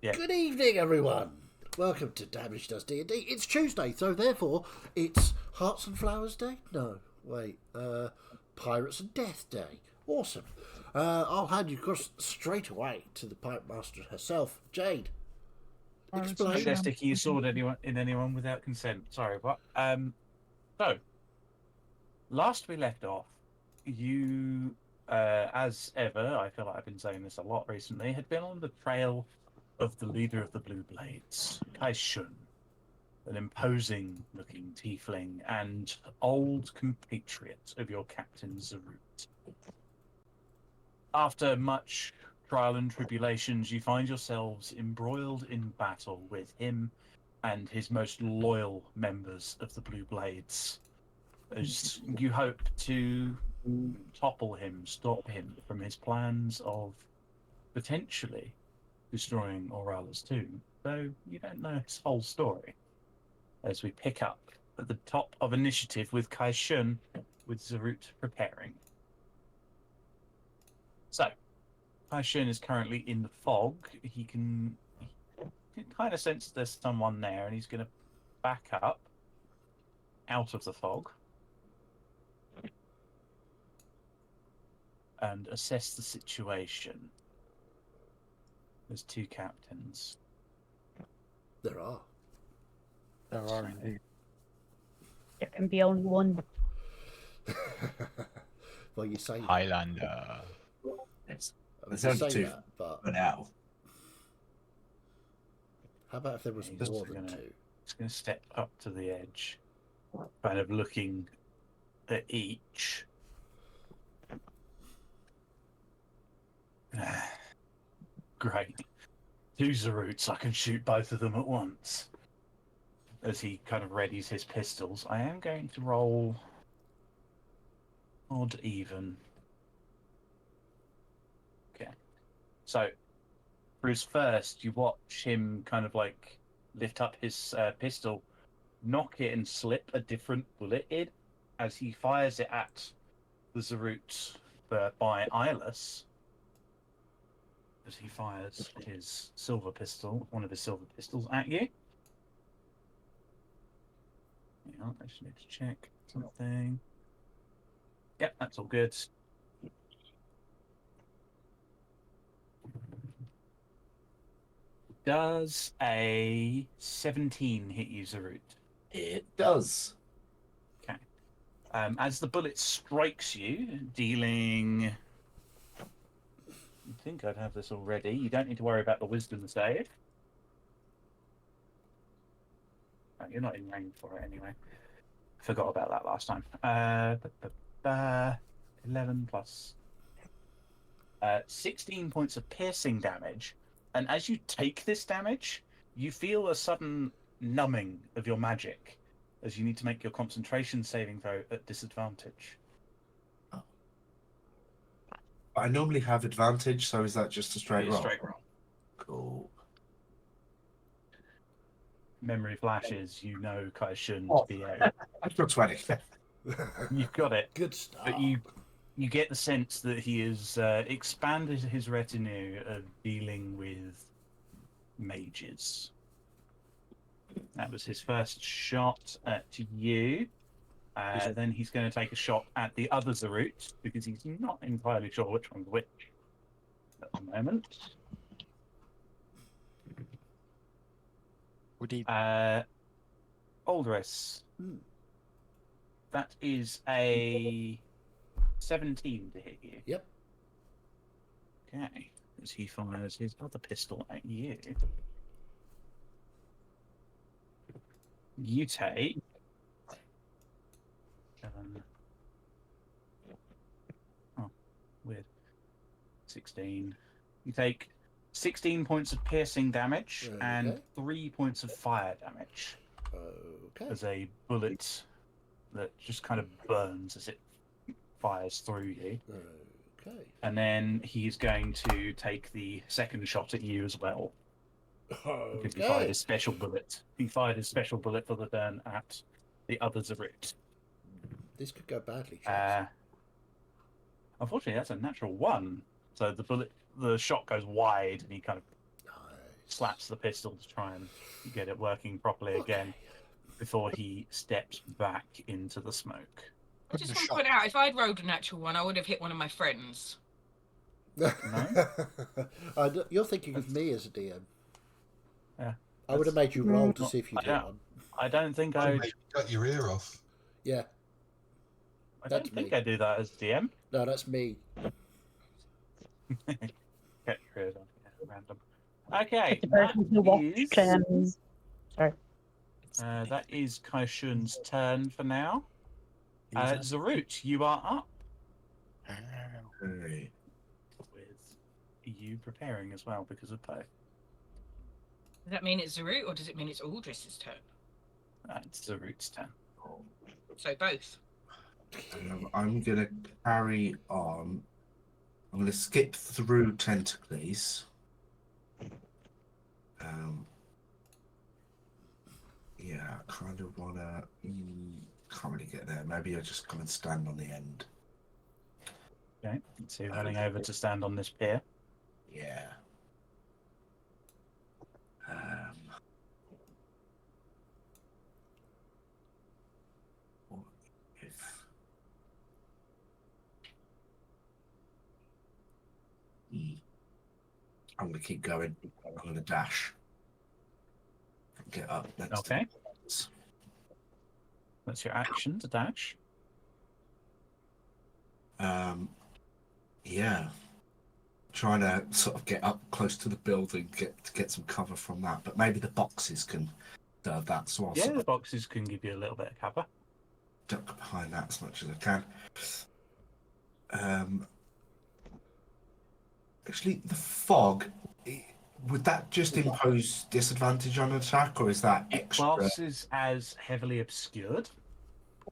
Yeah. Good evening, everyone. Welcome to Damage Does D&D. It's Tuesday, so therefore it's Hearts and Flowers Day. No, wait, Pirates and Death Day. Awesome. I'll hand you across straight away to the Pipe Master herself, Jade. I Explain. dare sticking your sword anyone without consent. Sorry, what? So last we left off, you, as ever, I feel like I've been saying this a lot recently, had been on the trail of the leader of the Blue Blades, Kai Shun, an imposing-looking tiefling and old compatriot of your captain Zarut. After much trial and tribulations, you find yourselves embroiled in battle with him and his most loyal members of the Blue Blades, as you hope to topple him, stop him from his plans of potentially destroying Orala's tomb, though you don't know his whole story. As we pick up at the top of initiative with Kai Shun, with Zarut preparing. So, Kai Shun is currently in the fog. He can kind of sense there's someone there, and he's going to back up out of the fog and assess the situation. There's two captains. There are. There are indeed. There can be only one. Well, you say that. Highlander. It's You only say two that, but for now. how about if there was He's more just than gonna- two? He's going to step up to the edge, kind of looking at each. Great. Two Zaruts, I can shoot both of them at once. As he kind of readies his pistols, I am going to roll odd even. Okay. So, for his first, you watch him kind of like lift up his pistol, knock it and slip a different bullet in as he fires it at the Zarut by Eyeless. As he fires his silver pistol, one of his silver pistols at you. Hang on, I just need to check something. Yep, that's all good. Does a 17 hit you, Zarut? It does. Okay. As the bullet strikes you, dealing... I think I'd have this already. You don't need to worry about the wisdom save. Oh, you're not in range for it anyway. Forgot about that last time. 11 plus 16 points of piercing damage. And as you take this damage, you feel a sudden numbing of your magic as you need to make your concentration saving throw at disadvantage. I normally have advantage, so is that just a straight roll? Straight roll. Cool. Memory flashes, you know Kai Shun Oh. to be a... I've got 20. You've got it. Good stuff. But you get the sense that he has expanded his retinue of dealing with mages. That was his first shot at you. Then he's going to take a shot at the other Zarut, because he's not entirely sure which one's which at the moment. Would he? Aldris. Hmm. That is a 17 to hit you. Yep. Okay. As he fires his other pistol at you. You take 7. Oh, weird. 16. You take 16 points of piercing damage and Okay. 3 points of fire damage Okay. as a bullet that just kind of burns as it fires through you. Okay. And then he's going to take the second shot at you as well. Because he fired Okay. his special bullet. He fired his special bullet for the turn at the other Zarut. This could go badly, chaps. Unfortunately, that's a natural 1. So the shot goes wide, and he kind of slaps the pistol to try and get it working properly again before he steps back into the smoke. I just want to point out, if I'd rolled a natural one, I would have hit one of my friends. You're thinking of me as a DM. Yeah. I would have made you roll to see if you I get don't- one. I don't think You cut your ear off. Yeah. I That's don't think me. I do that as DM. No, that's me. Get rid of random. Okay, The person who watched. Sorry. that is Kaishun's turn for now. Zarut, you are up Okay. with you preparing as well because of Poe. Does that mean it's Zarut, or does it mean it's Aldris's turn? It's Zarut's turn. So both. I'm gonna carry on. I'm gonna skip through Tentacles. Yeah, I kind of wanna. Can't really get there. Maybe I'll just come and stand on the end. Okay, so you're running over to stand on this pier. Yeah. What if? I'm gonna keep going. I'm gonna dash. Get up next. Okay. That's your action to dash. Yeah. Trying to sort of get up close to the building, get some cover from that. But maybe the boxes can serve that. So I'll Yeah, sort the of boxes can give you a little bit of cover. duck behind that as much as I can. Actually, the fog, would that just impose disadvantage on attack, or is that extra? Classes as heavily obscured,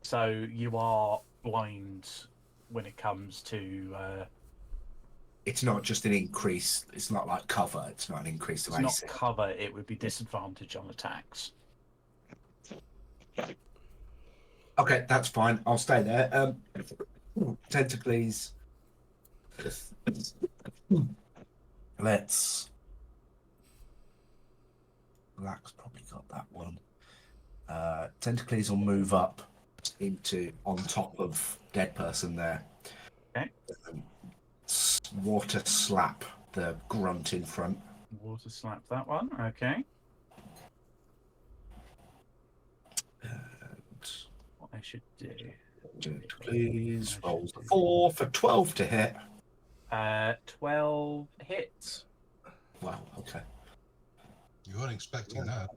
so you are blind when it comes to. It's not just an increase. It's not like cover. It's not an increase to It's not AC. cover. It would be disadvantage on attacks. Okay, that's fine. I'll stay there. Tentacles. Let's. Black's probably got that one. Tentacles will move up into on top of dead person there. Okay. Water slap the grunt in front. Water slap that one. Okay. What I should do. Tentacles rolls a 4 for 12 to hit. 12 hits. Wow, okay. You weren't expecting that.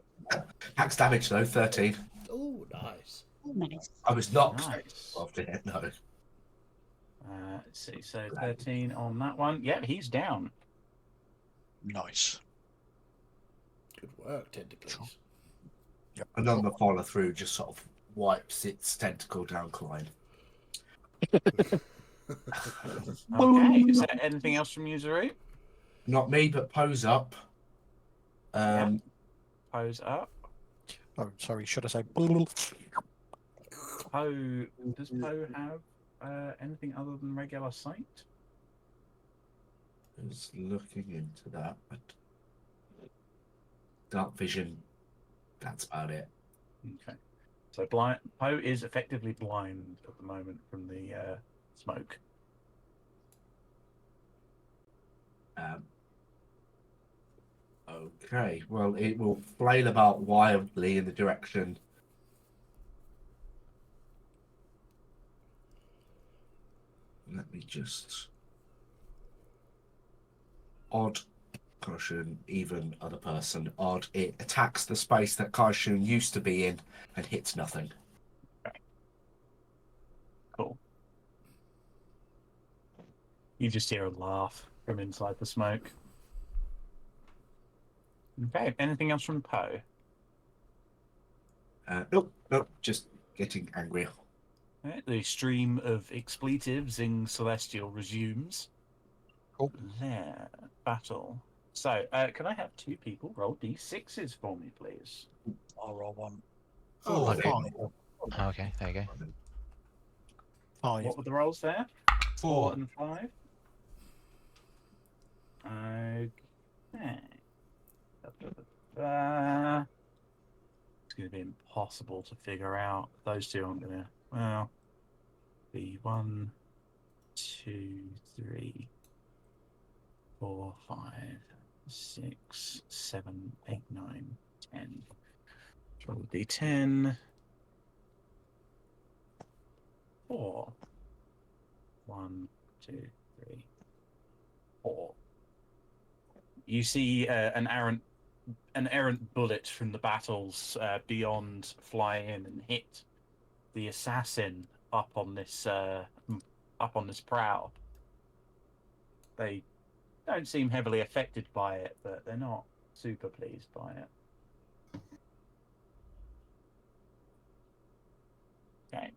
Max damage though, 13. Oh, nice. Nice. I was not Nice. expecting 12 to hit, no. Let's see, so 13 on that one. Yeah, he's down. Nice. Good work, Tentacles. And on the follow through, just sort of wipes its tentacle down Klein. Okay, is there anything else from you, Zaru? Not me, but pose up. Pose up. Oh, sorry. Should I say? Poe, does Poe have anything other than regular sight? I was looking into that, but dark vision, that's about it. Okay. So blind Poe is effectively blind at the moment from the smoke. Okay, well, it will flail about wildly in the direction. Let me just. Odd, Kaishun, even other person. Odd, it attacks the space that Kaishun used to be in and hits nothing. Cool. You just hear a laugh from inside the smoke. Okay, anything else from Poe? Nope, just getting angry. Okay, the stream of expletives in Celestial resumes. Cool. There, battle. So, can I have two people roll d6s for me, please? I'll roll one. Oh, Five. Oh, okay, there you go. 5. What were the rolls there? 4. And 5. Okay. It's going to be impossible to figure out. Those two aren't going to. Well, be 1, 2, 3, 4, 5, 6, 7, 8, 9, 10. Roll a d10. 4. 1, 2, 3, 4. You see an errant bullet from the battles beyond fly in and hit the assassin up on this prow. They don't seem heavily affected by it, but they're not super pleased by it. Okay,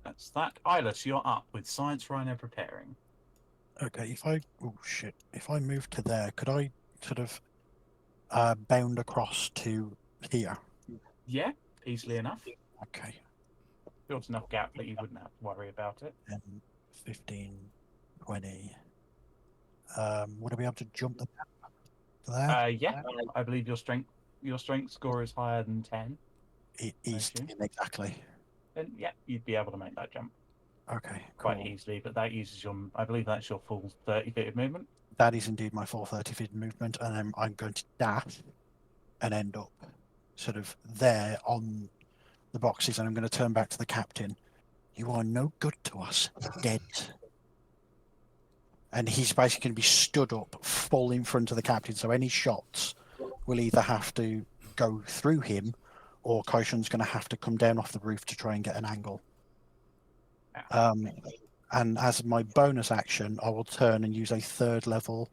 that's that. Ilis, you're up with Science Rhino preparing. Okay, if I move to there, could I sort of bound across to here? Yeah, easily enough. Okay. Short enough gap that you wouldn't have to worry about it. 10, 15, 20. Would I be able to jump the gap there? Yeah, I believe your strength score is higher than 10. East, Okay. exactly. Then yeah, you'd be able to make that jump Okay, quite cool. easily. But that uses your, I believe that's your full 30 feet of movement. That is indeed my full 30 feet movement, and then I'm going to dash and end up sort of there on the boxes, and I'm going to turn back to the captain. You are no good to us. Dead. And he's basically going to be stood up full in front of the captain, so any shots will either have to go through him, or Kaishan's going to have to come down off the roof to try and get an angle. And as my bonus action, I will turn and use a third level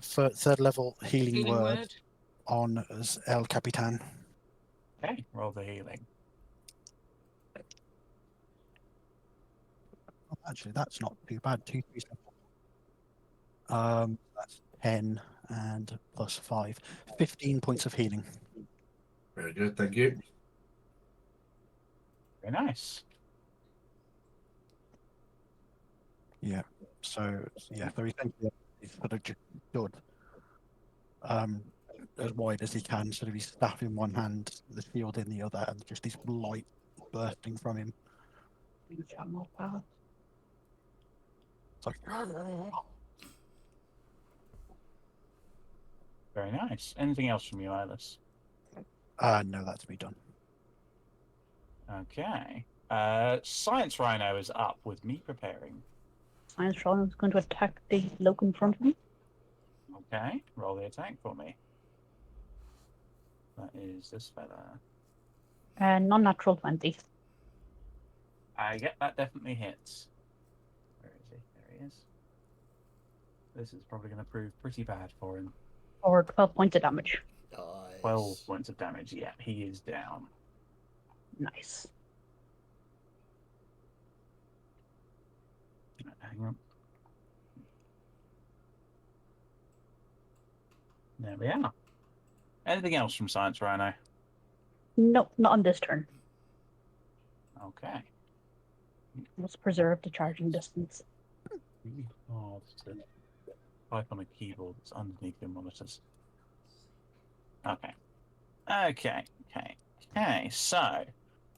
third level healing word on El Capitan. Okay, roll the healing. Oh, actually, that's not too bad. 2, 3, 7. That's 10 and plus 5. 15 points of healing. Very good, thank you. Very nice. Yeah. So essentially, he's sort of just stood as wide as he can, sort of his staff in one hand, the shield in the other, and just this light bursting from him. It's like, Very nice. Anything else from you, Ilis? no, that's me done. Okay. Science Rhino is up with me preparing. Science Rhino is going to attack the bloke in front of him. Okay, roll the attack for me. That is this fella. Non-natural 20. Yeah, that definitely hits. Where is he? There he is. This is probably going to prove pretty bad for him. Or 12 points of damage. Nice. 12 points of damage. Yeah, he is down. Nice. Hang on. There we are. Anything else from Science Rhino? No, not on this turn. Okay. Let's preserve the charging distance. Really hard to type on a keyboard that's underneath your monitors. Okay. Okay. So,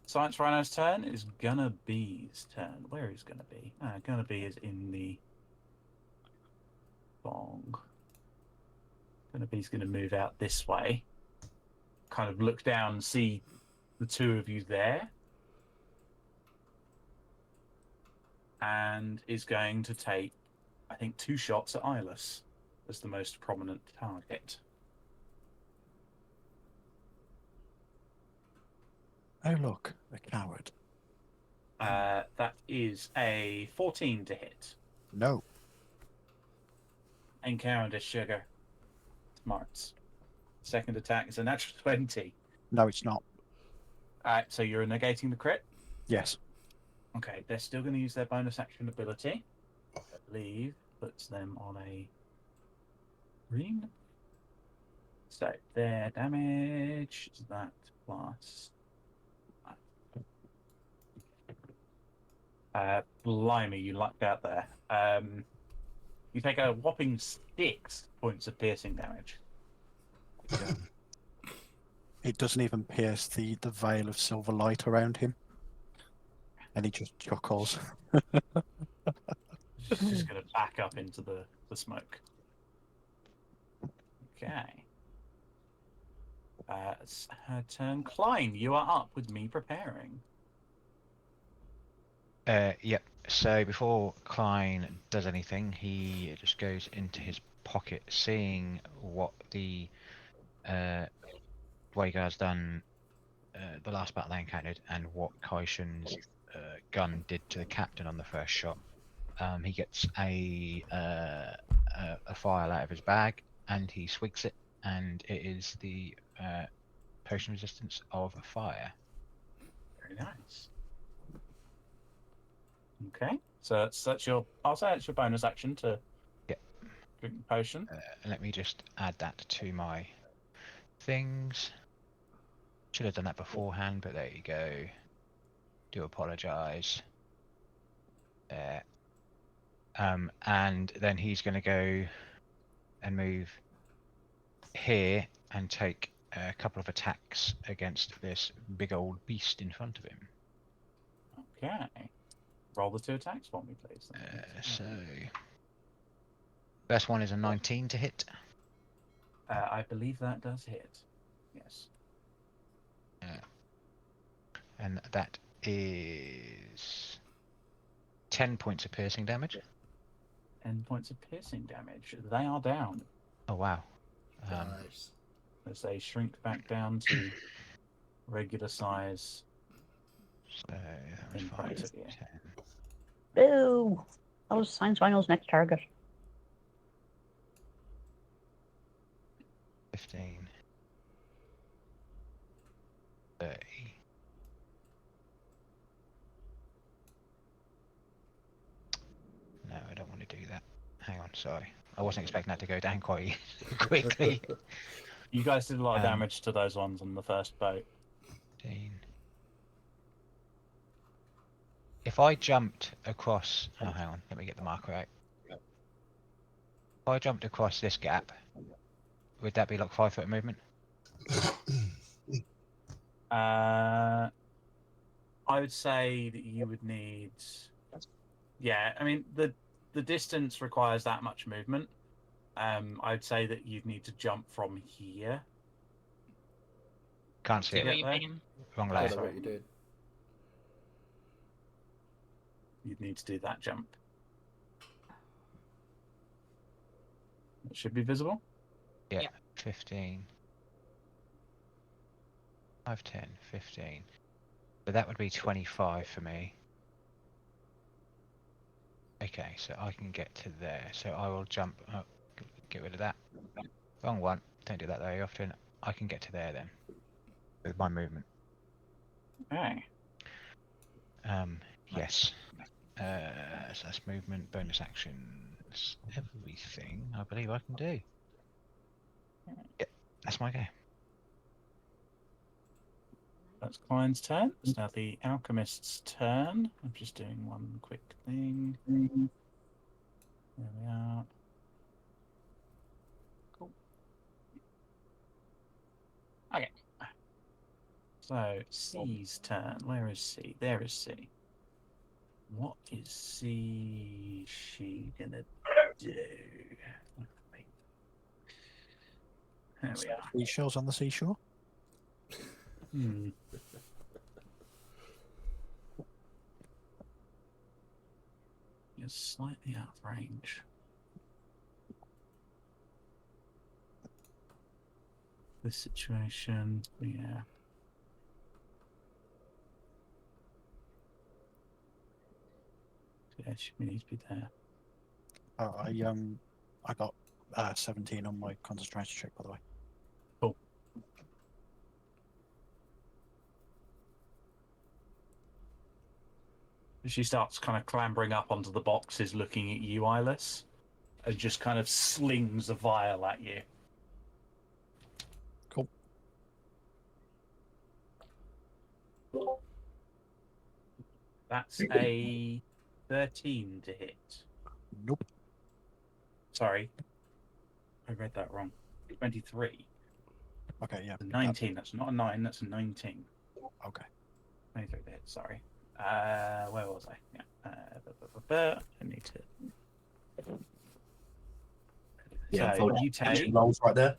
Science Rhino's turn is Gonna Bee's turn. Where is Gonna Bee? Gonna Bee is in the bong. Gonna Bee's going to move out this way. Kind of look down and see the two of you there. And is going to take, I think, 2 shots at Ilis as the most prominent target. Oh, look, a coward. That is a 14 to hit. No. Encounter sugar. Smarts. Second attack is a natural 20. No, it's not. Alright, so you're negating the crit? Yes. Okay, they're still going to use their bonus action ability. I believe puts them on a green. So their damage is that plus. Blimey, you lucked out there. You take a whopping 6 points of piercing damage. It doesn't even pierce the veil of silver light around him. And he just chuckles. She's just going to back up into the smoke. Okay. It's her turn. Klein, you are up with me preparing. Yep. So before Klein does anything, he just goes into his pocket, seeing what the Dwagar's done the last battle they encountered, and what Kaishin's gun did to the captain on the first shot. He gets a file out of his bag, and he swigs it, and it is the potion resistance of fire. Very nice. Okay, so that's your. I'll say it's your bonus action to Yep. drink the potion. Let me just add that to my things. Should have done that beforehand, but there you go. Do apologise. There. And then he's going to go and move here and take a couple of attacks against this big old beast in front of him. Okay. Roll the 2 attacks for me, please. So, first one is a 19 to hit. I believe that does hit. Yes. And that is 10 points of piercing damage. 10 points of piercing damage. They are down Oh, wow. Nice. as they shrink back down to regular size. So, that was In 5, front of you. 10. Boo! That was Science Final's next target. 15. 30. No, I don't want to do that. Hang on, sorry. I wasn't expecting that to go down quite quickly. You guys did a lot of Um, damage to those ones on the first boat. 15. If I jumped across... Oh, hang on. Let me get the marker out. If I jumped across this gap, would that be like 5 foot movement? I would say that you would need. Yeah, I mean the distance requires that much movement. I'd say that you'd need to jump from here. Can't see See where it. you've been. Wrong I layer. don't know what you did. You'd need to do that jump. It should be visible. Yeah, Yeah. 15. 5, 10, 15. So that would be 25 for me. Okay, so I can get to there. So I will jump up, get rid of that. Wrong one. Don't do that very often. I can get to there then with my movement. Okay. Yes. So that's movement, bonus actions, everything I believe I can do. Yep, that's my go. That's Klein's turn. It's now the alchemist's turn. I'm just doing one quick thing. There we are. Cool. Okay. So C's turn. Where is C? There is C. What is she gonna do? There we are. Seashells on the seashore. Hmm. You're slightly out of range. This situation, yeah. Yeah, she needs to be there. Oh, I got 17 on my concentration check, by the way. Cool. She starts kind of clambering up onto the boxes, looking at you, Eyeless, and just kind of slings a vial at you. Cool. That's a 13 to hit. Nope. Sorry, I read that wrong. 23. Okay, yeah. A 19. That's not a 9. That's a 19. Okay. 23 bit. Sorry. Where was I? Yeah. I need to. Yeah, So you take rolls right there.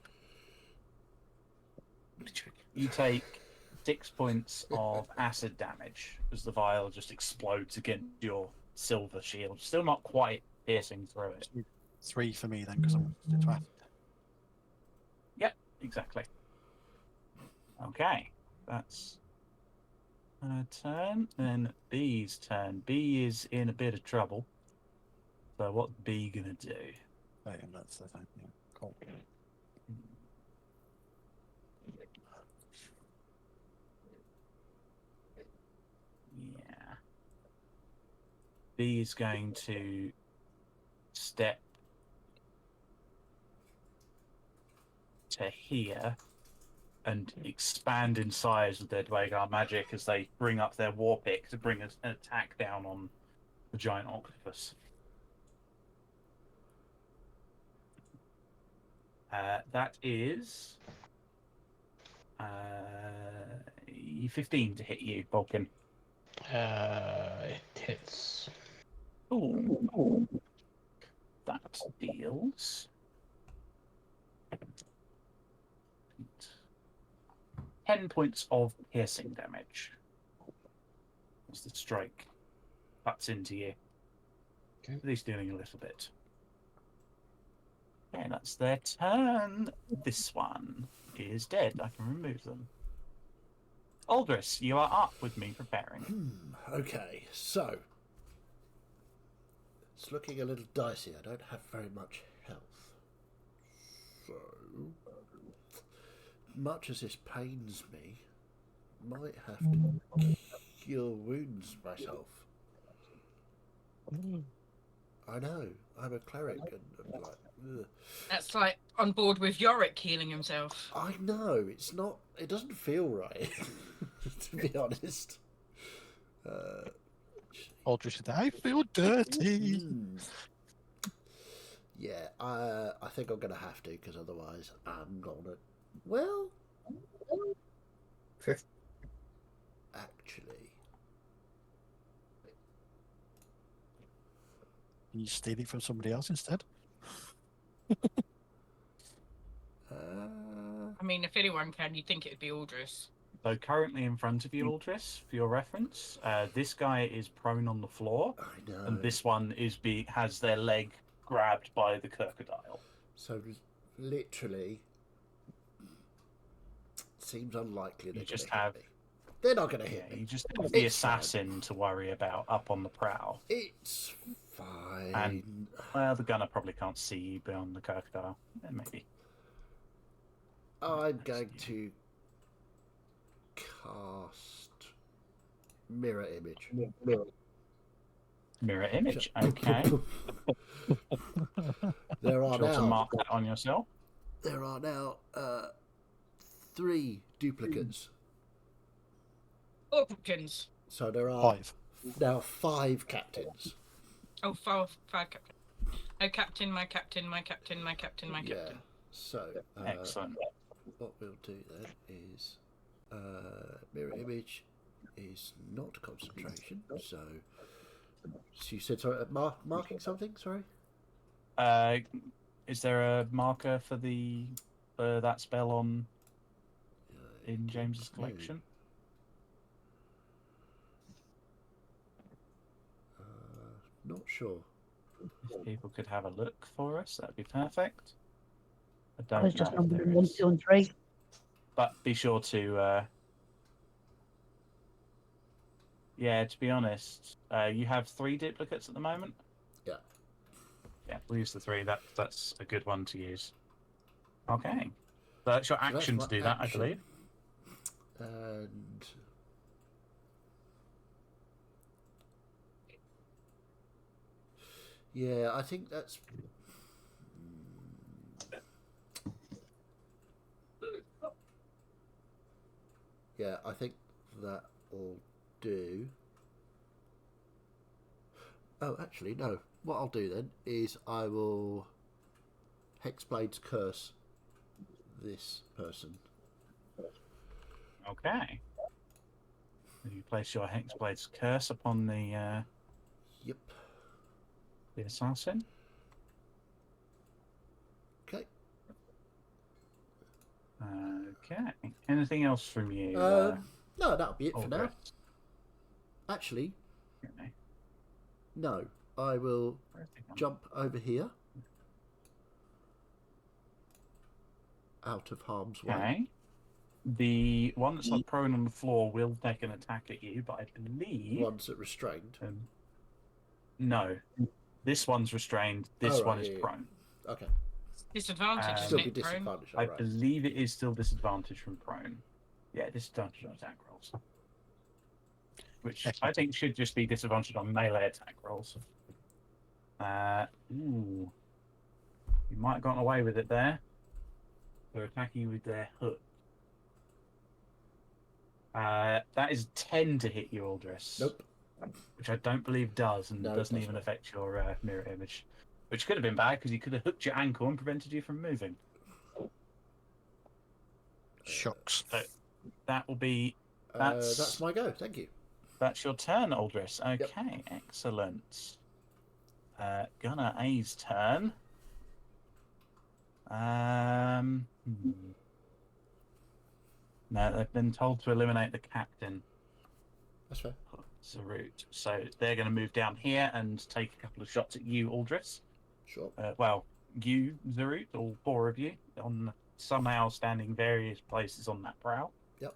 you take 6 points of acid damage as the vial just explodes against your silver shield. Still not quite piercing through it. 3 for me then, because I'm to acid. Yep, exactly. Okay, that's her turn. Then B's turn. B is in a bit of trouble. So what's B gonna do? Right, and that's the thing. Yeah, cool. Yeah. B is going to step to here and expand in size with their Dwagar magic as they bring up their war pick to bring an attack down on the giant octopus. That is 15 to hit you, Vulcan. It hits. Ooh. That deals 10 points of piercing damage as the strike cuts into you. Okay. At least dealing a little bit. Okay, that's their turn. This one is dead. I can remove them. Aldris, you are up with me preparing. Okay, so it's looking a little dicey. I don't have very much health. So, much as this pains me, might have to cure wounds myself. I know, I'm a cleric and I'm like, ugh. That's like on board with Yorick healing himself. I know, it's not, it doesn't feel right, to be honest. Aldrich said, I feel dirty. Yeah, I think I'm gonna have to, because otherwise I'm gonna. Well, Fifth. actually, Can you steal it from somebody else instead? I mean, if anyone can, you'd think it would be Aldris. So currently in front of you, Aldris, for your reference, this guy is prone on the floor, I know. and this one has their leg grabbed by the crocodile. So literally, seems unlikely they're You just gonna have hit me. They're not gonna Yeah, hit me. you just have the It's fine. assassin to worry about up on the prow. It's fine. And, well, the gunner probably can't see you beyond the crocodile. Maybe. I'm going to cast mirror image. Mirror image. Okay. There are Sure to now. mark that on yourself. There are now 3 duplicates. Orpkins. So there are 5. now 5 captains. Oh, five captain. Oh, captain, my captain, my captain, my captain, my Yeah. captain. So Excellent. what we'll do then is mirror image is not concentration. So you said sorry, marking something. Sorry. Is there a marker for that spell on in James's collection? Not sure. If people could have a look for us, that'd be perfect. I I don't was just know if numbering there 1, is. 2, and 3. But be sure to to be honest, you have 3 duplicates at the moment. Yeah. Yeah, we'll use the 3. That's a good one to use. Okay. So that's your that's action my to do that, action. I believe. And yeah, I think that's. Yeah, I think that will do. Oh, actually, no. What I'll do then is I will Hexblade's curse this person. Okay. You place your Hexblade's curse upon the Yep. assassin. Okay. Okay. Anything else from you? No, that'll be it for now. Aldrich? Actually, Okay. no. I will jump over here. Out of harm's way. Okay. The one that's not prone on the floor will take an attack at you, but I believe... One's at restrained. No. This one's restrained. This one is prone. Okay. Disadvantage, Still isn't be it, prone? disadvantaged. I Alright. believe it is still disadvantage from prone. Yeah, disadvantage on attack rolls. Which I think should just be disadvantage on melee attack rolls. Ooh. You might have gotten away with it there. They're attacking you with their hook. That is 10 to hit you, Aldris. Nope. Which I don't believe does, and No, it doesn't does even not. affect your mirror image. Which could have been bad, because you could have hooked your ankle and prevented you from moving. Shucks. So that will be... That's my go. Thank you. That's your turn, Aldris. Okay, excellent. Gunner A's turn. No, they've been told to eliminate the captain. That's fair. Zarut. So they're going to move down here and take a couple of shots at you, Aldris. Sure. Well, you, Zarut, all four of you, on somehow standing various places on that prow. Yep.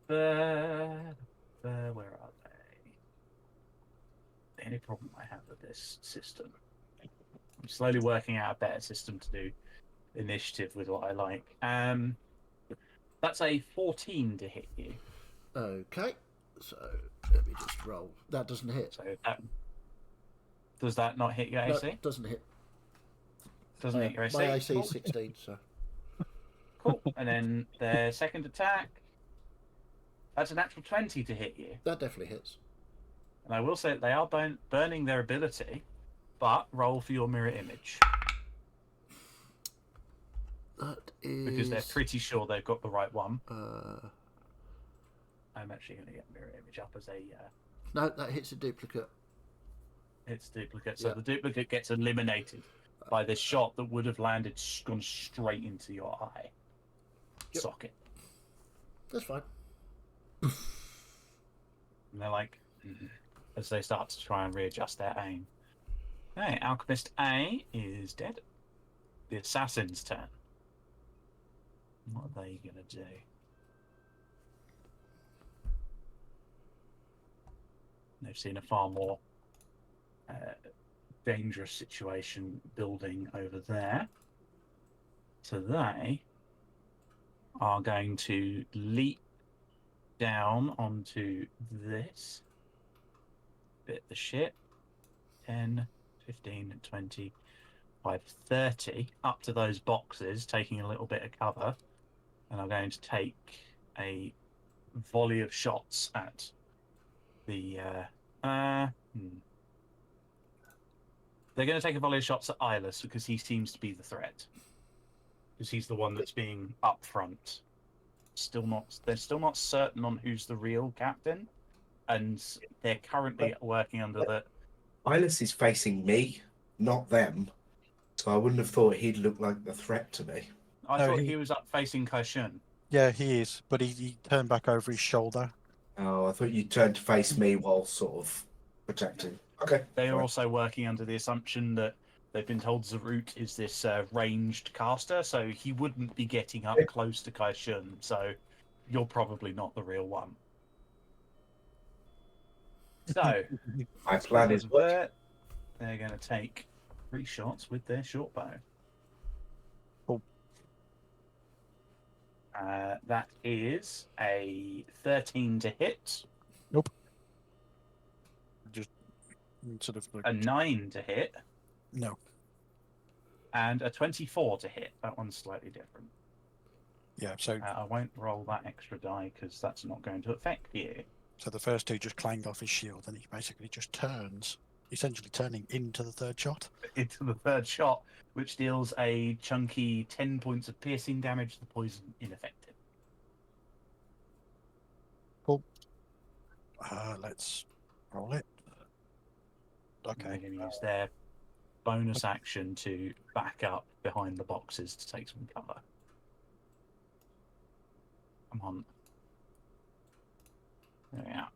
Where are they? The only problem I have with this system, I'm slowly working out a better system to do initiative with what I like. That's a 14 to hit you. Okay. So let me just roll. That doesn't hit. So does that not hit your No, AC? doesn't hit. Doesn't hit your AC. My AC Cool. is 16, so. Cool. And then their second attack. That's a natural 20 to hit you. That definitely hits. And I will say that they are burning their ability, but roll for your mirror image. That is. Because they're pretty sure they've got the right one. I'm actually going to get mirror image up as a... No, that hits a duplicate. It's duplicate. So Yeah. the duplicate gets eliminated by this shot that would have landed, gone straight into your eye socket. That's fine. And they're like, as they start to try and readjust their aim. Okay, Alchemist A is dead. The assassin's turn. What are they going to do? They've seen a far more dangerous situation building over there. So they are going to leap down onto this bit of the ship. 10, 15, 20, 25, 30, up to those boxes, taking a little bit of cover. And I'm going to take a volley of shots at the... They're going to take a volley of shots at Eyeless because he seems to be the threat. Because he's the one that's being up front. They're still not certain on who's the real captain. And they're currently working under the... Eyeless is facing me, not them. So I wouldn't have thought he'd look like the threat to me. I No, thought he- he was up facing Kaishun. Yeah, he is, but he turned back over his shoulder. Oh, I thought you turned to face me while sort of protecting. Okay. They are fine. also working under the assumption that they've been told Zarut is this ranged caster, so he wouldn't be getting up close to Kaishun, so you're probably not the real one. So, My plan is working. they're going to take 3 shots with their short bow. Cool. That is a 13 to hit, Just sort of a 9 to hit, no. and a 24 to hit. That one's slightly different. Yeah, so I won't roll that extra die because that's not going to affect you. so the first two just clanged off his shield, and he basically just turns essentially turning into the third shot. Into the third shot, which deals a chunky 10 points of piercing damage. The poison ineffective. Let's roll it. And they're Okay. going to use their bonus action to back up behind the boxes to take some cover. Come on. There we are.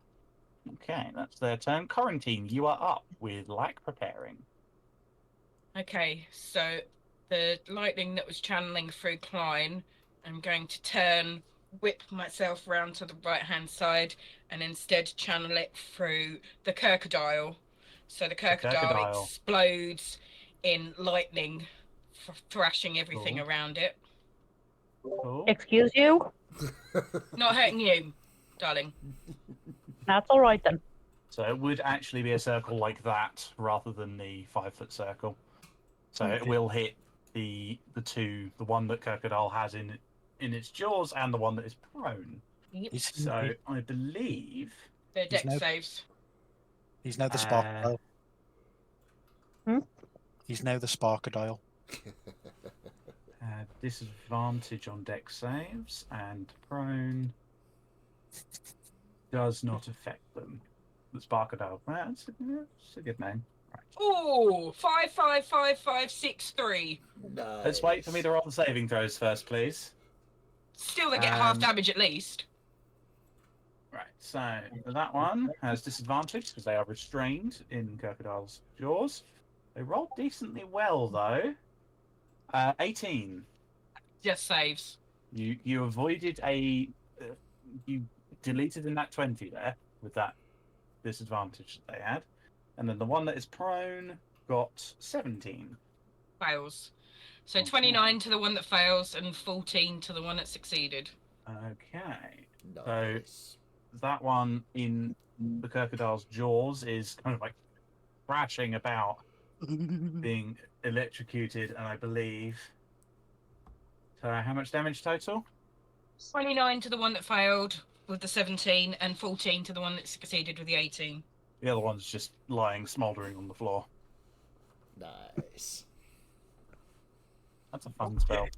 Okay, that's their turn. Quarantine, you are up with Lack preparing. Okay, so the lightning that was channeling through Klein, I'm going to turn, whip myself round to the right-hand side, and instead channel it through the crocodile. So the crocodile crocodile. explodes in lightning, thrashing everything Cool. around it. Cool. Excuse you? Not hurting you, darling. That's all right then. So it would actually be a circle like that rather than the 5-foot circle. So it will hit the one that Crocodile has in its jaws and the one that is prone. Yep. So I believe They're deck saves. He's now the Sparkadile. Hmm? He's now the Sparkadile. disadvantage on deck saves, and prone does not affect them. The Sparkadile. That's a good name. Right. Ooh, 5, 5, 5, 5, 6, 3. Nice. Let's wait for me to roll the saving throws first, please. Still, they get half damage at least. Right, so that one has disadvantage because they are restrained in Crocodile's jaws. They rolled decently well, though. 18. Just saves. You avoided you deleted a nat 20 there with that disadvantage that they had. And then the one that is prone got 17. Fails. So Okay. 29 to the one that fails and 14 to the one that succeeded. Okay. Nice. That one in the crocodile's jaws is kind of like thrashing about, being electrocuted, and I believe. So how much damage total? 29 to the one that failed with the 17 and 14 to the one that succeeded with the 18. The other one's just lying smouldering on the floor. Nice. That's a fun spell.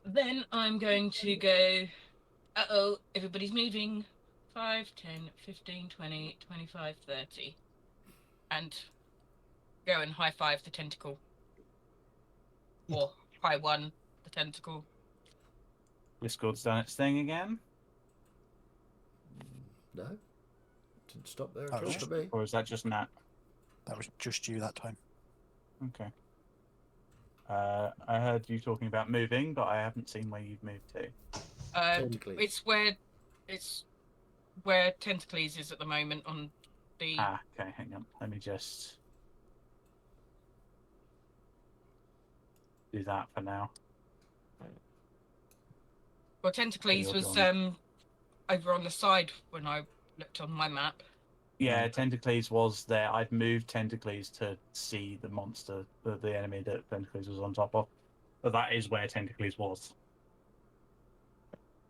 Then I'm going to go, uh-oh, everybody's moving. 5, 10, 15, 20, 25, 30. And go and high five the tentacle. Or high one the tentacle. Discord's done its thing again. No? Didn't stop there Oh, at all it's for me. Or is that just Nat? That was just you that time. Okay. I heard you talking about moving, but I haven't seen where you've moved to. Tentacles. It's where Tentacles is at the moment on the... Okay, hang on. Let me just do that for now. Well, Tentacles was over on the side when I looked on my map. Yeah, Tentacles was there. I'd moved Tentacles to see the monster, the enemy that Tentacles was on top of. But that is where Tentacles was.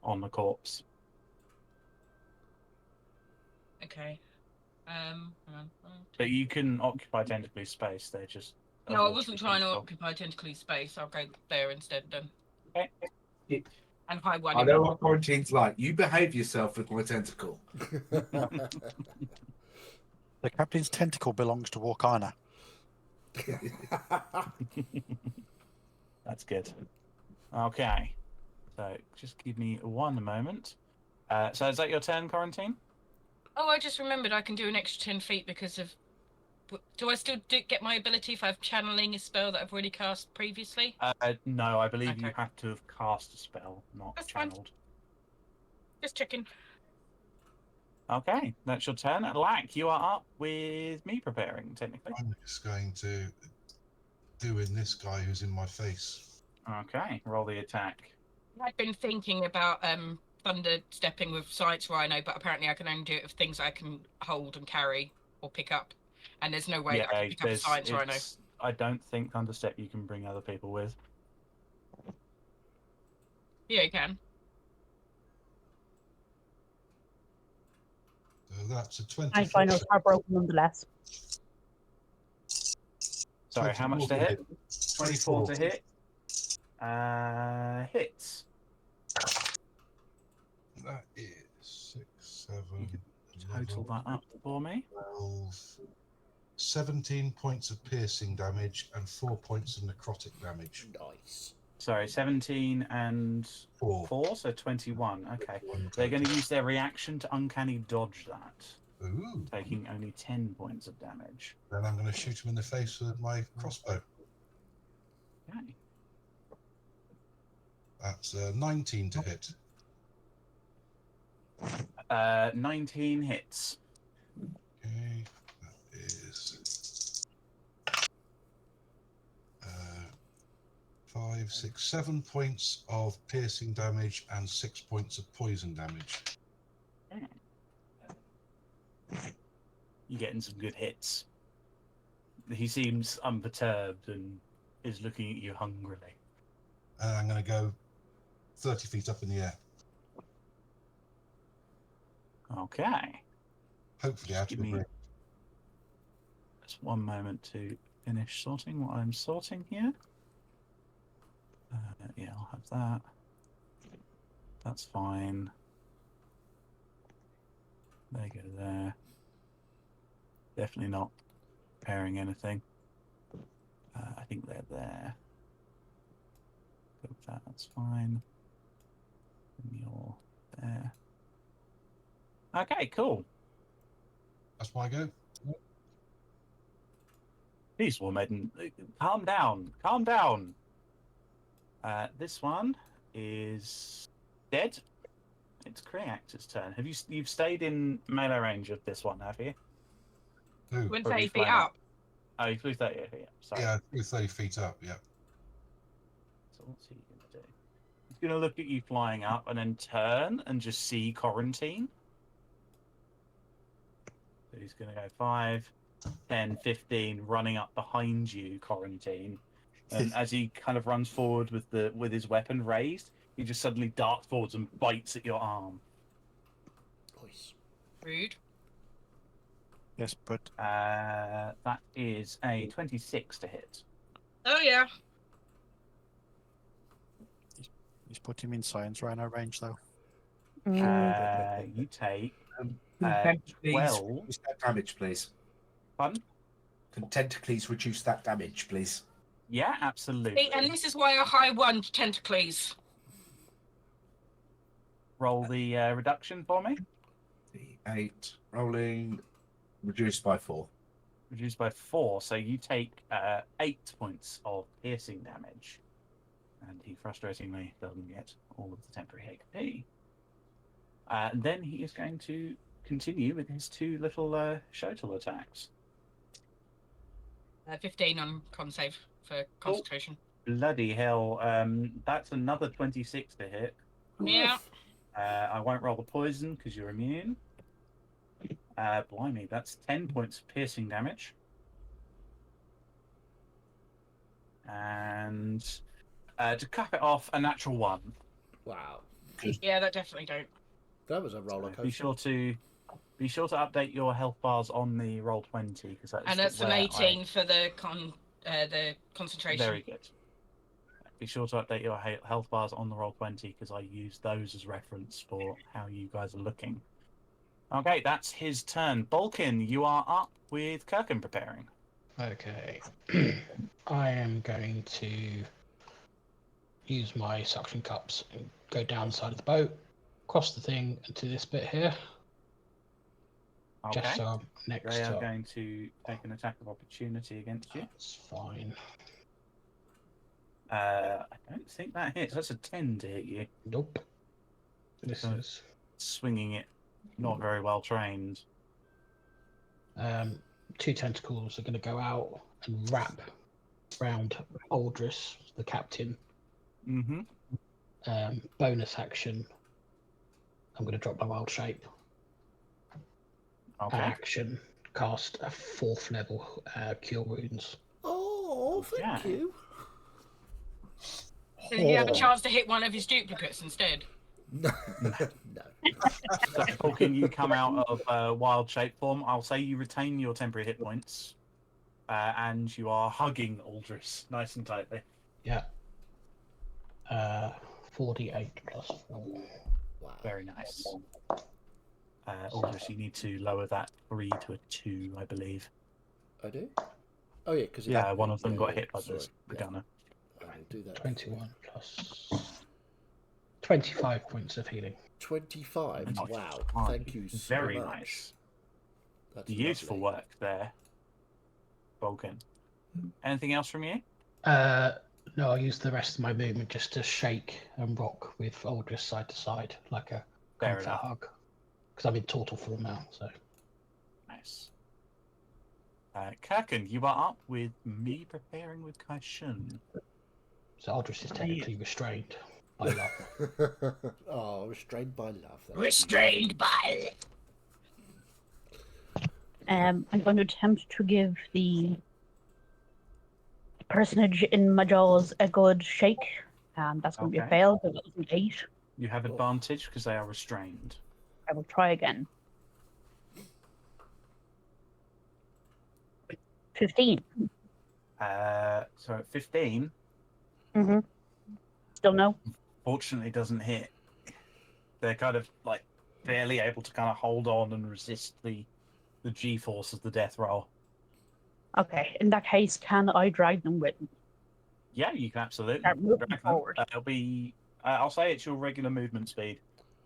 On the corpse. Okay. Hang on. But you can occupy Tentacles space. They're just... No, I wasn't trying to occupy Tentacles space. I'll go there instead then. Okay. And high one. I know what quarantine's like. You behave yourself with my tentacle. The captain's tentacle belongs to Warkana. That's good. Okay. So just give me one moment. So is that your turn, Quarantine? Oh, I just remembered I can do an extra 10 feet because of... Do I still get my ability if I'm channeling a spell that I've already cast previously? No, I believe you Okay. have to have cast a spell, not That's fine. channeled. Just checking. Okay, that's your turn. Lack, you are up with me preparing, technically. I'm just going to do in this guy who's in my face. Okay, roll the attack. I've been thinking about thunder stepping with Science Rhino, but apparently I can only do it with things I can hold and carry or pick up. And there's no way that I can pick up a Science Rhino. I don't think Thunderstep you can bring other people with. Yeah, you can. So that's a My 24. finals are broken nonetheless. Sorry, how much to 24 hit? 24 to hit. Hits. That is 6, 7, Total 11, that up for me. 12, 17 points of piercing damage and 4 points of necrotic damage. Nice. Sorry, 17 and 4, so 21. Okay. They're going to use their reaction to uncanny dodge that, Ooh. taking only 10 points of damage. Then I'm going to shoot him in the face with my crossbow. Okay. That's 19 to hit. 19 hits. Okay, that is 5, 6, 7 points of piercing damage and 6 points of poison damage. You're getting some good hits. He seems unperturbed and is looking at you hungrily. And I'm going to go 30 feet up in the air. Okay. Hopefully out of the Give me ring. just one moment to finish sorting what I'm sorting here. Yeah, I'll have that. That's fine. They go there. Definitely not preparing anything. I think they're there. Go with that, that's fine. And you're there. Okay, cool. That's my go. Please, woman, calm down. Calm down. This one is dead. It's Creactor's turn. You've stayed in melee range of this one, have you? Ooh. Went Or have 30 you feet flown up. Oh, you flew 30 feet up. Sorry. Yeah, 30 feet up, yeah. So what's he going to do? He's going to look at you flying up and then turn and just see quarantine. So he's going to go 5, 10, 15, running up behind you, quarantine. And as he kind of runs forward with his weapon raised, he just suddenly darts forwards and bites at your arm. Nice. Rude. Yes, but That is a 26 to hit. Oh, yeah. he's put him in science rhino range, though. You take Please 12. reduce that damage, please. Pardon? Can Tentacles reduce that damage, please? Yeah, absolutely. See, and this is why I high one tentacles. Roll the reduction for me. The 8 rolling, reduced by 4. Reduced by 4, so you take 8 points of piercing damage. And he frustratingly doesn't get all of the temporary HP. Then he is going to continue with his 2 little shuttle attacks. 15 on con save for concentration. Bloody hell. That's another 26 to hit. Yeah. I won't roll the poison because you're immune. Blimey, that's 10 points of piercing damage. And to cap it off, a natural 1. Wow. Yeah, that definitely don't. That was a roller coaster. Be sure to update your health bars on the roll 20 because That's an 18 for the concentration. Very good. Be sure to update your health bars on the roll 20 because I use those as reference for how you guys are looking. Okay, that's his turn. Balkan, you are up with Kirkin preparing. Okay. I am going to use my suction cups and go down the side of the boat, cross the thing into this bit here. Okay. Just so I'm next They are to. going to take an attack of opportunity against you. That's fine. I don't think that hits. That's a 10 to hit you. Nope. This Okay. is Swinging it, not very well trained. 2 tentacles are going to go out and wrap around Aldris, the captain. Mm-hmm. Bonus action. I'm going to drop my wild shape. Okay. Action. Cast a 4th level Cure Wounds. Oh, thank Okay. you. So you have a chance to hit one of his duplicates instead. No. No. No. So, Falcon, you come out of wild shape form. I'll say you retain your temporary hit points, and you are hugging Aldris nice and tightly. Yeah. 48 plus 4. Wow. Very nice. Aldris, you need to lower that 3 to a 2, I believe. I do? Oh, yeah, because One of them got hit by the yeah. gunner. I will do that. 21 plus 25 points of healing. 25. Nice. Wow. Fine. Thank you so Very much. nice. That's Useful lovely. work there, Vulcan. Anything else from you? No, I'll use the rest of my movement just to shake and rock with Aldris side to side, like a Fair comfort enough. hug. Because I'm in total form now, so. Nice. Kirkin, you are up with me preparing with Kaishun. So Aldris is technically restrained by love. Oh, restrained by love. That's Restrained by. I'm going to attempt to give the personage in my jaws a good shake. That's going to be a Okay. fail because it was an 8. You have advantage because they are restrained. I will try again. 15. So at 15, Mm-hmm. Still no? fortunately doesn't hit. They're kind of like barely able to kind of hold on and resist the G-force of the death roll. Okay, in that case, can I drag them with me? Yeah, you can absolutely Start moving drag them. forward. It'll be, I'll say it's your regular movement speed,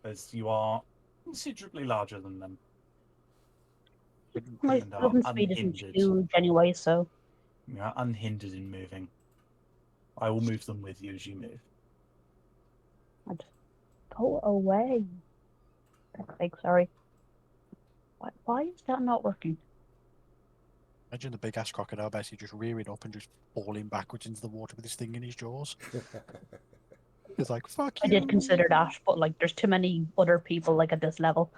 as you are considerably larger than them. My And are movement speed isn't unhindered. huge anyway, so You are unhindered in moving. I will move them with you as you move. I'll just go away. Like, sorry. Why is that not working? Imagine the big ass crocodile basically just rearing up and just falling backwards into the water with this thing in his jaws. It's like, fuck I you. did consider that, but like, there's too many other people like at this level.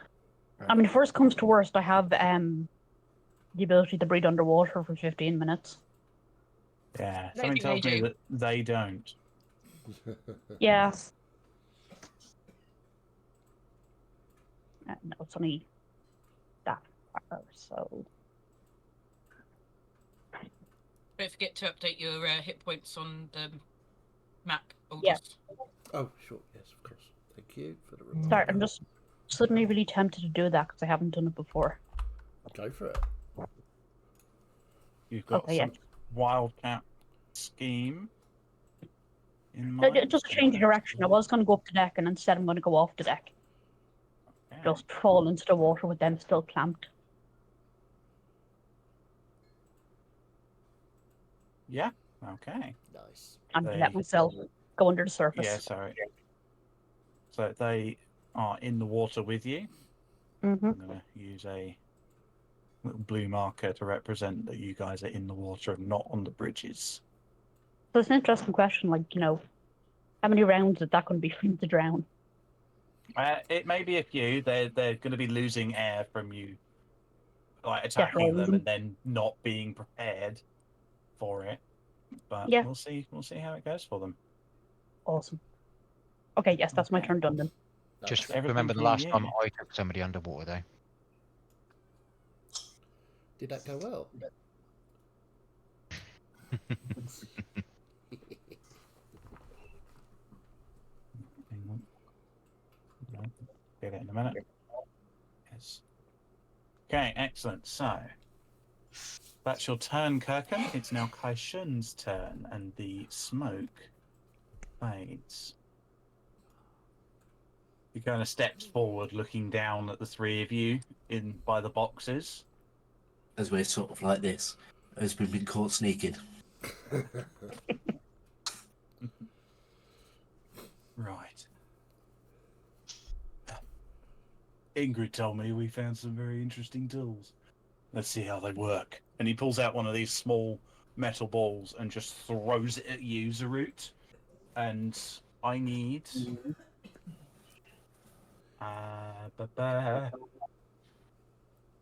Right. I mean, if worst comes to worst, I have the ability to breathe underwater for 15 minutes. Yeah, They something do, tells they me do. that they don't. Yeah. No, it's only that far, so Don't forget to update your hit points on the map. Yeah. Oh, sure. Yes, of course. Thank you for the reminder. sorry, I'm just suddenly really tempted to do that because I haven't done it before. Go for it. You've got Okay, yeah. some wildcat scheme in No, mind. just a change of direction. I was going to go up the deck, and instead I'm going to go off the deck. Okay. Just fall into the water with them still clamped. Yeah. Okay. Nice. And They- let myself go under the surface. Yeah. Sorry. So they are in the water with you. Mm-hmm. I'm going to use a little blue marker to represent that you guys are in the water and not on the bridges. So it's an interesting question, like, how many rounds is that going to be for him to drown? It may be a few. They're going to be losing air from you, like Yeah, attacking them right. and then not being prepared for it. But Yeah. we'll see. We'll see how it goes for them. Awesome. Okay, yes, that's my Okay. turn done then. Just Nice. Everything remember the being last time you. I took somebody underwater, though. Did that go well? Get it in a minute. Yes. Okay, excellent. So that's your turn, Kirken. It's now Kaishun's turn, and the smoke fades. He kind of steps forward, looking down at the three of you in by the boxes. As we're sort of like this, as we've been caught sneaking. Right. Ingrid told me we found some very interesting tools. Let's see how they work. And he pulls out one of these small metal balls and just throws it at you, Zarut. And I need...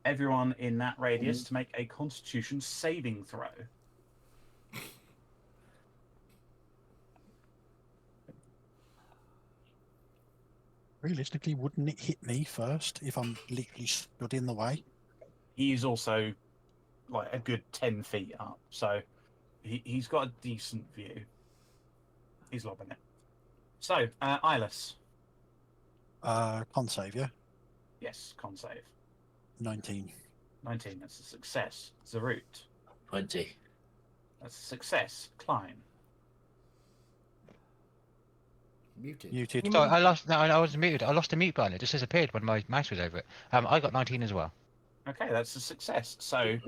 everyone in that radius to make a Constitution saving throw. Realistically, wouldn't it hit me first if I'm literally stood in the way? He's also like a good 10 feet up, so he's got a decent view. He's lobbing it. So, Eyeless. Con save, yeah? Yes, con save. 19. 19, that's a success. Zarut. 20. That's a success. Klein. Muted. Muted. Sorry, I was muted. I lost the mute button. It just disappeared when my mouse was over it. I got 19 as well. Okay, that's a success. So,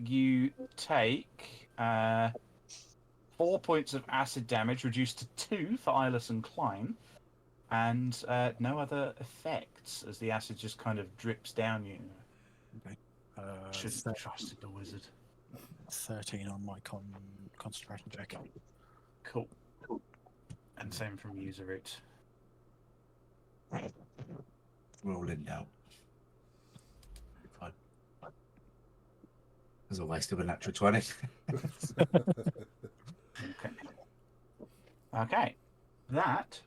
you take 4 points of acid damage, reduced to 2 for Eyeless and Klein, and no other effects as the acid just kind of drips down you. Okay. Shouldn't have trusted the wizard. 13 on my concentration check. Cool. And same from you, Zarut. Rolling now. Fine. There's a waste of a natural 20. Okay. That.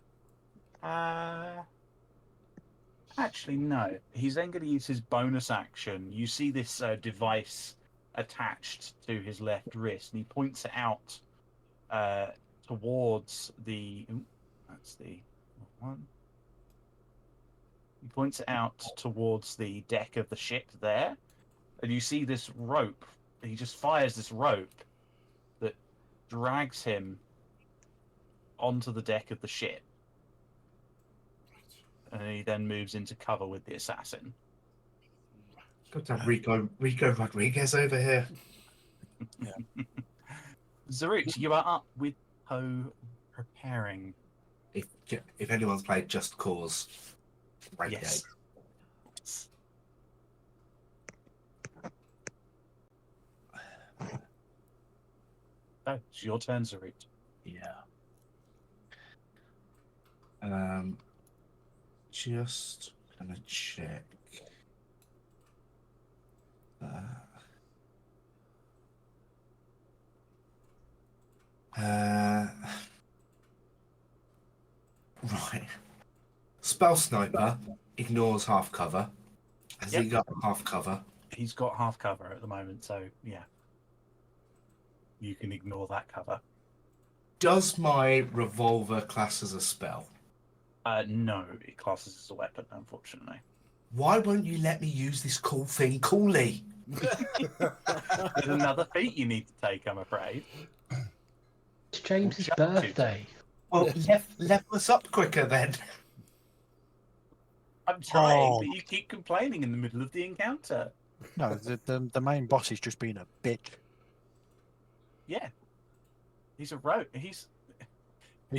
Actually, no. He's then going to use his bonus action. You see this device attached to his left wrist, and he points it out towards the. Ooh, that's the one. He points it out towards the deck of the ship there, and you see this rope. He just fires this rope that drags him onto the deck of the ship. And he then moves into cover with the assassin. Got to have Rico Rodriguez over here. Zarut, you are up with Poe preparing. If anyone's played Just Cause, great Yes. game. Oh, it's your turn, Zarut. Yeah. Just gonna check. Right. Spell Sniper ignores half cover. Has he got half cover? He's got half cover at the moment, so yeah. You can ignore that cover. Does my revolver class as a spell? No, it classes as a weapon, unfortunately. Why won't you let me use this cool thing coolly? There's another feat you need to take, I'm afraid. It's James's Jump birthday. Well, level us up quicker then. I'm trying, Oh. but you keep complaining in the middle of the encounter. No, the main boss is just being a bitch. Yeah. He's a rogue. He's a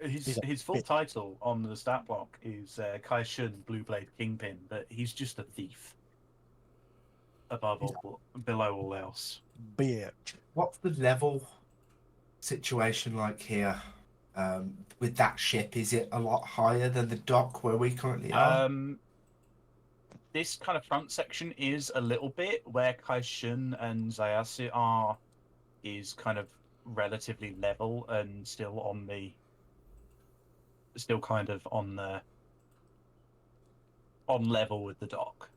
His full title on the stat block is Kai Shun Blue Blade Kingpin, but he's just a thief. Below all else. bitch. What's the level situation like here with that ship? Is it a lot higher than the dock where we currently are? This kind of front section is a little bit where Kai Shun and Zayasu are, is kind of relatively level and still on level with the dock.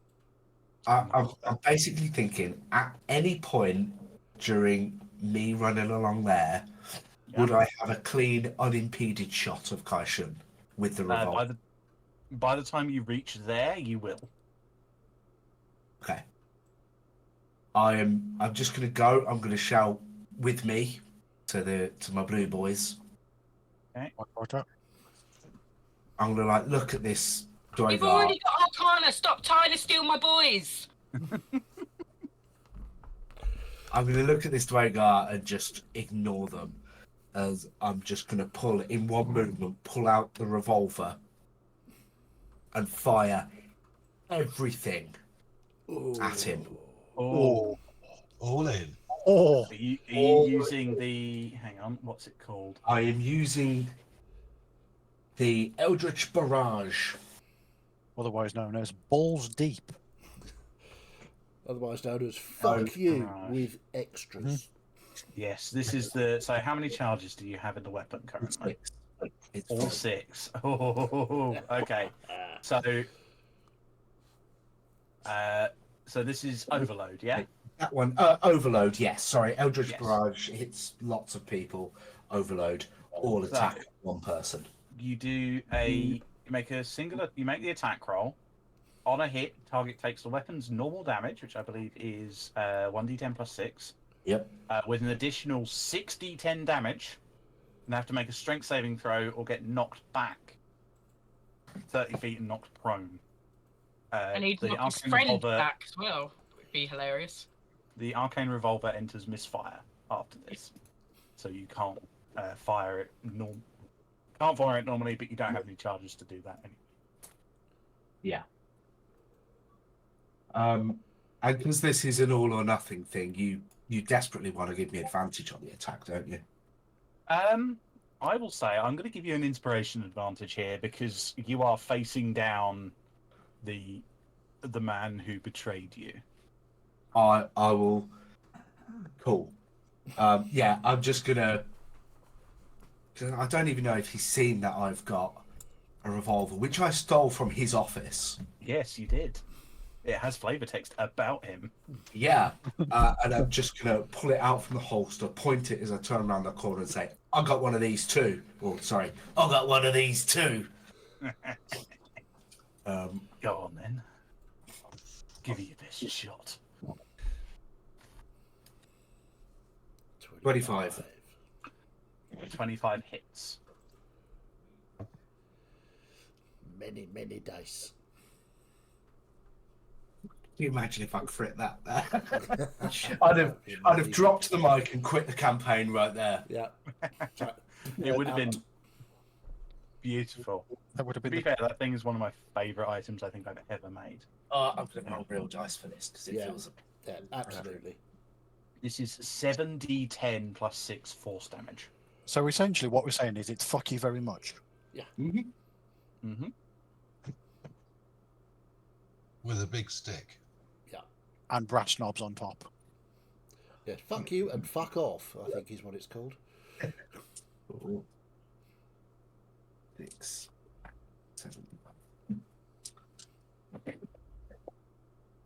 I'm basically thinking at any point during me running along there, would I have a clean, unimpeded shot of Kaishun with the revolver? By the time you reach there, you will. Okay. I'm just gonna go. I'm gonna shout with me to my blue boys. Okay. I'm gonna look at this You've Dwygar. already got Arcana. Stop trying to steal my boys. I'm gonna look at this Dwygar and just ignore them, as I'm just gonna pull in one movement, pull out the revolver, and fire everything at him. Oh. All in. Oh, Are you using the... Hang on, what's it called? I am using the Eldritch Barrage. otherwise known as balls deep. Otherwise known as fuck you with extras. Yes, this is the... So how many charges do you have in the weapon currently? It's All fine. 6. Oh, okay. So, so this is overload, yeah? That one, overload, yes. Sorry, Eldritch Yes. Barrage hits lots of people. Overload, all So- attack one person. You do you make the attack roll. On a hit, target takes the weapon's normal damage, which I believe is 1d10 plus 6, Yep. with an additional 6d10 damage, and they have to make a strength saving throw or get knocked back 30 feet and knocked prone. And he'd the knock his arcane friend revolver, back as well. Would be hilarious. the arcane revolver enters misfire after this, so you can't fire it. Can't fire it normally, but you don't have any charges to do that anyway. Yeah. And because this is an all or nothing thing, you desperately want to give me advantage on the attack, don't you? I will say I'm going to give you an inspiration advantage here because you are facing down the man who betrayed you. I will. Cool. Yeah, I'm just gonna. I don't even know if he's seen that I've got a revolver, which I stole from his office. Yes, you did. It has flavor text about him. Yeah, and I'm just gonna pull it out from the holster, point it as I turn around the corner, and say, "I got one of these too." Oh, sorry, I got one of these too. Go on then. Give it your best shot. 25. 25 hits. Many, many dice. Can you imagine if I crit that? I'd have dropped the mic and quit the campaign right there. Yeah. It would have been beautiful. That would have To been be fair, that thing is one of my favourite items I think I've ever made. I'm going to roll real dice for this because it Yeah. feels. Yeah, absolutely. This is 7d10 plus 6 force damage. So essentially, what we're saying is it's fuck you very much, Mm-hmm. With a big stick. and brass knobs on top. Yes, fuck you and fuck off, I think is what it's called. 6, 7.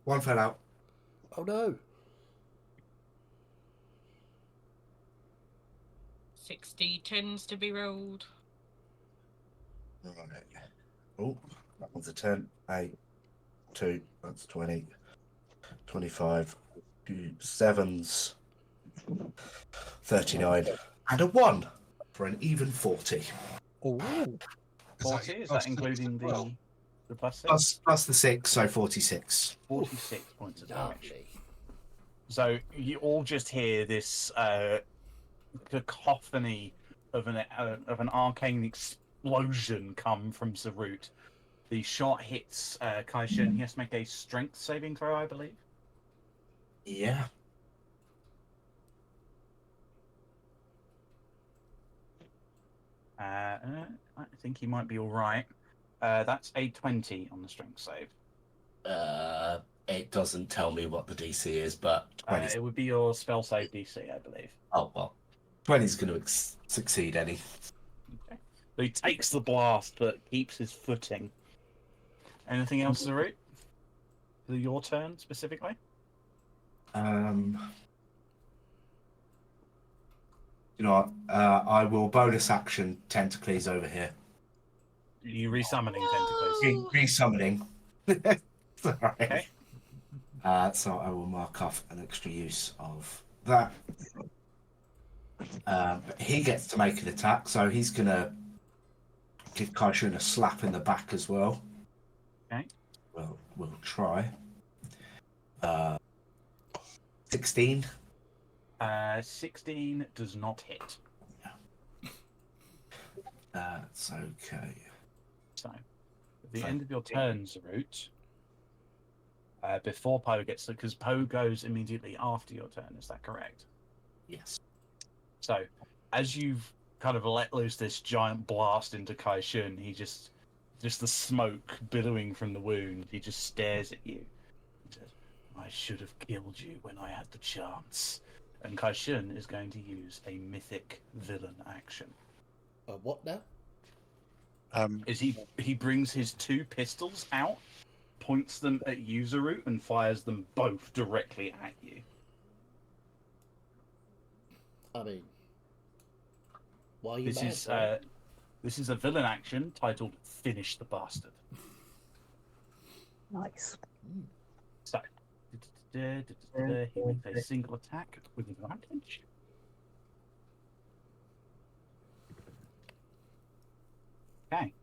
One fell out. Oh no. 60 tends to be rolled. Right. Oh, that one's a 10. 8, 2, that's 20. 25. 7s. 39. And a 1 for an even 40. Oh, 40, is that including the plus 6? Plus the 6, so 46. 46 points of damage. Lovely. So you all just hear this cacophony of an arcane explosion come from Zarut. The shot hits Kaishin. He has to make a strength saving throw, I believe. Yeah. I think he might be all right. That's a 20 on the strength save. It doesn't tell me what the DC is, but 20. It would be your spell save DC, I believe. Oh, well. 20 is going to succeed any. Okay. So he takes the blast, but keeps his footing. Anything else, Zarut? Your turn specifically? You know what? I will bonus action Tentacles over here. You resummoning tentacles. Resummoning. Sorry. Okay. So I will mark off an extra use of that. But he gets to make an attack, so he's going to give Kaishun a slap in the back as well. Okay. Well, we'll try. 16. 16 does not hit. That's okay. So, at the end of your turn, Zarut, before Poe gets because Poe goes immediately after your turn, is that correct? Yes. So, as you've kind of let loose this giant blast into Kaishun, he just the smoke billowing from the wound, he just stares at you and says, I should have killed you when I had the chance. And Kaishun is going to use a mythic villain action. What now? Is he brings his 2 pistols out, points them at Useroot, and fires them both directly at you. I mean, why are you mad? This is a villain action titled "Finish the Bastard." Nice. So, he makes a single attack with advantage. Okay.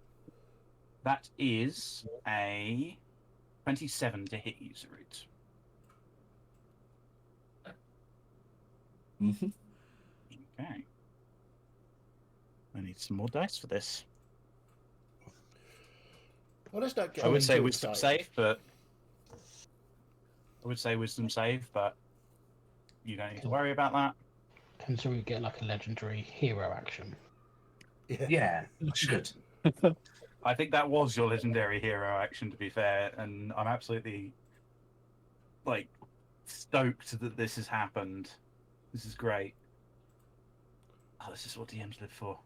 That is a 27 to hit Useroot. Mm-hmm. Okay. I need some more dice for this. Well, let's not get I would say too wisdom excited. save, but you don't need to worry about that. Until we get like a legendary hero action. Yeah, should. I think that was your legendary hero action, to be fair, and I'm absolutely stoked that this has happened. This is great. Oh, this is what DMs live for.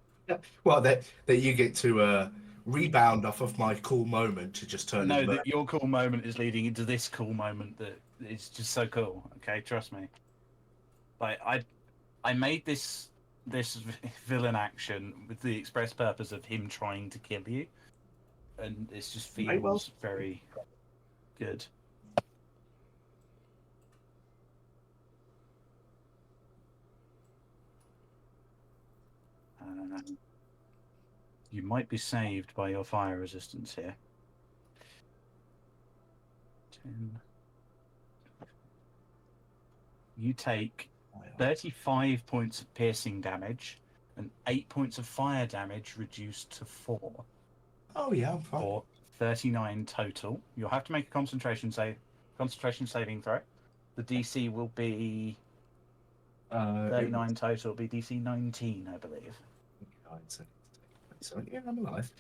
Well, that you get to rebound off of my cool moment to just turn No, into that your cool moment is leading into this cool moment that is just so cool. Okay, trust me. I made this villain action with the express purpose of him trying to kill you, and it just feels very good. You might be saved by your fire resistance here. 10. You take 35 points of piercing damage and 8 points of fire damage reduced to 4. Oh yeah, I'm fine. Or 39 total. You'll have to make a concentration saving throw. The DC will be 39 total. It'll be DC 19, I believe. So yeah, I'm alive.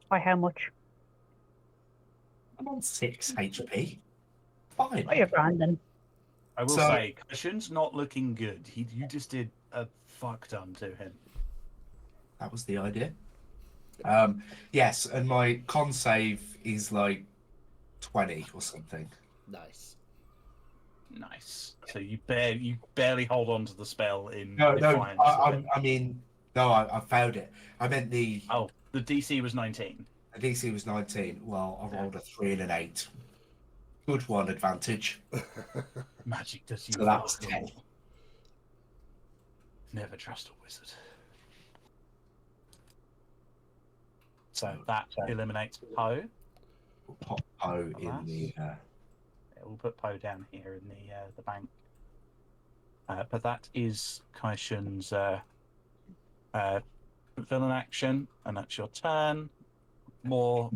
By how much? I'm on 6 HP. Fine. Oh, you're grand then. I will say, Cushion's not looking good. You just did a fuck ton to him. That was the idea. Yes, and my con save is like 20 or something. Nice. So you barely hold on to the spell in No, defiance. I failed it. I meant the DC was 19. The DC was 19. Well, I rolled a 3 and an 8. Good one advantage. Magic does you. So that was 10. Never trust a wizard. So that eliminates Poe. We'll pop Poe in the. We'll put Poe down here in the bank. But that is Kaishin's villain action, and that's your turn. More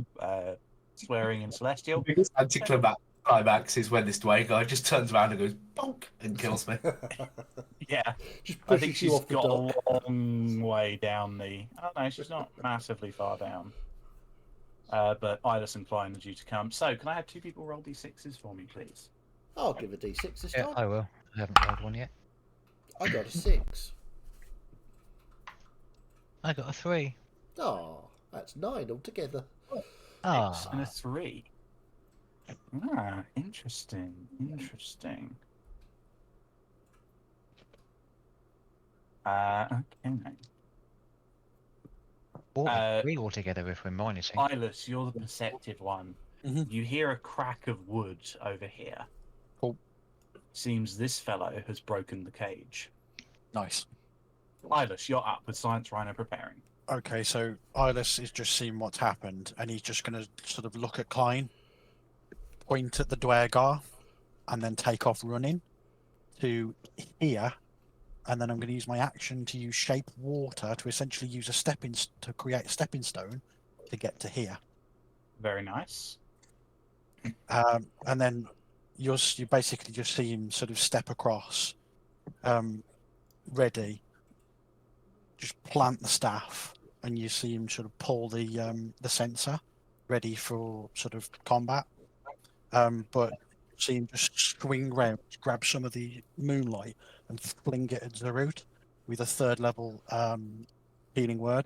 swearing in Celestial. The biggest anticlimax is when this Dwayne guy just turns around and goes bonk and kills me. Yeah, Just I think pushes you she's off the got dock. a long way down the. Oh no, she's not massively far down. But Ilis and Klein are due to come. So, can I have 2 people roll d6s for me, please? I'll give a D6 this Yeah, time. I will. I haven't rolled one yet. I got a 6. I got a 3. Oh, that's 9 altogether. 6 and a 3. Ah, interesting. Okay. Or 3 altogether if we're minusing. Ilis, you're the perceptive one. Mhm. You hear a crack of wood over here. Cool. Seems this fellow has broken the cage. Nice. Ilis, you're up with Science Rhino preparing. Okay, so Ilis is just seeing what's happened, and he's just going to sort of look at Klein, point at the Dwergar, and then take off running to here. And then I'm going to use my action to use Shape Water to essentially use to create a stepping stone to get to here. Very nice. And then you basically just see him sort of step across, ready. Just plant the staff, and you see him sort of pull the sensor, ready for sort of combat. But see him just swing round, grab some of the moonlight, and fling it at Zarut with a 3rd level healing word.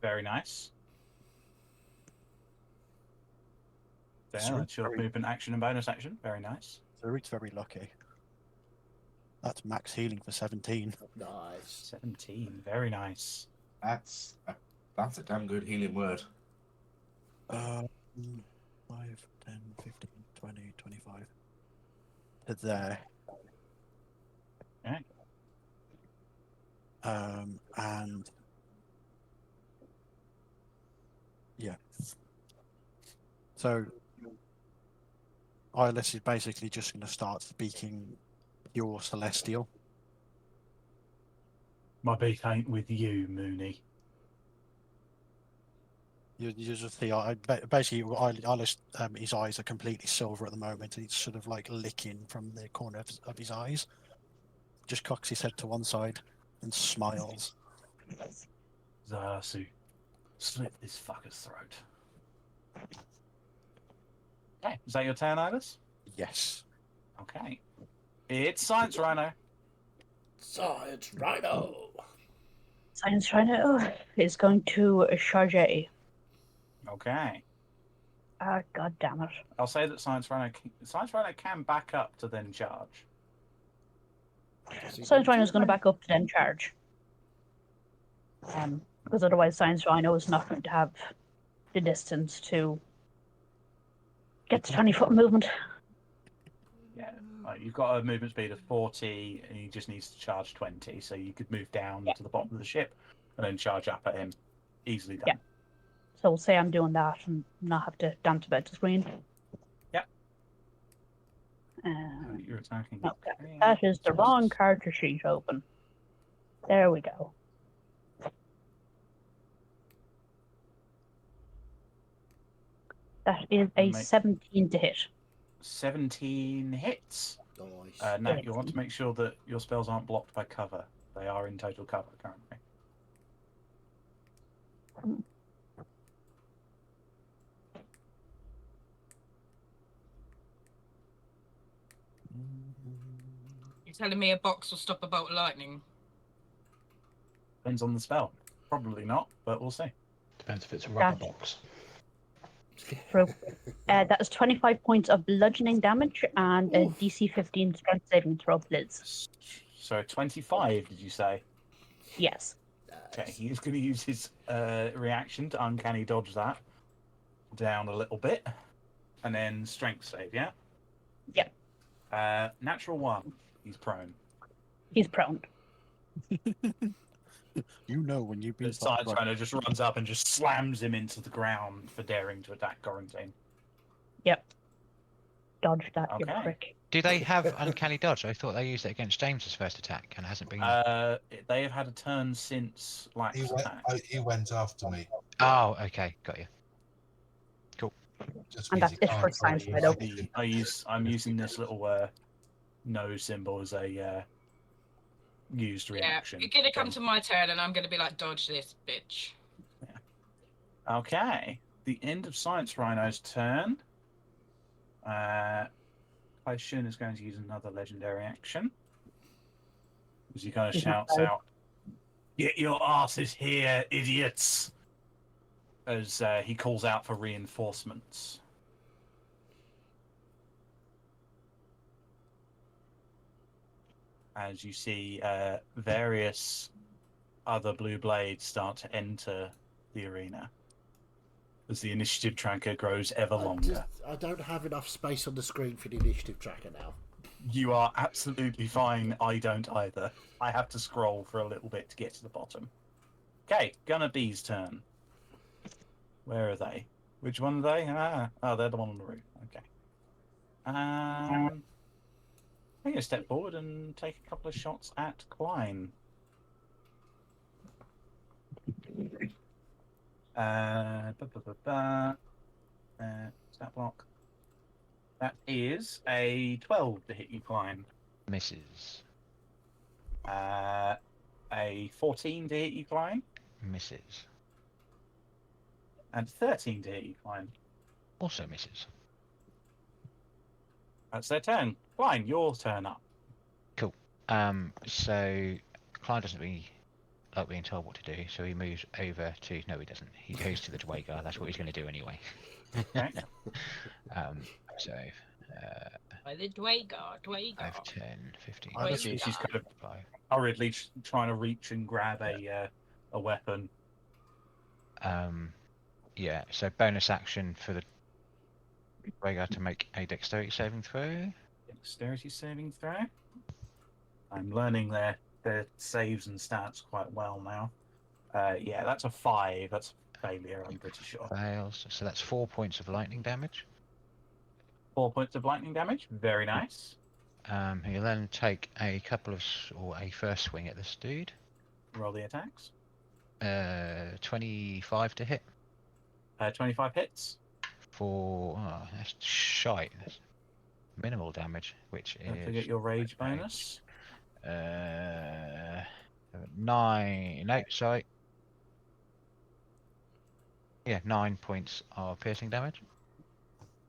Very nice. There, So that's your very- movement action and bonus action. Very nice. Zaruk's very lucky. That's max healing for 17. Nice. 17. Very nice. That's a damn good healing word. 5, 10, 15, 20, 25. To there. Okay. And yeah. So Eyeless is basically just going to start speaking pure celestial. My beak ain't with you, Mooney. You just see, basically, Eyeless, his eyes are completely silver at the moment. He's sort of like licking from the corner of his eyes. Just cocks his head to one side and smiles. Zasu, slit this fucker's throat. Okay, is that your turn, Ibis? Yes. Okay. It's Science Rhino. Science Rhino. Science Rhino is going to charge. Okay. God damn it. I'll say that Science Rhino can back up to then charge. Science Rhino is going to back up to then charge. Because otherwise Science Rhino is not going to have the distance to get to 20-foot movement. Yeah. You've got a movement speed of 40 and he just needs to charge 20, so you could move down to the bottom of the ship and then charge up at him. Easily done. Yeah. So we'll say I'm doing that and not have to dance about the screen. Yep. Um, You're attacking. okay. That is the wrong character sheet open. There we go. That is a 17 to hit. 17 hits. Nice. Now, you want to make sure that your spells aren't blocked by cover. They are in total cover currently. You're telling me a box will stop a bolt of lightning? Depends on the spell. Probably not, but we'll see. Depends if it's a rubber box. True. That is 25 points of bludgeoning damage and a DC 15 strength saving throw, please. So 25, did you say? Yes. Okay, he's going to use his reaction to uncanny dodge that down a little bit, and then strength save. Yeah. Yep. Natural 1. He's prone. He's prone. You know when you've been. The Science Rhino just runs up and just slams him into the ground for daring to attack Quarantine. Yep. Dodge that, you Okay. prick. Do they have uncanny dodge? I thought they used it against James's first attack and it hasn't been. They have had a turn since Lack's attack. He went after me. Oh, okay, got you. Just And means that's he it for can't Science really Rhino. like- I'm using this little no symbol as a used reaction. Yeah, you're gonna come to my turn and I'm gonna be like, dodge this, bitch. Okay. The end of Science Rhino's turn. Kaishun is going to use another legendary action. As he kind of He's not shouts dead. out, "Get your asses here, idiots!" As he calls out for reinforcements. As you see various other blue blades start to enter the arena. As the initiative tracker grows ever longer. I don't have enough space on the screen for the initiative tracker now. You are absolutely fine. I don't either. I have to scroll for a little bit to get to the bottom. Okay, Gunner B's turn. Where are they? Which one are they? Oh, they're the one on the roof. Okay. I'm going to step forward and take a couple of shots at Klein. Stat block. That is a 12 to hit you, Klein. Misses. A 14 to hit you, Klein. Misses. And 13 to hit you, Klein. Also misses. That's their turn. Klein, your turn up. So Klein doesn't really like being told what to do, so he moves over to. No, he doesn't. He goes to the Dwagar. That's what he's going to do anyway. Okay. So. By the Dwagar. 5, 10, 15, I Wait, see she's kind of 5. hurriedly trying to reach and grab a weapon. Yeah, so bonus action for the Dwagar to make a dexterity saving throw. Dexterity saving throw. I'm learning their saves and stats quite well now. Yeah, that's a 5. That's a failure, I'm pretty sure. Fails. So that's 4 points of lightning damage. 4 points of lightning damage. Very nice. He'll then take a couple of, or a first swing at this dude. Roll the attacks. 25 to hit. 25 hits. For, that's shite. That's minimal damage, which Don't is... forget your rage bonus. 9, no, sorry. Yeah, 9 points of piercing damage.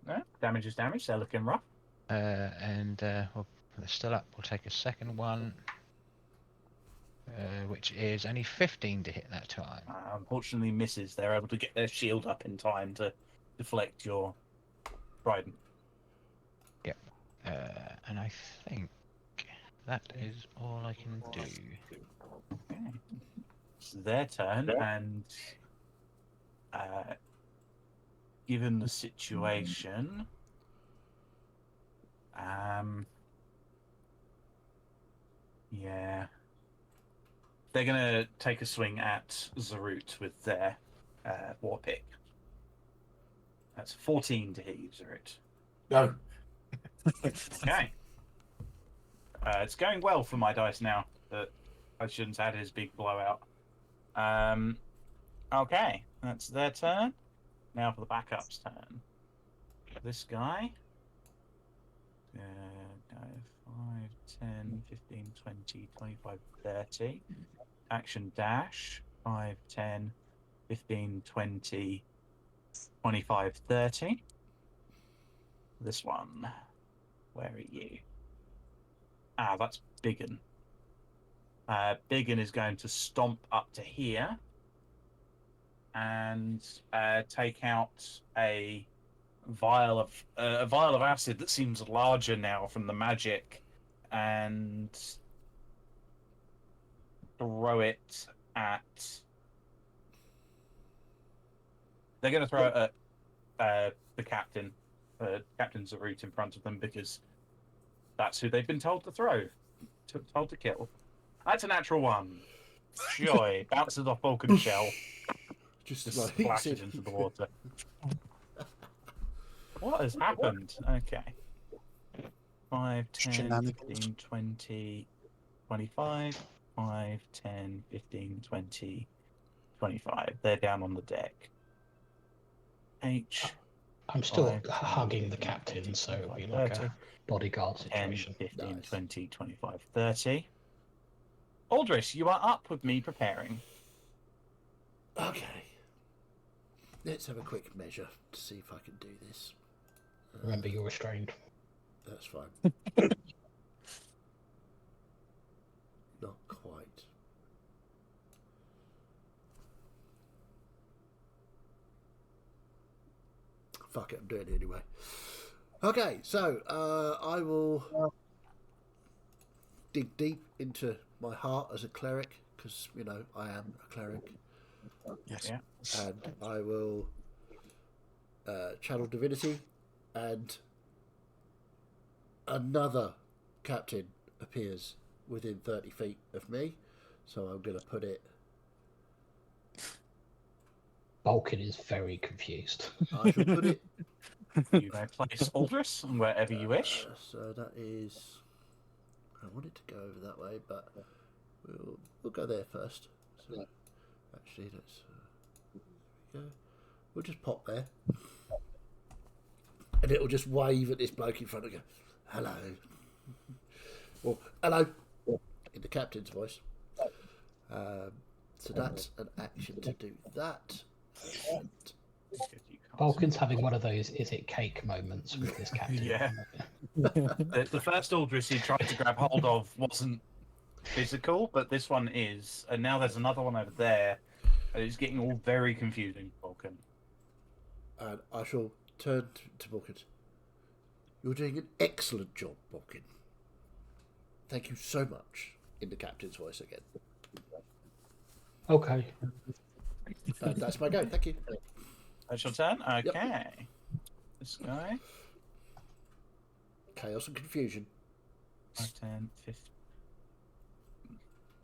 No, damage is damage. They're looking rough. And well, they're still up. We'll take a second one, which is only 15 to hit that time. Unfortunately, misses. They're able to get their shield up in time to deflect your trident. Yep. And I think that is all I can do. Okay. It's their turn, and given the situation, yeah, they're gonna take a swing at Zarut with their war pick. That's 14 to hit you, Zarut. No. Okay. It's going well for my dice now, but I shouldn't have had his big blowout. Okay, that's their turn. Now for the backup's turn. This guy. 5, 10, 15, 20, 25, 30. Action dash. 5, 10, 15, 20, 25, 30. This one. Where are you? That's Biggin. Biggin is going to stomp up to here and take out a vial of acid that seems larger now from the magic, and throw it at. They're going to throw it at the captain, Captain Zarut, in front of them, because that's who they've been told to throw, told to kill. That's a natural 1. Joy bounces off Vulcan's shell, just like splashes into the water. What has happened? Okay. 5, 10, Shenanigans. 15, 20, 25. 5, 10, 15, 20, 25. They're down on the deck. H. I'm still 5, 10, hugging the 15, captain, 20, so it'll be 25, like 30. a bodyguard 10, situation. 15, Nice. 20, 25, 30. Aldris, you are up with me preparing. Okay. Let's have a quick measure to see if I can do this. Remember, you're restrained. That's fine. Not quite. Fuck it, I'm doing it anyway. Okay, so I will dig deep into my heart as a cleric, because, you know, I am a cleric. Yes. Yeah. And I will channel divinity, and another captain appears within 30 feet of me, so I'm going to put it. Vulcan is very confused. I shall put it. You may place Aldris wherever you wish. So that is. I want it to go over that way, but we'll go there first. So actually, let's. There we go. We'll just pop there, and it'll just wave at this bloke in front and go, "Hello," or "Hello," in the captain's voice. So that's an action to do that. And Vulcan's having one of those "is it cake" moments with this captain. Yeah. The first Aldris he tried to grab hold of wasn't physical, but this one is, and now there's another one over there. And it's getting all very confusing, Vulcan. And I shall turn to Balkan. You're doing an excellent job, Balkan. Thank you so much. In the captain's voice again. Okay. That's my go. Thank you. That's your turn? Okay. Yep. This guy. Chaos and confusion. 5, 10, 15.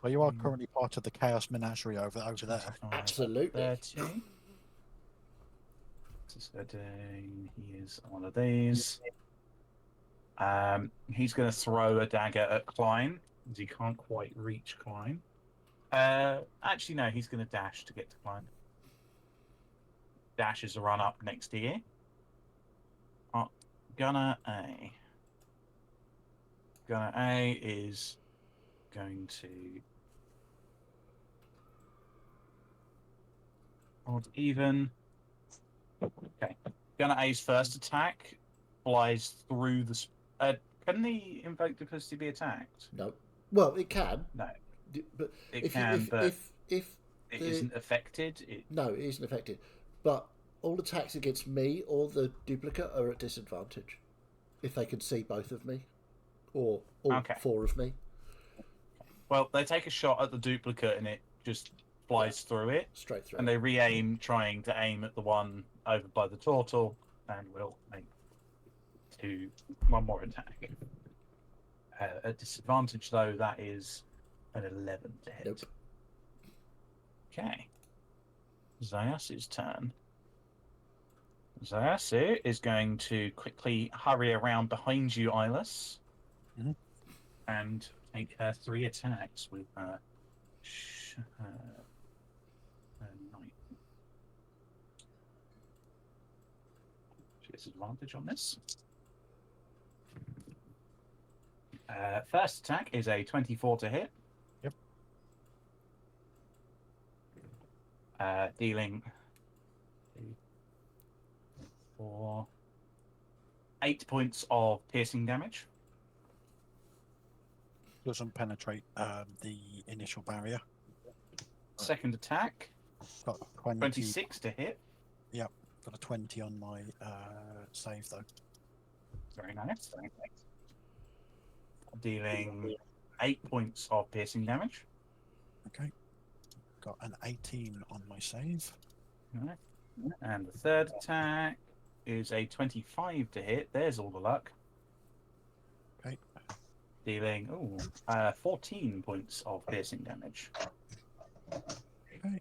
Well, you are currently part of the Chaos Menagerie over there. 25, Absolutely. 30. This guy doing. He is one of these. He's going to throw a dagger at Klein, because he can't quite reach Klein. Actually, no, he's going to dash to get to Klein. Dash is a run up next to you. Gunner A. Gunner A is going to odd even. Okay. Gunner A's first attack flies through the. Can the invoke duplicity be attacked? No. Well, it can. No. But It can, but if it isn't affected. No, it isn't affected. But all attacks against me or the duplicate are at disadvantage if they can see both of me or all four of me. Well, they take a shot at the duplicate and it just flies through it. Straight through. And they re-aim, trying to aim at the one over by the turtle, and will make one more attack. At disadvantage, though, that is an 11 to hit. Nope. Okay. Zayasu's turn. Zayasu is going to quickly hurry around behind you, Eyeless, and take 3 attacks with knight. She gets advantage on this. First attack is a 24 to hit. Yep. Dealing 8 points of piercing damage. Doesn't penetrate the initial barrier. Second attack, Got 20, 26 to hit. Yep, got a 20 on my save though. Very nice. Dealing 8 points of piercing damage. Okay. Got an 18 on my save. All right. And the third attack is a 25 to hit. There's all the luck. Okay. Dealing 14 points of piercing damage. Okay.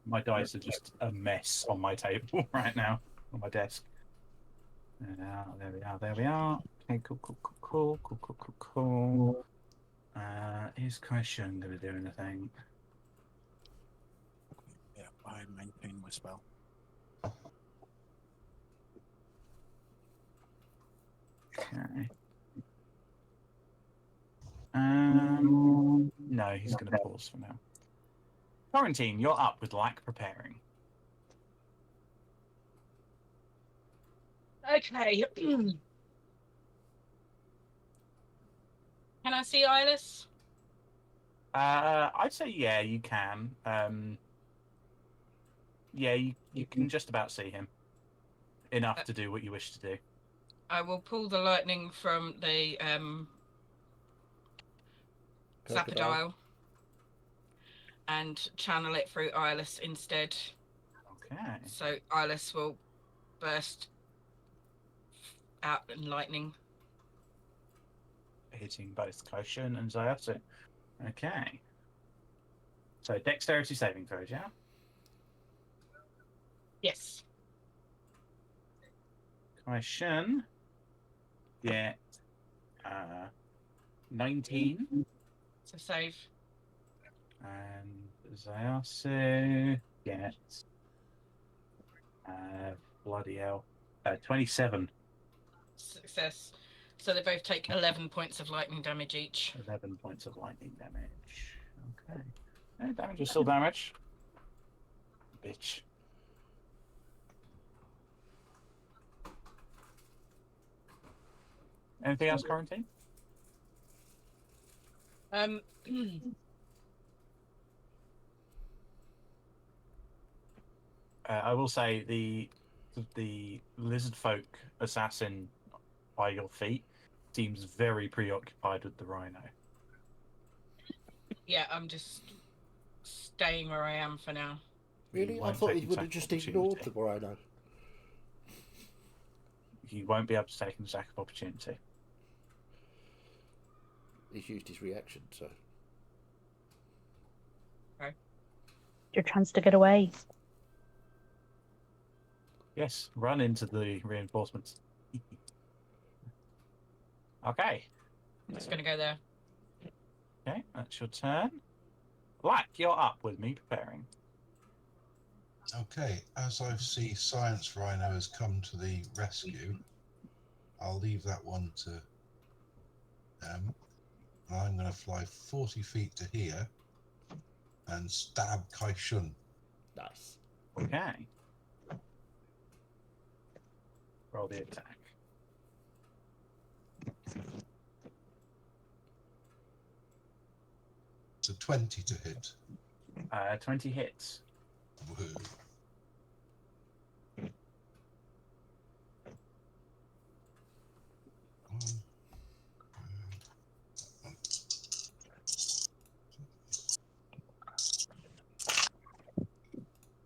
My dice are just a mess on my table right now, on my desk. There we are. Okay, cool. Is Kaishan going to do anything? Yeah, I maintain my spell. Okay. No, he's going to pause for now. Quarantine, you're up with lack preparing. Okay. Can I see Eyeless? I'd say yeah, you can. Yeah, you can just about see him. Enough to do what you wish to do. I will pull the lightning from the Zappadile and channel it through Eyeless instead. Okay. So Eyeless will burst out in lightning. Hitting both Koshin and Zayasu. Okay. So dexterity saving throws, yeah? Yes. Koshin get 19. So save. And Zayasu gets bloody hell. 27. Success. So they both take 11 points of lightning damage each. 11 points of lightning damage. Okay. Damage is still damage. Bitch. Anything else, Quarantine? Um, I will say the lizard folk assassin by your feet seems very preoccupied with the rhino. yeah, I'm just staying where I am for now. Really? I won't thought take he would have attack just opportunity. ignored the rhino. He won't be able to take an attack of opportunity. He's used his reaction, so. Your chance to get away. Yes, run into the reinforcements. Okay. I'm just gonna go there. Okay, that's your turn. Black, you're up with me preparing. Okay, as I see Science Rhino has come to the rescue, I'll leave that one to them. And I'm going to fly 40 feet to here and stab Kai Shun. Nice. Okay. Roll the attack. It's a 20 to hit. 20 hits. Woo.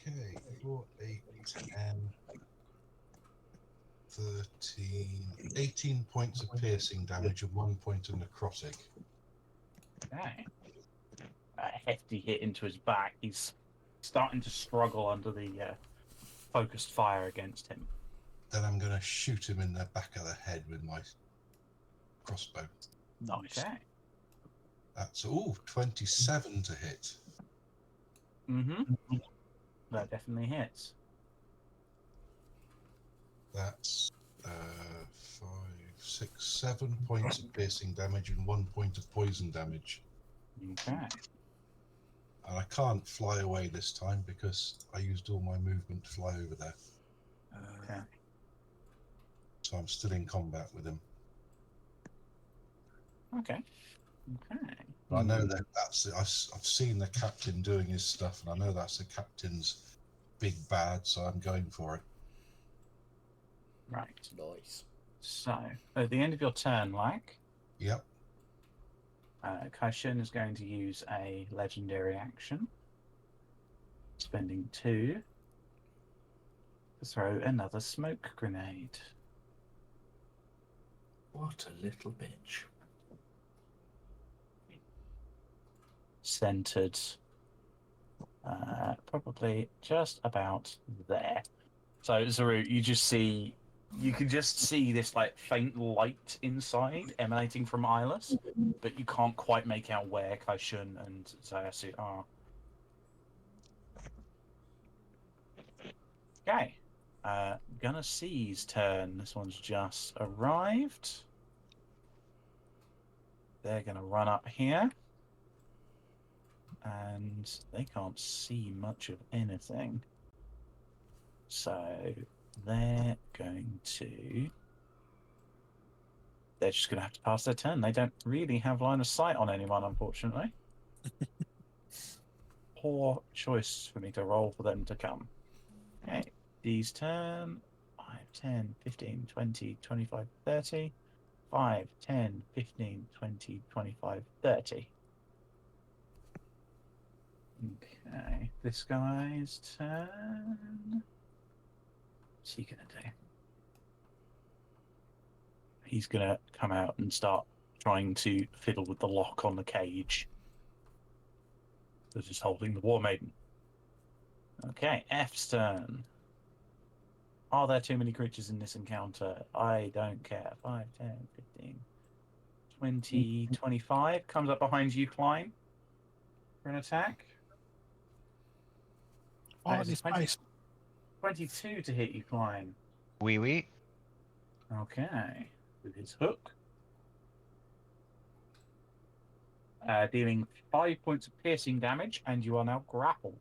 Okay, 4, 8, 10, 13, 18 points of piercing damage and 1 point of necrotic. Okay. A hefty hit into his back. He's starting to struggle under the focused fire against him. Then I'm going to shoot him in the back of the head with my crossbow. Nice. Okay. That's 27 to hit. Mm-hmm. That definitely hits. That's 5, 6, 7 points of piercing damage and 1 point of poison damage. Okay. And I can't fly away this time because I used all my movement to fly over there. Okay. So I'm still in combat with him. Okay. Okay. But I know that I've seen the captain doing his stuff, and I know that's the captain's big bad, so I'm going for it. Right. Nice. So, at the end of your turn, Lack, Yep. Kai Shun is going to use a legendary action, spending 2 to throw another smoke grenade. What a little bitch. Centered probably just about there. So Zaru, you can just see this like faint light inside emanating from Eyeless, but you can't quite make out where Kai Shun and Zayasu are. Okay. Gonna C's turn. This one's just arrived. They're gonna run up here. And they can't see much of anything. So they're just going to have to pass their turn. They don't really have line of sight on anyone, unfortunately. Poor choice for me to roll for them to come. Okay, these turn 5, 10, 15, 20, 25, 30. 5, 10, 15, 20, 25, 30. Okay, this guy's turn. What's he gonna do? He's gonna come out and start trying to fiddle with the lock on the cage. This is holding the War Maiden. Okay, F's turn. Are there too many creatures in this encounter? I don't care. 5, 10, 15, 20, 25. Comes up behind you, Klein, for an attack. Oh, That is this 20 place. 22 to hit you, Klein. Wee wee. Okay, with his hook. Dealing 5 points of piercing damage, and you are now grappled.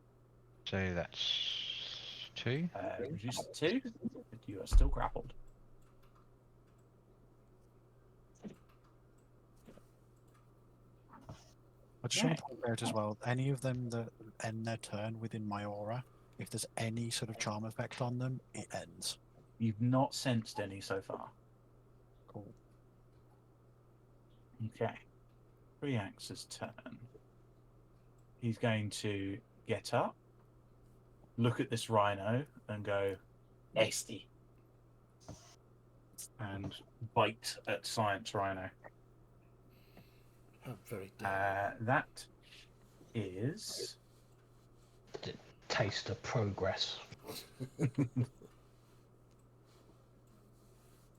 So that's 2. Reduced to 2, but you are still grappled. I just want to point out as well, any of them that end their turn within my aura, if there's any sort of charm effect on them, it ends. You've not sensed any so far. Cool. Okay. Triax's turn. He's going to get up, look at this rhino, and go, nasty. And bite at Science Rhino. How very dare. That is. Taste of progress.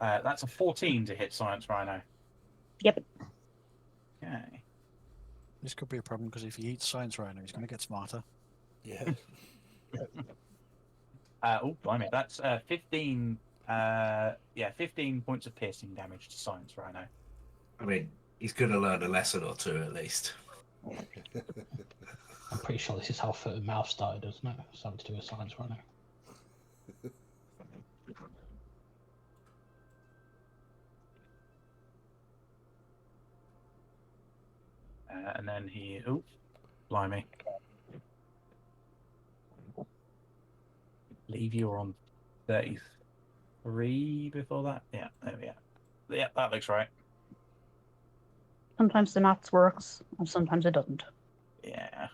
That's a 14 to hit Science Rhino. Yep. Okay. This could be a problem because if he eats Science Rhino, he's going to get smarter. Yeah. Oh, blimey. That's 15. 15 points of piercing damage to Science Rhino. I mean, he's going to learn a lesson or two at least. I'm pretty sure this is how Foot and Mouth started, isn't it? Something to do with Science Rhino. And then he. Oh, blimey. I believe you were on 33 before that. Yeah, there we are. Yeah, that looks right. Sometimes the maths works, and sometimes it doesn't. Yeah.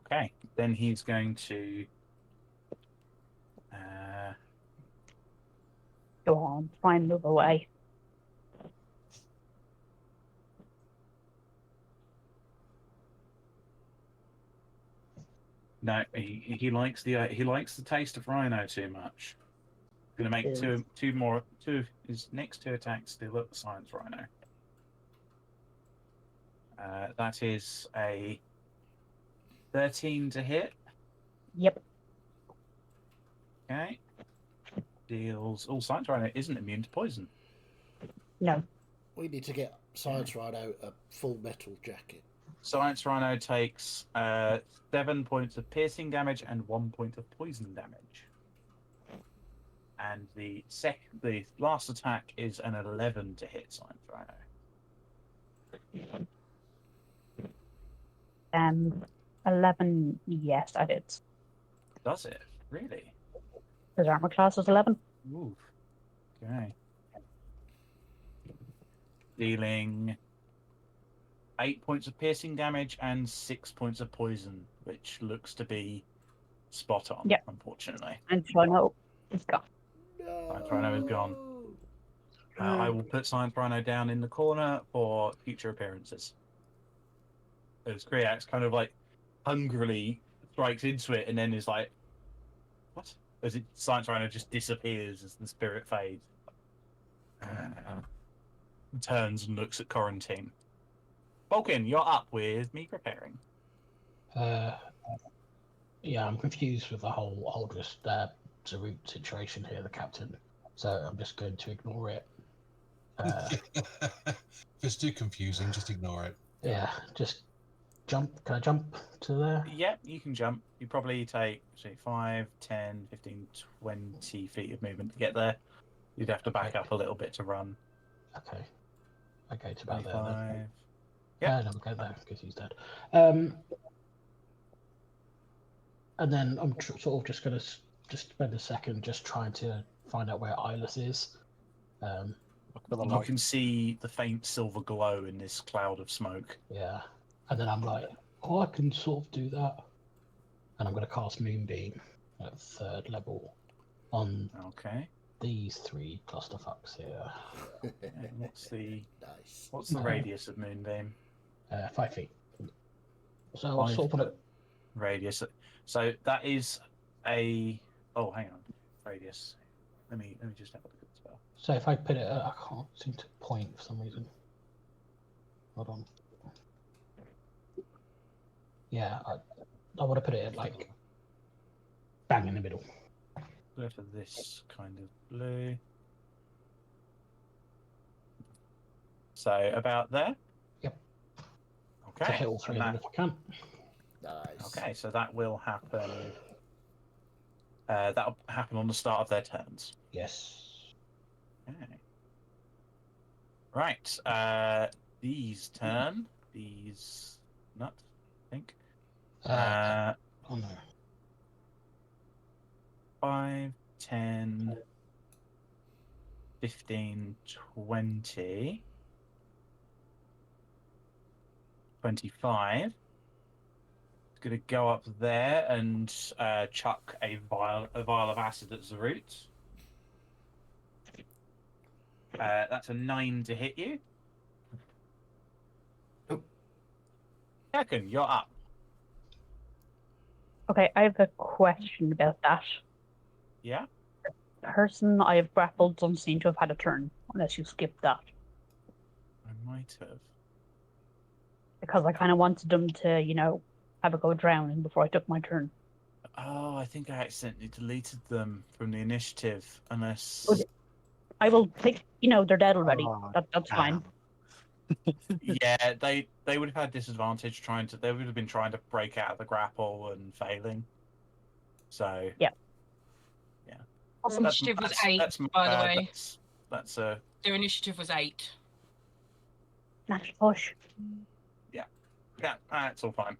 Okay, then he's going to. Go on, try and move away. No, he likes the taste of rhino too much. Going to make two of his next two attacks still at the Science Rhino. That is a 13 to hit. Yep. Okay. Deals. Oh, Science Rhino isn't immune to poison. No. We need to get Science Rhino a full metal jacket. Science Rhino takes 7 points of piercing damage and 1 point of poison damage. And the last attack is an 11 to hit Science Rhino. 11, yes, that is. Does it? Really? His armor class is 11. Oof. Okay. Dealing 8 points of piercing damage and 6 points of poison, which looks to be spot on, Yep. Unfortunately. And Rhino is gone. Science Rhino is gone. I will put Science Rhino down in the corner for future appearances. As Kriax kind of like hungrily strikes into it and then is like, what? As Science Rhino just disappears as the spirit fades. Turns and looks at Quarantine. Vulcan, you're up with me preparing. Yeah, I'm confused with the whole Aldous Zarut situation here, the captain. So I'm just going to ignore it. If it's too confusing, just ignore it. Yeah, just jump. Can I jump to there? Yeah, you can jump. You probably take, say, 5, 10, 15, 20 feet of movement to get there. You'd have to back up a little bit to run. Okay. Okay, to about there then. 25. Yeah, no, we'll go there because he's dead. And then I'm sort of just going to just spend a second just trying to find out where Eyeless is. You can see the faint silver glow in this cloud of smoke. Yeah. And then I'm like, oh, I can sort of do that. And I'm going to cast Moonbeam at 3rd level on these 3 clusterfucks here. What's the radius of Moonbeam? 5 feet. So I'll sort of put it... Radius. So that is a... Oh, hang on. Radius. Let me just have a look at the spell. So if I put it at... I can't seem to point for some reason. Hold on. Yeah, I want to put it at, like, bang in the middle. Go for this kind of blue. So about there? Yep. Okay. To hit all 3 of them if I can. Nice. Okay, so that will happen. That'll happen on the start of their turns. Yes. Okay. Right. Bee's turn. Bee's nut, I think. Oh no. 5, 10, 15, 20, 25. It's going to go up there and chuck a vial of acid at Zarut. That's a 9 to hit you. Oh. Tekken, you're up. Okay, I have a question about that. Yeah? The person I have grappled doesn't seem to have had a turn, unless you skipped that. I might have. Because I kind of wanted them to, have a go drowning before I took my turn. Oh, I think I accidentally deleted them from the initiative, unless... Okay. I will take, they're dead already. Oh, That's fine. Yeah, they would have had disadvantage they would have been trying to break out of the grapple and failing. So... Yeah. Yeah. Initiative was 8, that's by the way. That's a... Their initiative was 8. Natural push. Yeah, that's all fine.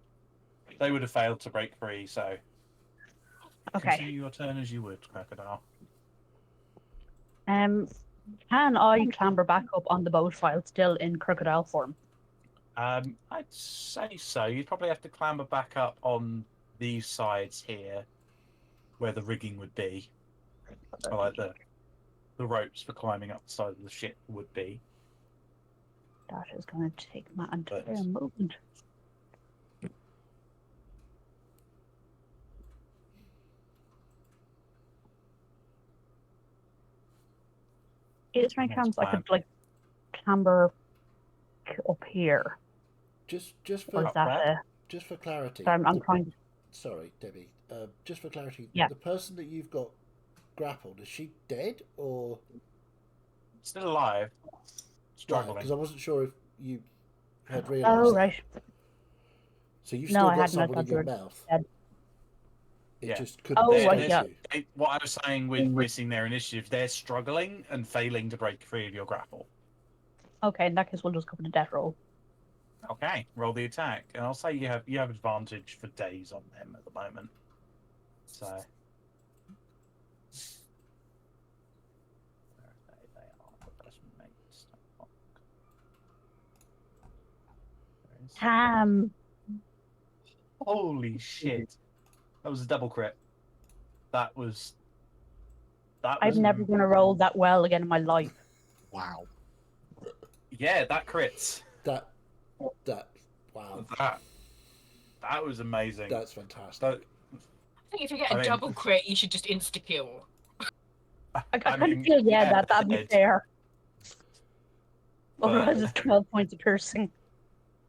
They would have failed to break free, so... Okay. Continue your turn as you would, Crocodile. Can I clamber back up on the boat while still in crocodile form? I'd say so. You'd probably have to clamber back up on these sides here, where the rigging would be, or like the ropes for climbing up the side of the ship would be. That is going to take my entire movement. Is there any chance I could clamber up here? Just Or is for that just for clarity. I'm trying. Sorry, Debbie. Just for clarity, Yeah. the person that you've got grappled, is she dead or Still alive? Struggling. Because I wasn't sure if you had realised. Oh right. So you've No, still I got hadn't. I someone in thought you your were mouth. dead. It Yeah. just couldn't Oh, miss right, yeah. you. What I was saying with missing their initiative, they're struggling and failing to break free of your grapple. Okay, in that case, we'll just cover the death roll. Okay, roll the attack, and I'll say you have advantage for days on them at the moment. So where they are. What does make stuff Holy shit! That was a double crit. That was. I'm never going to roll that well again in my life. Wow. Yeah, that crits. That. Wow. That was amazing. That's fantastic. I think if you get a double crit, you should just insta kill. I kind of feel that'd be fair. Otherwise, it's 12 points of piercing.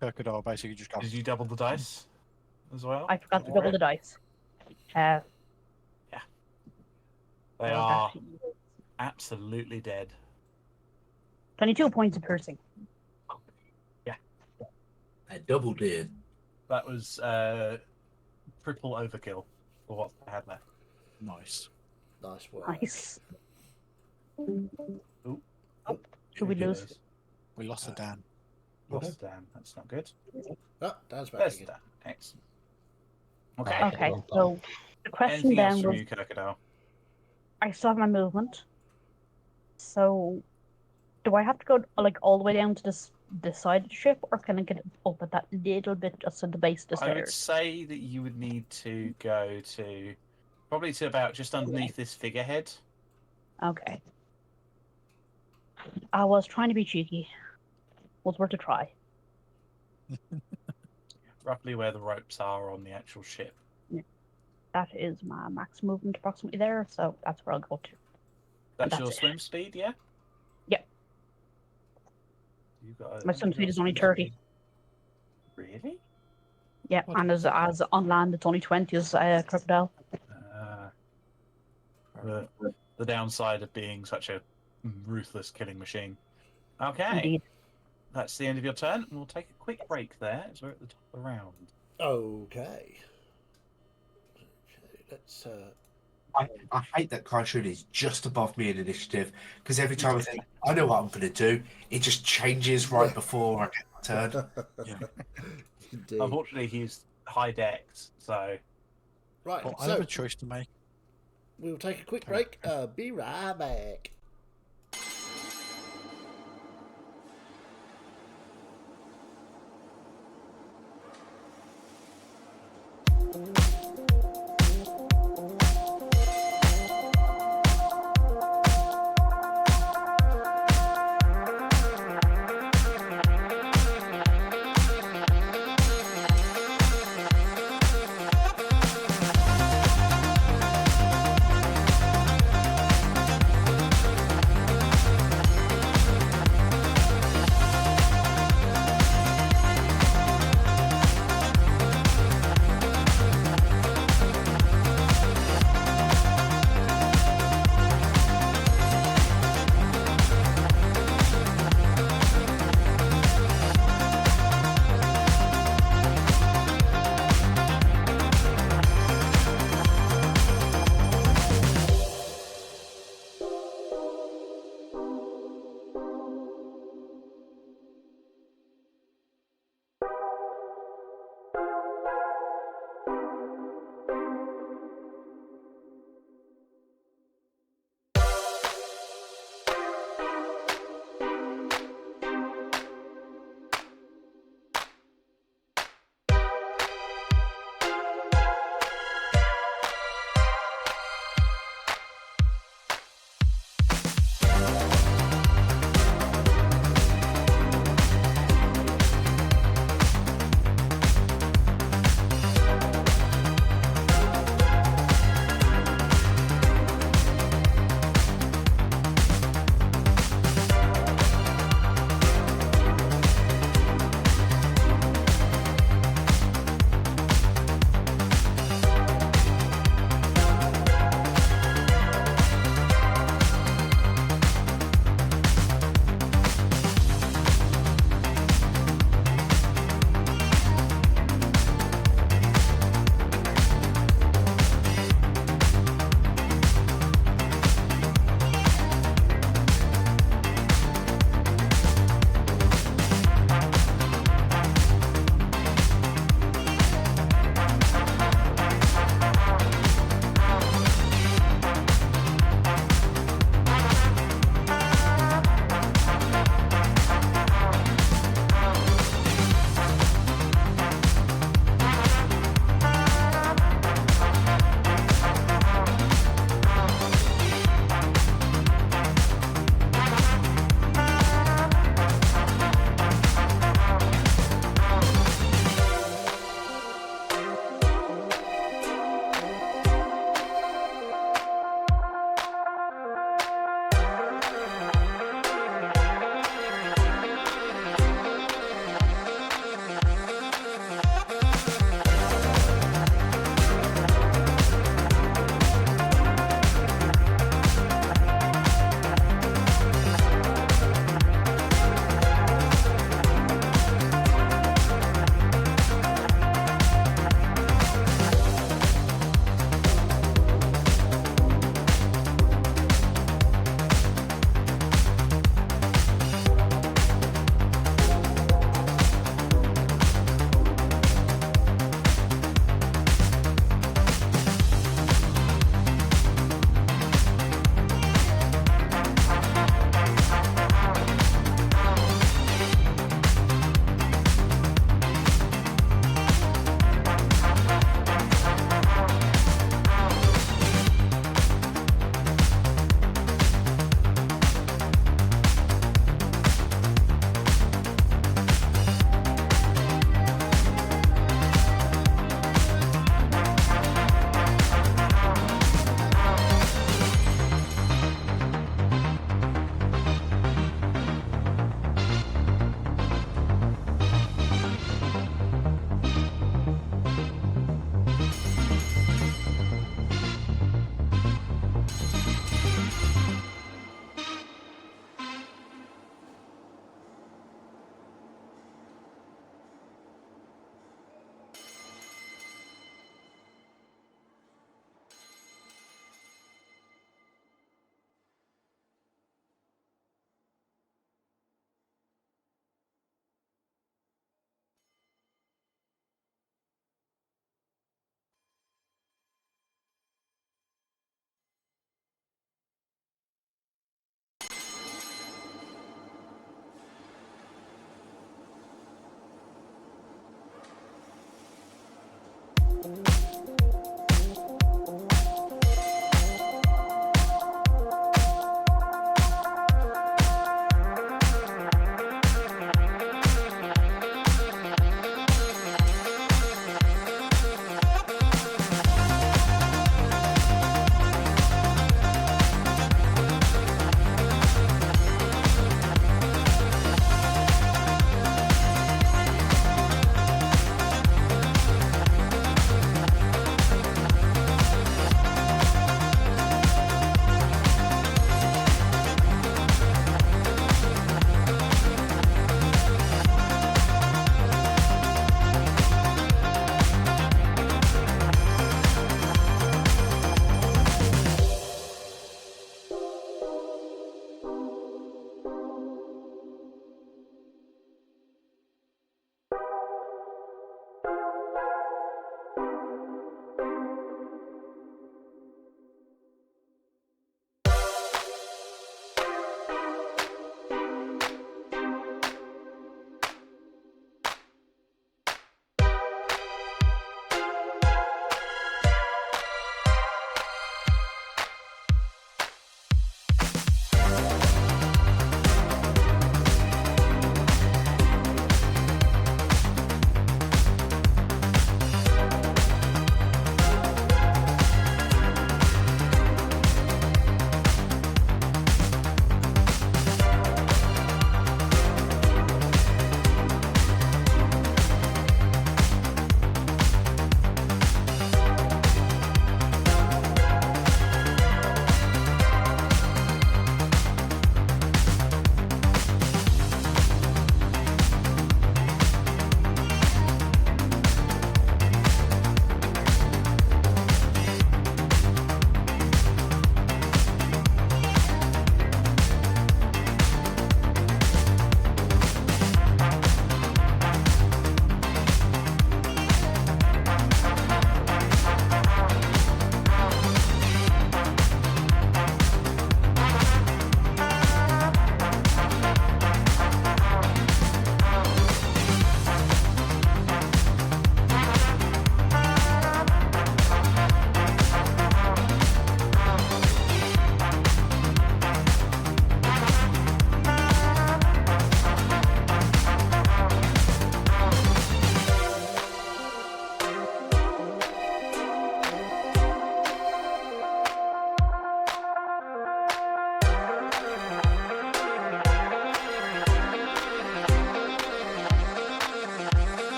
Crocodile basically just got. Did you double the dice as well? I forgot to double the dice. Yeah. They are absolutely dead. 22 points of piercing. Yeah. I double did. That was triple overkill for what they had left. Nice. Nice work. Nice. Ooh. Should we lose? We lost the Dan. Lost Dan. That's not good. Oh, Dan's back There's again. Dan. Excellent. Okay. Okay, so the question Anything else then from was, you, Crocodile? I still have my movement. So, do I have to go all the way down to this side of the ship, or can I get up at that little bit just at the base of the I would stairs? say that you would need to go to probably to about just underneath this figurehead. Okay. I was trying to be cheeky. Was worth a try. Roughly where the ropes are on the actual ship. Yeah. That is my max movement approximately there, so that's where I'll go to. That's your swim speed, yeah? Yep. My swim speed is only 30. Really? Yeah, and as on land, it's only 20 as crocodile. The downside of being such a ruthless killing machine. Okay. Indeed. That's the end of your turn, and we'll take a quick break there as we're at the top of the round. Okay. Let's I hate that Kaishun is just above me in initiative because every time I think I know what I'm going to do, it just changes right before I get my turn. Indeed. Unfortunately, he's high decked, so. Right, Well, I so have a choice to make. we'll take a quick break. Be right back.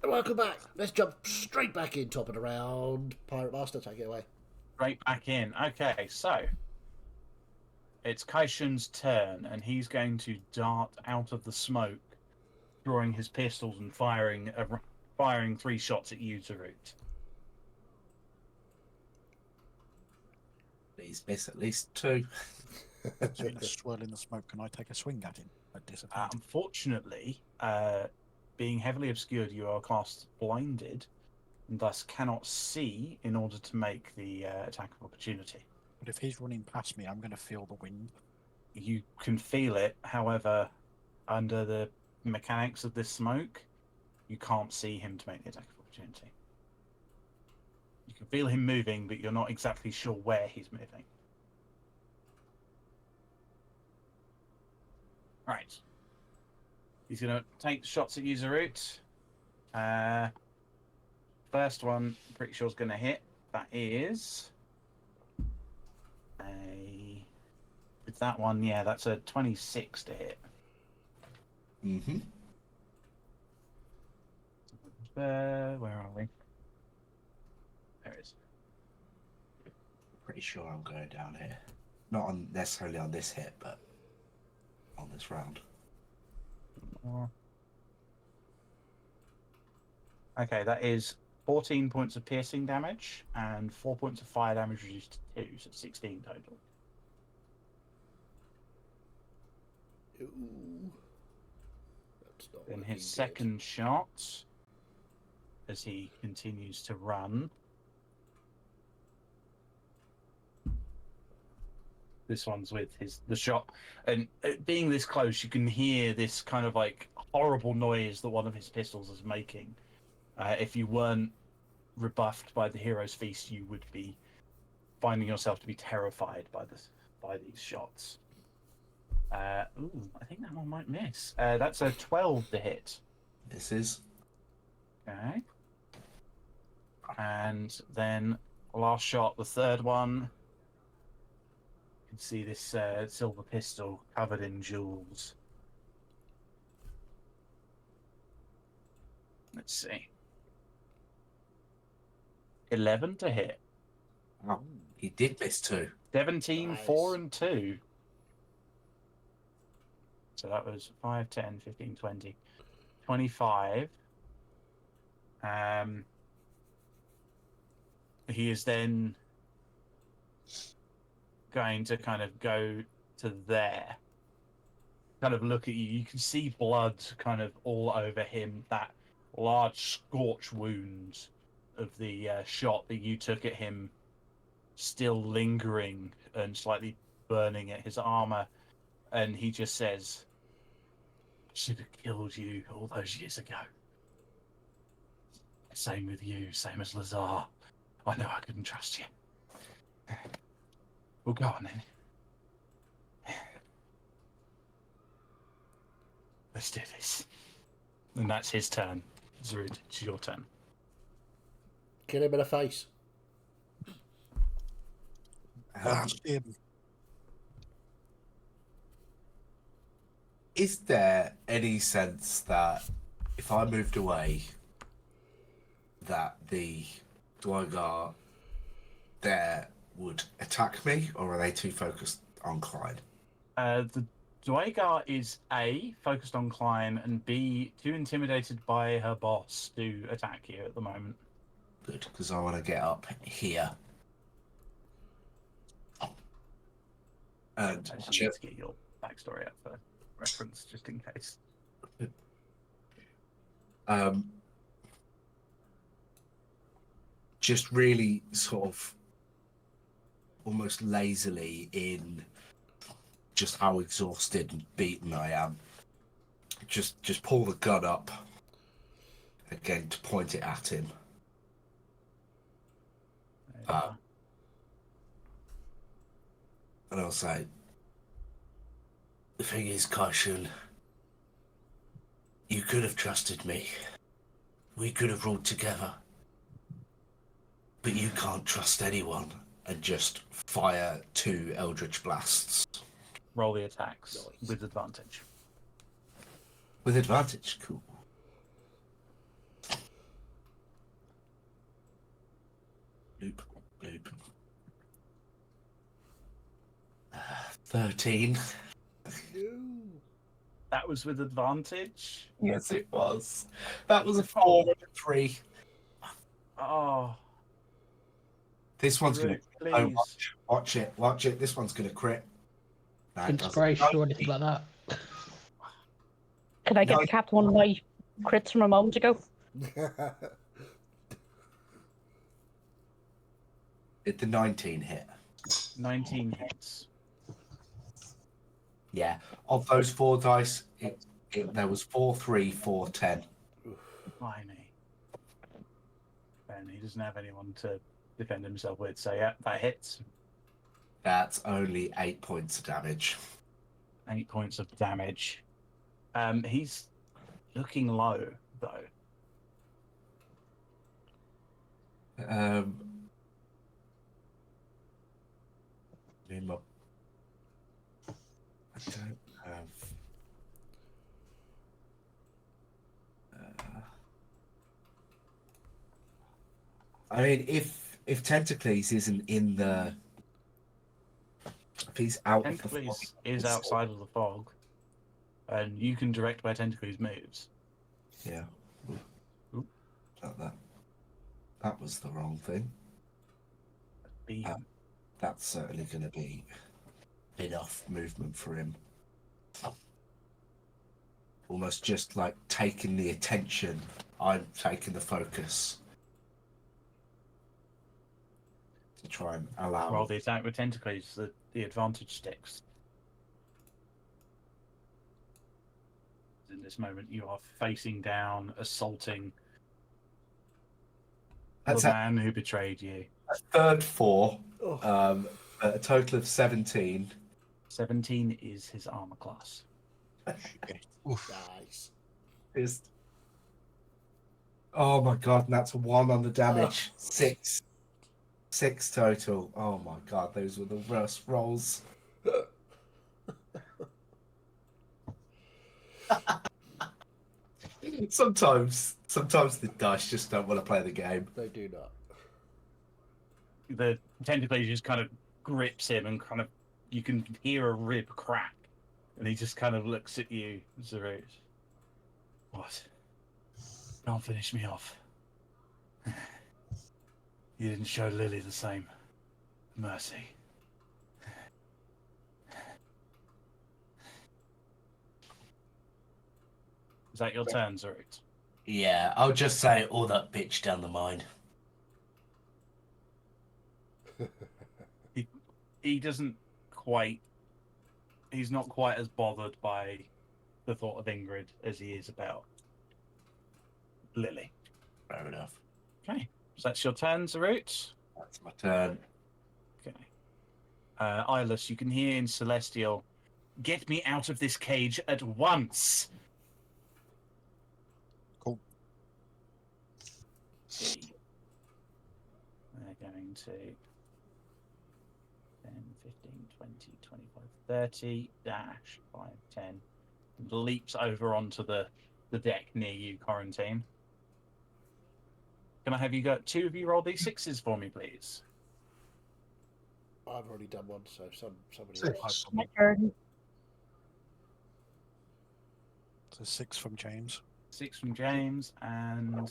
Welcome back. Let's jump straight back in, top of the round. Pirate Master, take it away. Straight back in. Okay, so it's Kaishun's turn, and he's going to dart out of the smoke, drawing his pistols and firing 3 shots at you, Tarut. Please miss at least 2. Between a swirl in the smoke, can I take a swing at him at disadvantage? Unfortunately, being heavily obscured, you are cast blinded, and thus cannot see in order to make the attack of opportunity. But if he's running past me, I'm going to feel the wind. You can feel it, however, under the mechanics of this smoke, you can't see him to make the attack of opportunity. You can feel him moving, but you're not exactly sure where he's moving. Right. He's going to take shots at you, Zarut. First one, I'm pretty sure is going to hit. That is a... With that one, yeah, that's a 26 to hit. Mm-hmm. Where are we? There it is. Pretty sure I'm going down here. Not necessarily on this hit, but on this round. Okay, that is 14 points of piercing damage and 4 points of fire damage reduced to 2, so 16 total. Ooh. That's not Then looking his good. second shot, as he continues to run. This one's with the shot, and being this close, you can hear this kind of like horrible noise that one of his pistols is making. If you weren't rebuffed by the hero's feast, you would be finding yourself to be terrified by these shots. I think that one might miss. That's a 12 to hit. This is. Okay. And then last shot, the third one. You can see this silver pistol covered in jewels. Let's see. 11 to hit. Oh, he did miss 2. 17, Nice. 4, and 2. So that was 5, 10, 15, 20, 25. He is then going to kind of go to there. Kind of look at you. You can see blood kind of all over him. That large scorch wound of the shot that you took at him still lingering and slightly burning at his armor. And he just says, I should have killed you all those years ago. Same with you, same as Lazar. I know I couldn't trust you. Well, go on then. Let's do this. And that's his turn. Zarud, it's your turn. Kill him in the face. Him. Is there any sense that if I moved away, that the Dwygar there would attack me, or are they too focused on Clyde? The Dwygar is A, focused on Klein, and B, too intimidated by her boss to attack you at the moment. Good, because I want to get up here. And Actually, let's get your backstory up for reference, just in case. Just really sort of almost lazily in just how exhausted and beaten I am. Just pull the gun up again to point it at him. And I'll say, the thing is, Kaishun, you could have trusted me. We could have ruled together. But you can't trust anyone, and just fire 2 Eldritch Blasts. Roll the attacks with advantage. With advantage, cool. Loop, loop. 13. That was with advantage? Yes, it was. That was a 4 and a 3. Oh. This one's going to. Please. Oh, watch it. This one's going to crit. No, it doesn't. Inspiration or anything like that. Can I get the captain one of my crits from a moment ago? Did the 19 hit? 19 hits. Yeah. Of those 4 dice, there was 4, 3, 4, 10. Blimey. And he doesn't have anyone to defend himself with, so yeah, that hits. That's only 8 points of damage. 8 points of damage. He's looking low, though. I don't have. I mean, if Tentacles isn't in the, if he's out of the fog, Tentacles is outside of the fog, and you can direct where Tentacles moves. Yeah. Oop. That was the wrong thing. Beam. That's certainly going to be enough movement for him. Almost just like taking the attention, I'm taking the focus to try and allow. Roll the attack with Tentacles, the advantage sticks. In this moment, you are facing down, assaulting the man who betrayed you. A third 4, a total of 17. 17 is his armor class. Nice. Oh my god, and that's a 1 on the damage. 6 total. Oh my god, those were the worst rolls. Sometimes the dice just don't want to play the game. They do not. The Tentacles just kind of grips him, and kind of you can hear a rib crack, and he just kind of looks at you, Zarut. What? Can't finish me off. You didn't show Lily the same mercy. Is that your turn, Zarut? Yeah, I'll just say all that bitch down the mine. He doesn't quite. He's not quite as bothered by the thought of Ingrid as he is about Lily. Fair enough. Okay, so that's your turn, Zarut. That's my turn. Okay. Eyeless, you can hear in Celestial, "Get me out of this cage at once!" Cool. They're going to 10, 15, 20, 25, 30, dash, 5, 10. Leaps over onto the deck near you, Quarantine. Can I have you go? 2 of you roll these 6s for me, please? I've already done one, so somebody Six. else. My turn. So 6 from James. 6 from James, and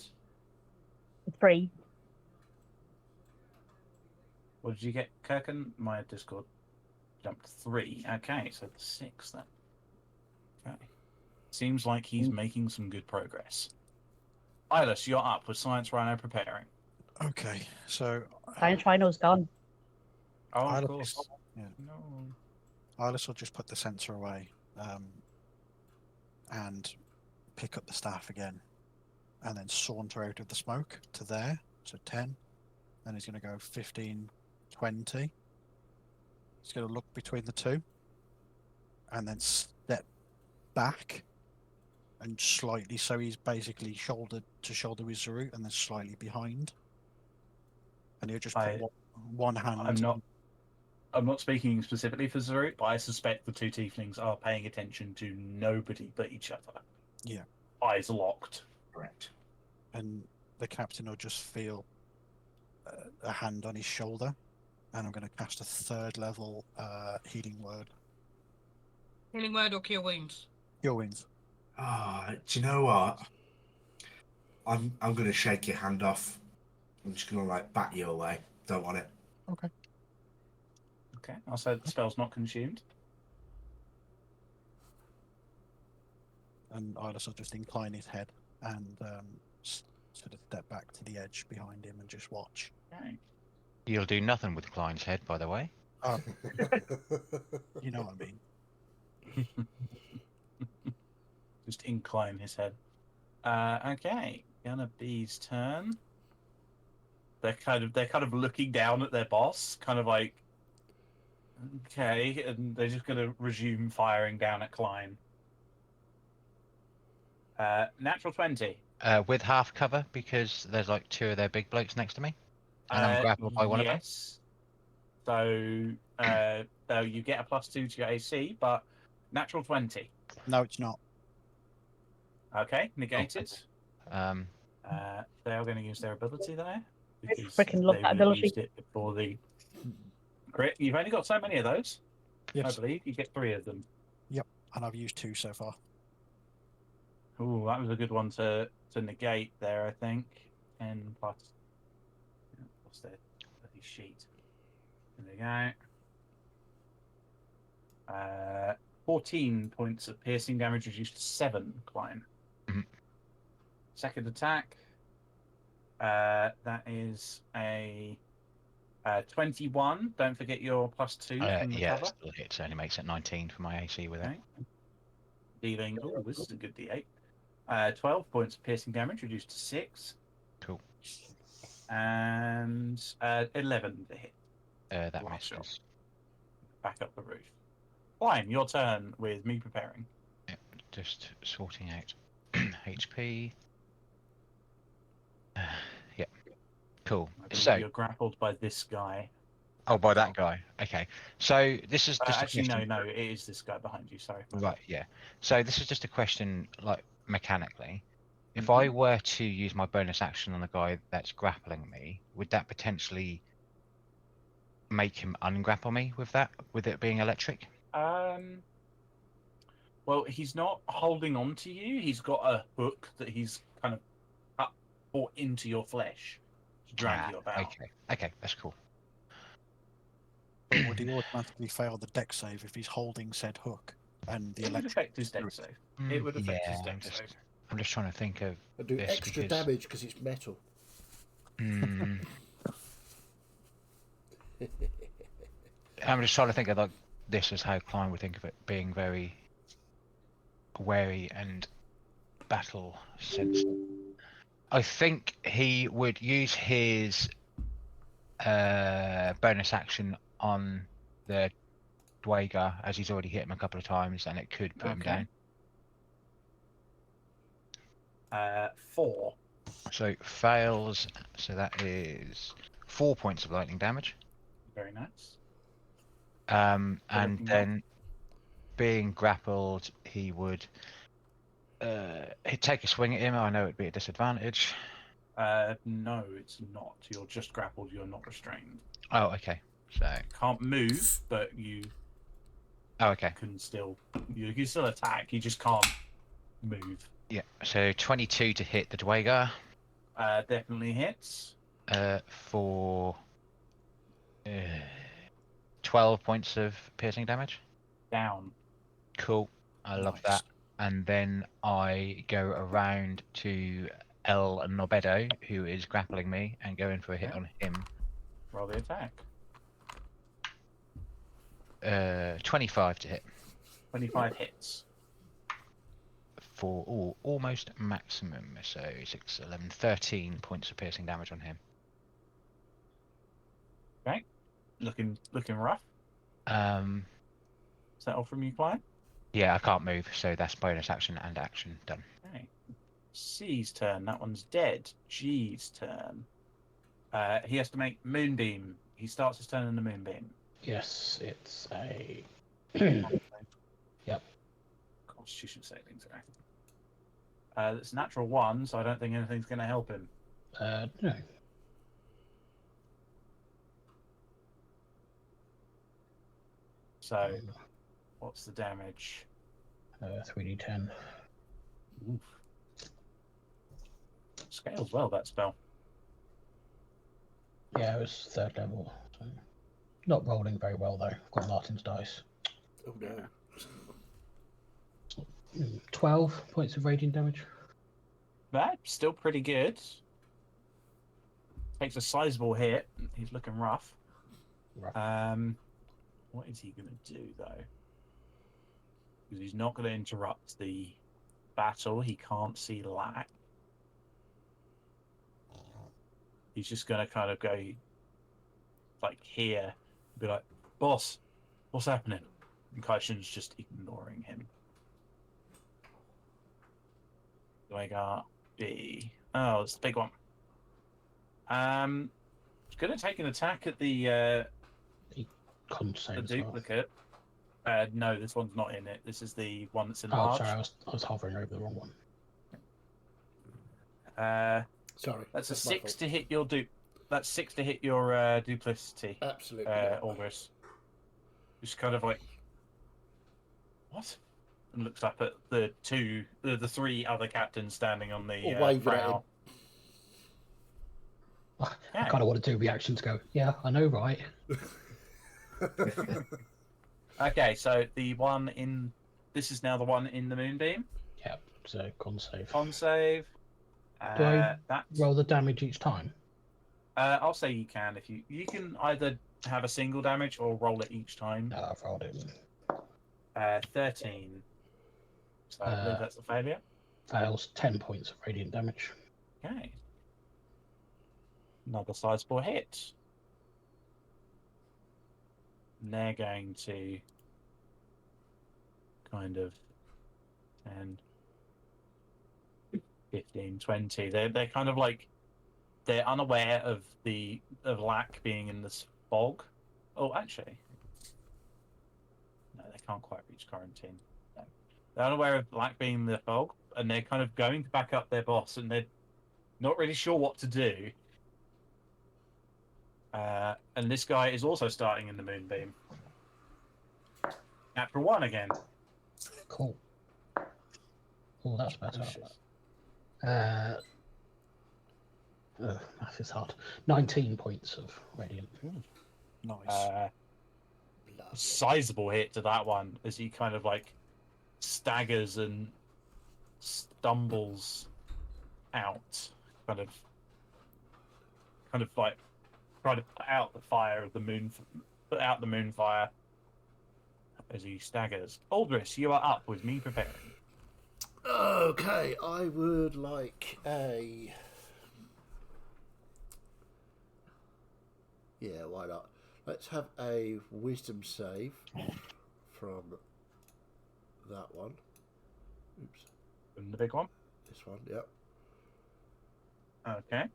3. what did you get, Kirkin? My Discord jumped 3. Okay, so the 6 then. Okay. Seems like he's making some good progress. Eyeless, you're up with Science Rhino preparing. Okay, so Science Rhino's gone. Oh, of Eyeless- course. yeah. No. Eyeless will just put the sensor away and pick up the staff again, and then saunter out of the smoke to there, so 10. Then he's going to go 15, 20. He's going to look between the two, and then step back, and slightly, so he's basically shoulder to shoulder with Zarut, and then slightly behind. And he'll just put one hand. I'm not speaking specifically for Zarut, but I suspect the 2 tieflings are paying attention to nobody but each other. Yeah. Eyes locked. Correct. And the captain will just feel a hand on his shoulder, and I'm going to cast a 3rd level healing word. Healing word or cure wounds? Your wings. Do you know what? I'm going to shake your hand off. I'm just going to like bat you away. Don't want it. Okay. Okay, I'll say the spell's not consumed. And Ilis will just incline his head and sort of step back to the edge behind him and just watch. Okay. You'll do nothing with Klein's head, by the way. Oh, you know what I mean. Just incline his head. Okay, gonna be's turn. They're kind of looking down at their boss, kind of like, okay, and they're just gonna resume firing down at Klein. Natural 20. With half cover, because there's like 2 of their big blokes next to me, and I'm grappled by one of them. Yes. So you get a +2 to your AC, but natural 20. No, it's not. Okay, negated. Um, They are going to use their ability there because Freaking love they that would have ability. used it before the crit. You've only got so many of those. Yes. I believe you get 3 of them. Yep. And I've used 2 so far. Ooh, that was a good one to negate there, I think. 10 plus. What's their bloody sheet? There we go. 14 points of piercing damage reduced to 7, Klein. Mhm. Second attack. That is a 21. Don't forget your +2 from the yeah, cover. still hits. Only makes it 19 for my AC with it. Okay. Dealing. Oh, this is a good D8. 12 points of piercing damage reduced to 6. Cool. And 11 to hit. That Last misses. shot. Back up the roof. Fine, your turn with me preparing. Just sorting out HP. Yep. Cool. I believe So, you're grappled by this guy. oh, by that guy. Okay. So this is just Actually, a question. no, it is this guy behind you. Sorry. Right. Yeah. So this is just a question, like mechanically. If Mhm. I were to use my bonus action on the guy that's grappling me, would that potentially make him ungrapple me with that? With it being electric? Well, he's not holding on to you. He's got a hook that he's kind of brought into your flesh to drag you about. Okay, that's cool. But would he automatically fail the deck save if he's holding said hook? And the It would electric affect his deck save. It would affect his deck save. I'm just trying to think of I do this extra because- damage because it's metal. I'm just trying to think of like this as how Klein would think of it being very wary and battle sensitive. I think he would use his bonus action on the Dwager as he's already hit him a couple of times and it could put him down. 4. So fails, so that is 4 points of lightning damage. Very nice. And looking then being grappled, he would he'd take a swing at him. I know it'd be a disadvantage. No, it's not. You're just grappled. You're not restrained. Oh, okay. So Can't move, but you can still you can still attack. You just can't move. Yeah. So 22 to hit the Dwager. Definitely hits. For 12 points of piercing damage. Down. Cool. I love Nice. that. And then I go around to El Nobedo, who is grappling me, and go in for a hit on him. Roll the attack. 25 to hit. 25 hits. For almost maximum. So 6, 11, 13 points of piercing damage on him. Okay. Looking rough. Is that all from you, Klein? Yeah, I can't move, so that's bonus action and action done. Okay. C's turn. That one's dead. G's turn. He has to make Moonbeam. He starts his turn in the Moonbeam. Yes, it's a. Yep. Constitution savings. It's natural 1, so I don't think anything's going to help him. No. So, what's the damage? 3d10. Oof. Scales well, that spell. Yeah, it was 3rd level. So, not rolling very well though. I've got Martin's dice. Oh no. 12 points of radiant damage. That's still pretty good. Takes a sizable hit. He's looking rough. What is he going to do though? Because he's not going to interrupt the battle. He can't see Lack. He's just going to kind of go like here, be like, "Boss, what's happening?" And Kaishin's just ignoring him. Do I got B? Oh, it's the big one. It's going to take an attack at the duplicate. No, this one's not in it. This is the one that's enlarged. Oh, sorry, I was hovering over the wrong one. Sorry. That's a 6 to hit your That's 6 to hit your duplicity. Absolutely. Aldris. Just kind of like, what? And looks up at the three other captains standing on the prow. I kind of want to do reactions. Go, yeah, I know, right? Okay, so the one in this is now the one in the moonbeam. Yep. So con save. Con save. Do I roll the damage each time? I'll say you can if you can either have a single damage or roll it each time. No, I've rolled it. 13. So I believe that's a failure. Fails 10 points of radiant damage. Okay. Another sizable hit. And they're going to kind of 10, 15, 20. They're kind of like they're unaware of Lack being in this fog. Oh, actually, no, they can't quite reach quarantine. No. They're unaware of Lack being in the fog, and they're kind of going to back up their boss, and they're not really sure what to do. And this guy is also starting in the moonbeam. Natural 1 again. Cool. Oh, that's better. Math is hard. 19 points of radiant. Nice. Sizable hit to that one as he kind of like staggers and stumbles out, kind of like trying to put out the fire of the moon, put out the moon fire as he staggers. Aldris, you are up with me preparing. Okay, I would like a. Yeah, why not? Let's have a wisdom save from that one. Oops. From the big one? This one, yep. Okay.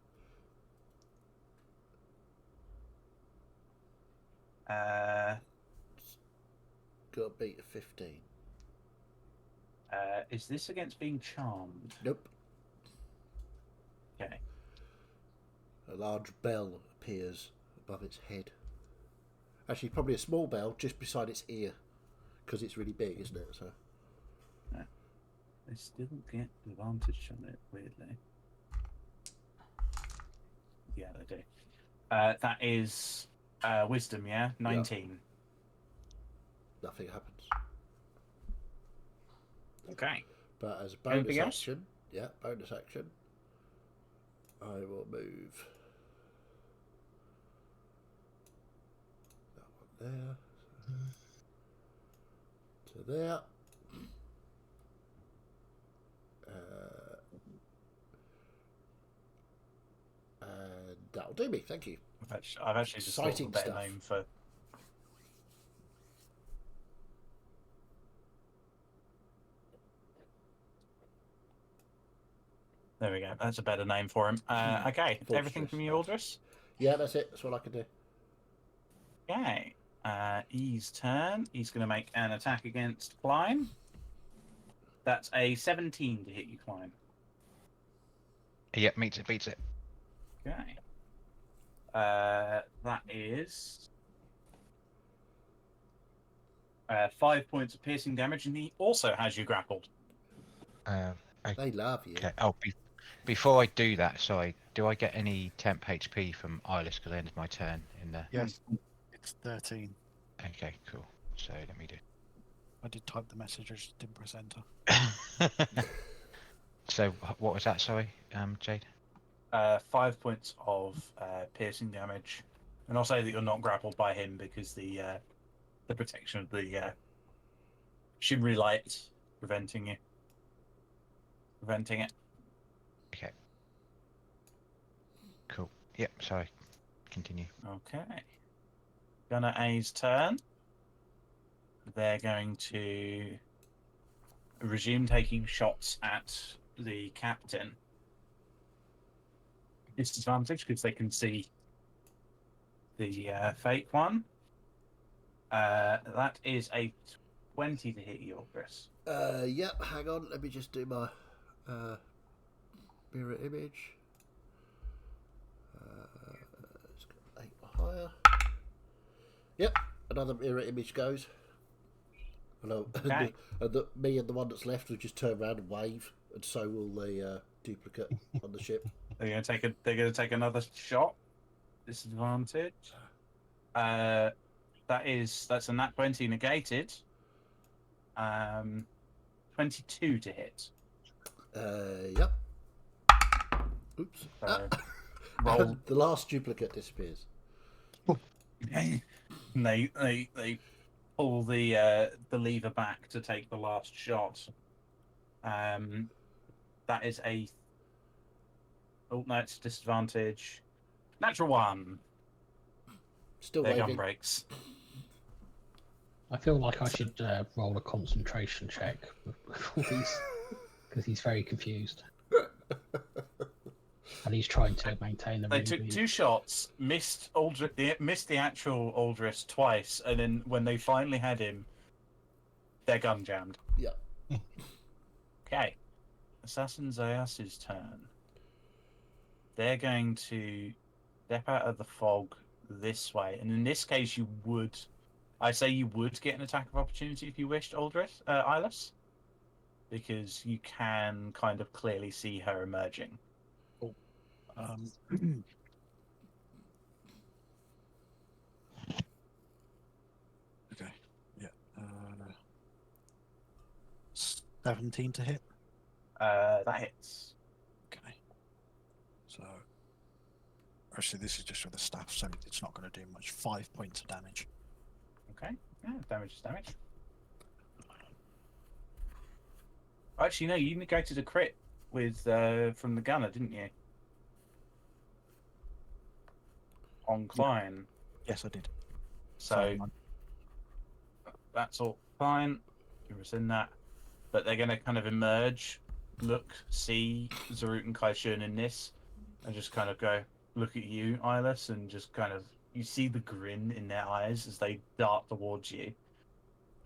Got a beat of 15. Is this against being charmed? Nope. Okay. A large bell appears above its head. Actually, probably a small bell just beside its ear, because it's really big, isn't it? So. No. They still get advantage on it, weirdly. Yeah, they do. That is wisdom, yeah? 19. Yep. Nothing happens. Okay. But as a bonus Anything else? action, bonus action, I will move that one there to there. And that'll do me. Thank you. I've actually just thought of a better name for. There we go. That's a better name for him. Okay, everything from you, Aldris? Yeah, that's it. That's all I can do. Okay. E's turn. He's going to make an attack against Klein. That's a 17 to hit you, Klein. Yep, beats it. Okay. That is 5 points of piercing damage, and he also has you grappled. They love you. Okay. Oh, before I do that, sorry, Do I get any temp HP from Eyeless because I ended my turn in there? Yes, it's 13. Okay, cool. So let me do. I did type the message, I just didn't press enter. So what was that? Sorry, Jade. 5 points of piercing damage, and I'll say that you're not grappled by him because the protection of the shimmery light preventing it. Okay. Cool. Yep. Sorry. Continue. Okay. Gunner A's turn. They're going to resume taking shots at the captain. Disadvantage because they can see the fake one. That is a 20 to hit you, Chris. Yep, hang on, let me just do my mirror image. It's got 8 or higher. Yep, another mirror image goes. Hello. Okay. Me and the one that's left will just turn around and wave, and so will the duplicate on the ship. They're going to take another shot. Disadvantage. That's a nat 20 negated. 22 to hit. Yep. Oops. Roll. The last duplicate disappears. They pull the lever back to take the last shot. That is a. Oh no, it's a disadvantage. Natural 1. Still Their waving. gun breaks. I feel like I should roll a concentration check because he's very confused. And he's trying to maintain the They mood. took 2 shots, missed the actual Aldris twice, and then when they finally had him, their gun jammed. Yeah. Okay. Assassin Zayas's turn. They're going to step out of the fog this way, and in this case, you would get an attack of opportunity if you wished, Aldris, Eyeless, because you can kind of clearly see her emerging. Okay, yeah. 17 to hit. That hits. Okay. So, actually, this is just with the staff, so it's not going to do much. 5 points of damage. Okay. Yeah, damage is damage. Actually, no, you negated a crit with from the gunner, didn't you? On Klein. Yes, I did. So that's all fine. You rescind that. But they're going to kind of emerge, look, see Zarut and Kaishun in this, and just kind of go, look at you, Eyeless, and just kind of, you see the grin in their eyes as they dart towards you.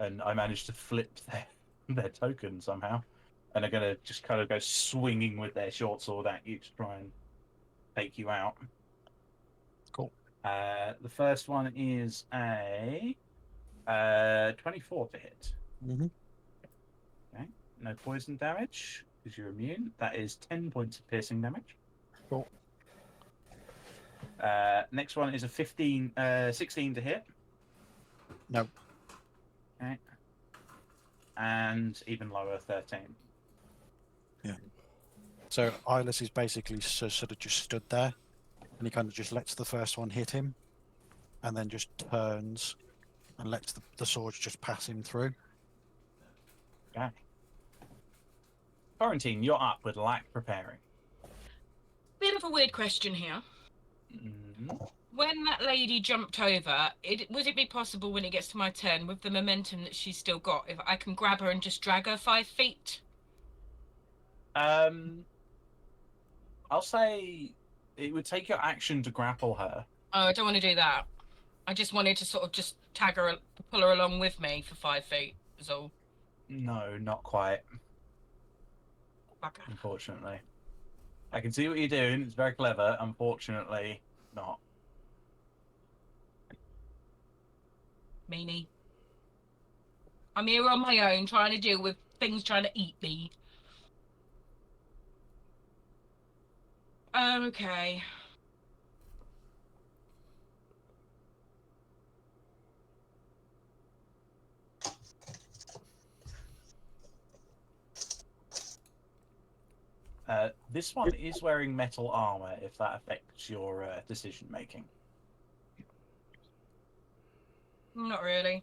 And I managed to flip their token somehow. And they're going to just kind of go swinging with their short sword at you to try and take you out. Cool. The first one is a 24 to hit. Mm-hmm. Okay. No poison damage because you're immune. That is 10 points of piercing damage. Cool. Next one is a 16 to hit. No. Okay. And even lower, 13. Yeah. So Eyeless is basically sort of just stood there, and he kind of just lets the first one hit him, and then just turns and lets the swords just pass him through. Okay. Quarantine, you're up with Lack preparing. Bit of a weird question here. Mm-hmm. When that lady jumped over, would it be possible when it gets to my turn, with the momentum that she's still got, if I can grab her and just drag her 5 feet? I'll say it would take your action to grapple her. Oh, I don't want to do that. I just wanted to sort of just tag her, pull her along with me for 5 feet, is all. No, not quite. Okay. Unfortunately. I can see what you're doing. It's very clever. Unfortunately, not. Meanie. I'm here on my own, trying to deal with things trying to eat me. Okay. This one is wearing metal armor, if that affects your decision making. Not really.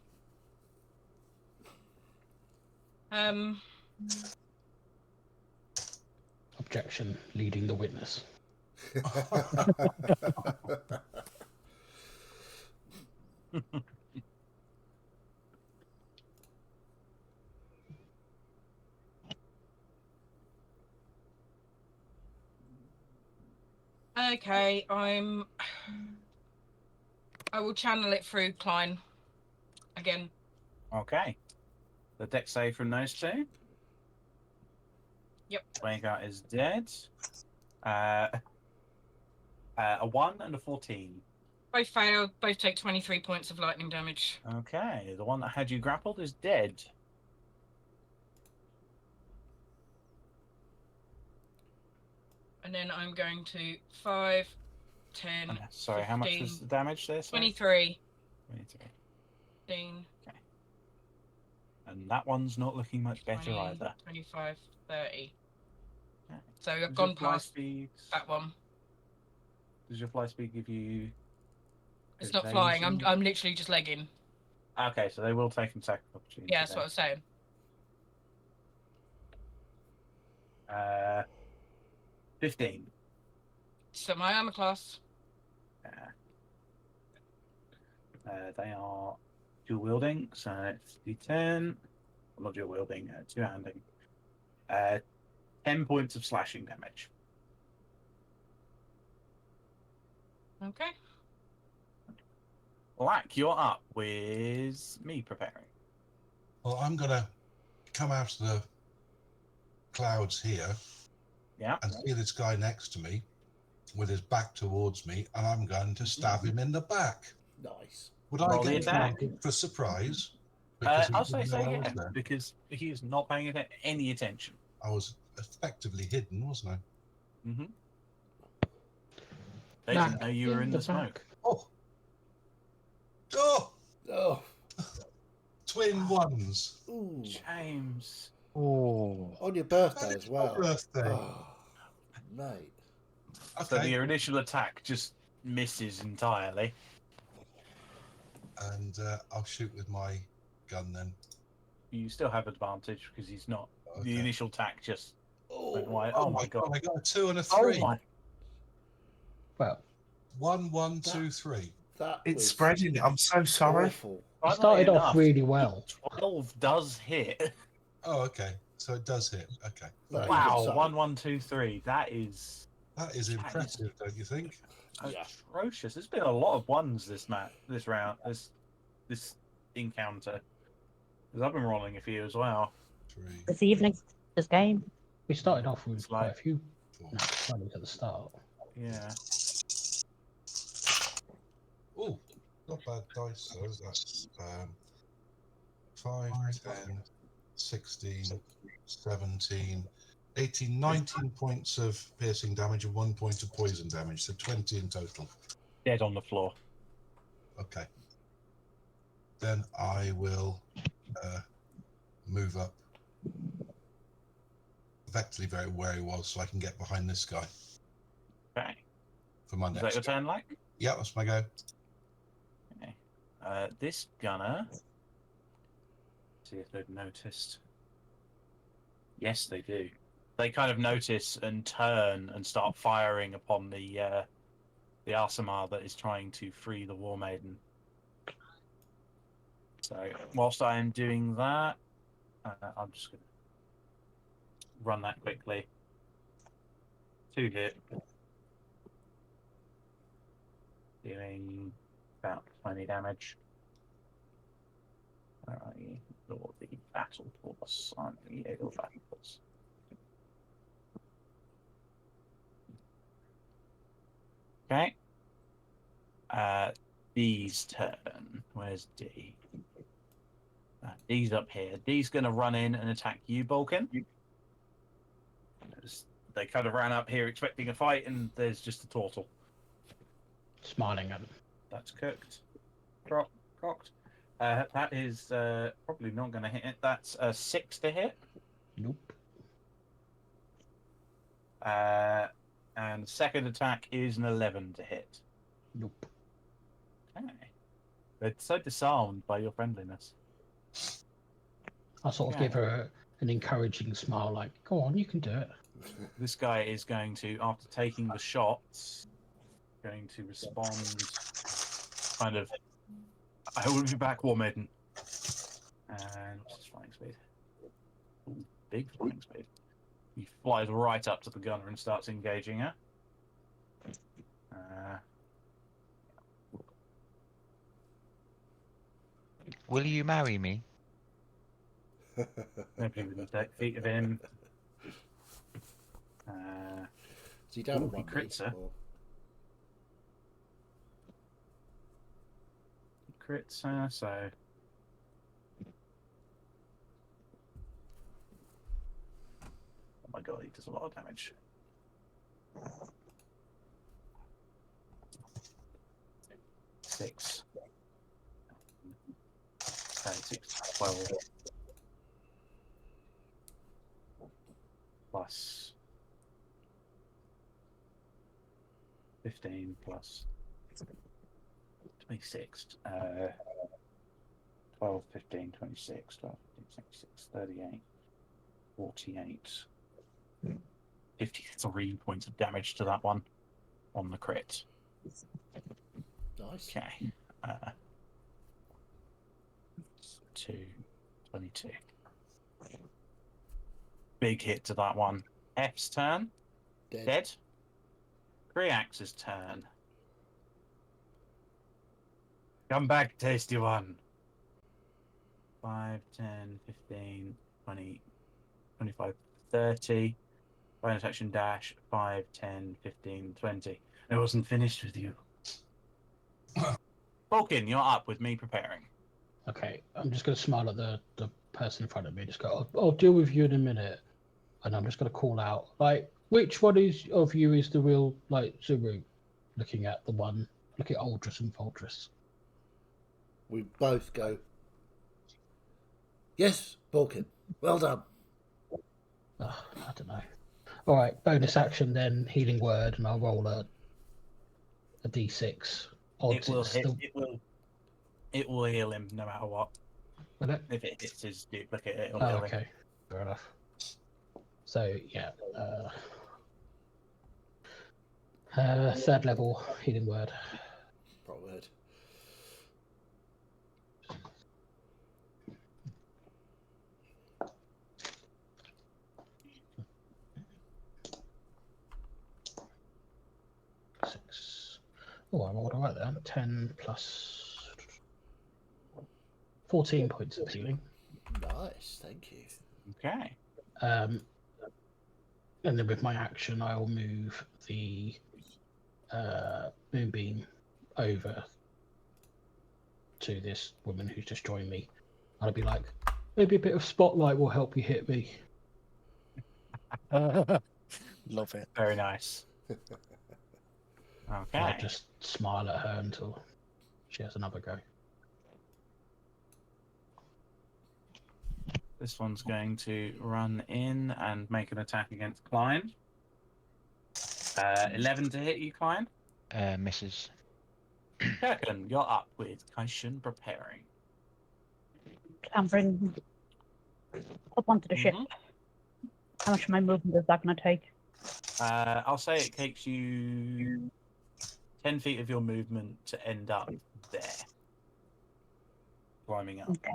Objection, leading the witness. Okay, I will channel it through Klein again. Okay. The dex save from those two. Yep. Dwayne is dead. A 1 and a 14. Both failed. Both take 23 points of lightning damage. Okay. The one that had you grappled is dead. And then I'm going to 5, 10, Sorry, 15, how much was the damage there? Sorry? 23. 23. 15. Okay. And that one's not looking much better 20, either. 25, 30. Okay. So I've Does gone your fly past speed, that one. Does your fly speed give you... It's not flying. evasion? I'm literally just legging. Okay, so they will take an attack of opportunity. Yeah, that's what I was saying. 15. So my armor class. They are dual wielding, so it's D10. Well, not dual wielding, two handing. 10 points of slashing damage. Okay. Black, you're up with me preparing. Well, I'm going to come out of the clouds here. Yeah. And see this guy next to me with his back towards me, and I'm going to stab him in the back. Nice. Would Roll I the get attack. for surprise? I'll say so, I was yeah, there. because he is not paying any attention. I was effectively hidden, wasn't I? Mm-hmm. They didn't know you were in the smoke. Oh! Oh! Oh. Twin ones. Ooh. James. Oh. On your birthday And as it's my well. birthday. Oh, mate. So Okay. your initial attack just misses entirely. And I'll shoot with my gun then. You still have advantage because he's not. The Okay. initial attack just went Oh, wide. Oh my god! I got a 2 and a Oh 3. my! Well, 1, 1, 2, 3. that It's was spreading. I'm so sorry. awful. it started Funnily off enough, really well. 12 does hit. Oh, okay. So it does hit. Okay. No, you Wow! can say. 1, 1, 2, 3. That is That is impressive, don't you think? Yeah. atrocious. There's been a lot of ones this round, this encounter. Because I've been rolling a few as well. 3, This evening, this game. We started off with It's quite a like- few 4. runners at the start. Yeah. Oh, not bad dice, though. That's 5, 10, 16, 17, 18, 19 points of piercing damage and 1 point of poison damage, so 20 in total. Dead on the floor. Okay. Then I will move up effectively very where he was so I can get behind this guy Okay. for my Is that next your go. turn, like? Yeah, that's my go. Okay. This gunner. See if they've noticed. Yes, they do. They kind of notice and turn and start firing upon the Aasimar that is trying to free the War Maiden. So whilst I am doing that, I'm just going to run that quickly. 2 hit. Doing about 20 damage. Where are you? Or the battle force. I'm the battle force. Okay. D's turn. Where's D? D's up here. D's going to run in and attack you, Balkan. Just They kind of ran up here expecting a fight, and there's just a turtle. Smiling at them. That's cooked. Cocked. That is probably not going to hit it. That's a 6 to hit. Nope. And second attack is an 11 to hit. Nope. Okay. They're so disarmed by your friendliness. I sort of give her an encouraging smile, like, go on, you can do it. This guy is going to, after taking the shots, going to respond kind of, I will be back, War Maiden. And what's his flying speed? Ooh, big flying speed. He flies right up to the gunner and starts engaging her. Will you marry me? Maybe within 30 feet of him. Is he down Ooh, at he 1 crits her. Crits her, so. Oh my god, he does a lot of damage. Six. 6, 12. Plus 15 plus 26. 12, 15, 26, 12, 15, 26, 38, 48. 53 points of damage to that one on the crit. Nice. Okay. 2, 22. Big hit to that one. F's turn. Dead. Kriax's turn. Come back, tasty one. 5, 10, 15, 20, 25, 30. Bonus action dash. 5, 10, 15, 20. I wasn't finished with you. Falcon, you're up with me preparing. Okay, I'm just going to smile at the person in front of me. Just go, I'll deal with you in a minute. And I'm just going to call out, like, which one of you is the real, like, Zuru? Looking at Aldris and Foltris. We both go, yes, Balkan. Well done. I don't know. All right, bonus action then, healing word, and I'll roll a d6. It will hit. It will heal him no matter what. Will it? If it hits his duplicate, it'll heal him. Okay, fair enough. So yeah, third level healing word. Right word. Oh, I rolled all right there. 10 plus 14 points of healing. Nice, thank you. Okay. And then with my action, I'll move the moonbeam over to this woman who's just joined me. I'll be like, maybe a bit of spotlight will help you hit me. Love it. Very nice. Okay. I'll just smile at her until she has another go. This one's going to run in and make an attack against Klein. 11 to hit you, Klein. Misses. Kirken, you're up with Kaishin preparing. Clambering up onto the ship. How much of my movement is that going to take? I'll say it takes you 10 feet of your movement to end up there. Climbing up. Okay.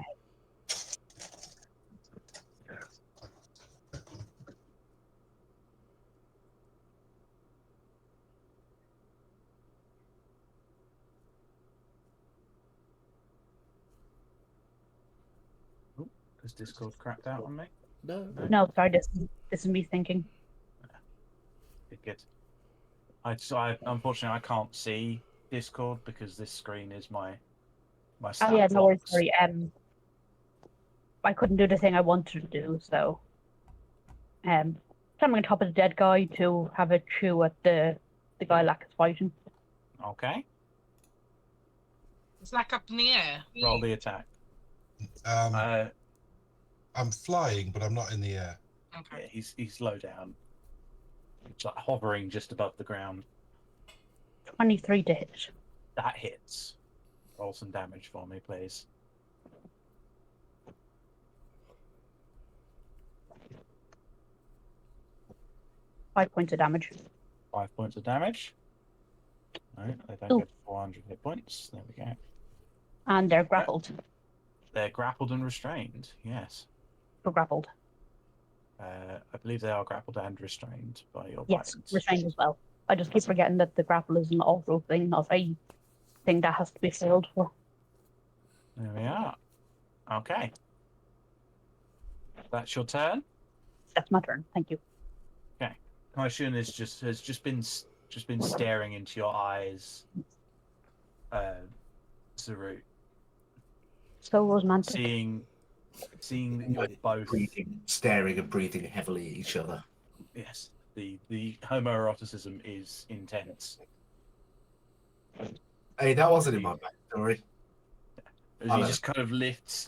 Has Discord crapped out on me? No, sorry, this is me thinking. Good. I unfortunately I can't see Discord because this screen is my Oh yeah, no worries. box. Sorry. I couldn't do the thing I wanted to do, so climbing on top of the dead guy to have a chew at the guy Lack is fighting. Okay. It's like up in the air. Roll the attack. I'm flying, but I'm not in the air. Okay. Yeah, he's low down. It's like hovering just above the ground. 23 to hit. That hits. Roll some damage for me, please. Five points of damage. 5 points of damage. No, they don't Ooh. get 400 hit points. There we go. And they're grappled. They're grappled and restrained. Yes. For grappled. I believe they are grappled and restrained by your Yes, violence. restrained as well. I just keep forgetting that the grapple is an auto thing, not a thing that has to be failed for. There we are. Okay. That's your turn. That's my turn. Thank you. Kaishun has just been staring into your eyes, Zarut, So romantic. seeing that you're both. Staring and breathing heavily at each other. Yes, the homoeroticism is intense. Hey, that wasn't in my backstory. As he just kind of lets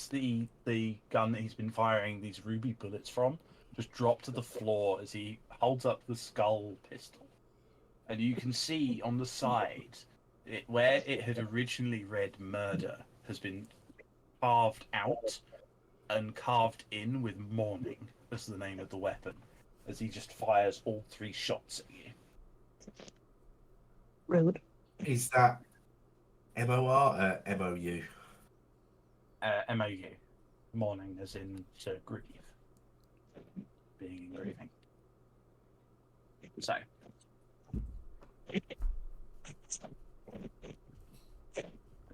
the gun that he's been firing these ruby bullets from just drop to the floor as he holds up the skull pistol. And you can see on the side, where it had originally read murder, has been carved out and carved in with mourning as the name of the weapon, as he just fires all 3 shots at you. Rude. Is that MOR or MOU? MOU. Mourning as in to grieve. Being in grieving. So.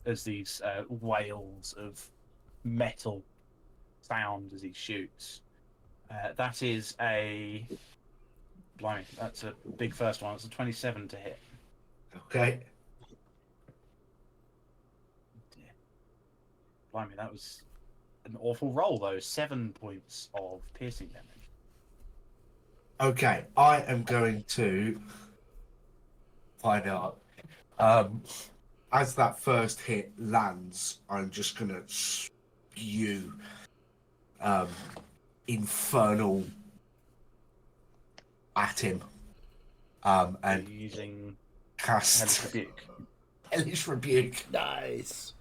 As these wails of metal sound as he shoots. That is a... Blimey, that's a big first one. It's a 27 to hit. Okay. Blimey, that was an awful roll, though. 7 points of piercing damage. Okay, I am going to find out. As that first hit lands, I'm just going to spew infernal at him. And using cast Hellish Rebuke. Hellish Rebuke. Nice.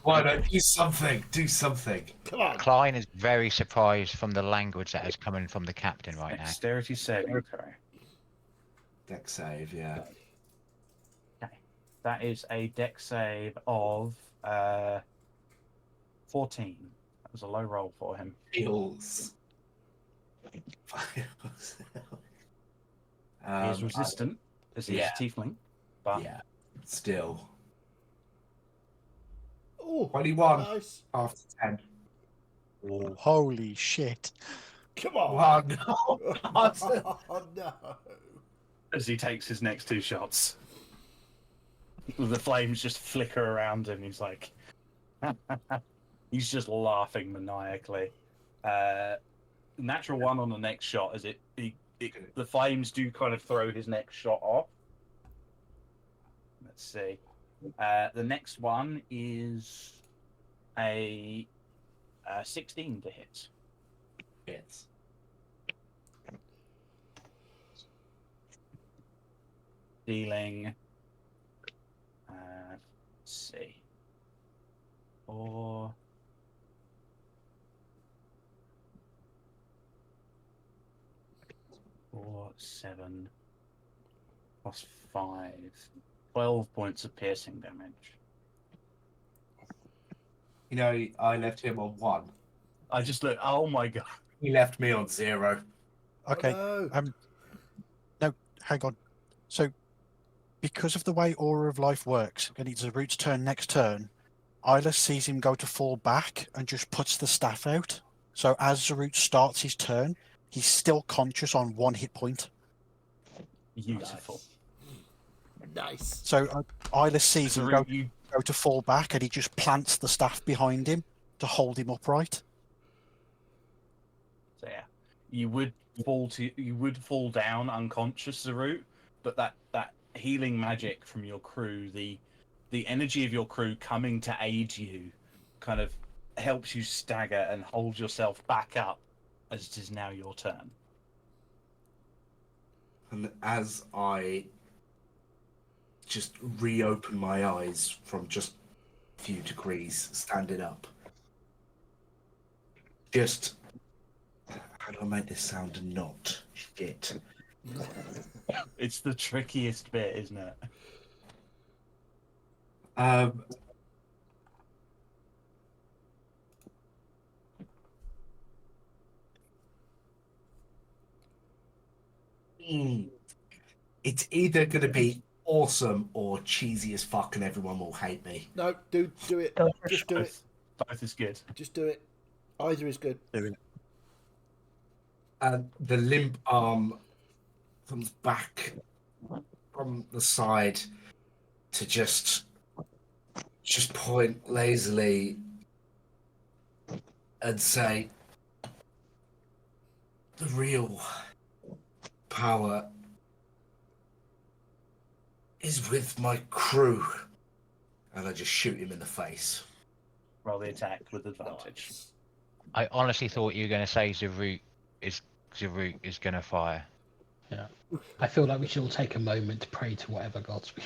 Why don't do something? Do something. Come on. Klein is very surprised from the language that is coming from the captain right now. Dexterity saving throw. Deck save, yeah. Okay. That is a dex save of 14. That was a low roll for him. Feels. He is resistant, as he is a tiefling. But yeah, still. Oh, 21 nice. after 10. Oh, holy shit. Come on. Wow, no. Oh, no. as he takes his next 2 shots, the flames just flicker around him. He's like, he's just laughing maniacally. Natural 1 on the next shot, as the flames do kind of throw his next shot off. Let's see. The next one is a 16 to hit. Hits. Dealing. Let's see. 4. 4, 7, plus 5. 12 points of piercing damage. You know, I left him on 1. I just look. Oh my god! He left me on 0. Okay. Oh, no. No, hang on. So, because of the way Aura of Life works, and it's Zarut's turn next turn, Isla sees him go to fall back and just puts the staff out. So as Zarut starts his turn, he's still conscious on 1 hit point. Beautiful. Nice. So Isla sees him Zarut, you go to fall back, and he just plants the staff behind him to hold him upright. So yeah, you would you would fall down unconscious, Zarut, but that healing magic from your crew, the energy of your crew coming to aid you, kind of helps you stagger and hold yourself back up, as it is now your turn. And as I just reopen my eyes from just a few degrees standing up, just how do I make this sound not shit? It's the trickiest bit, isn't it? Um, it's either going to be awesome or cheesy as fuck, and everyone will hate me. No, do it. Go for Just do it. Both is good. Just do it. Either is good. Doing it. And the limp arm comes back from the side to just point lazily and say, the real power is with my crew. And I just shoot him in the face. Roll the attack with advantage. I honestly thought you were going to say Zarut is going to fire. Yeah. I feel like we should all take a moment to pray to whatever gods we.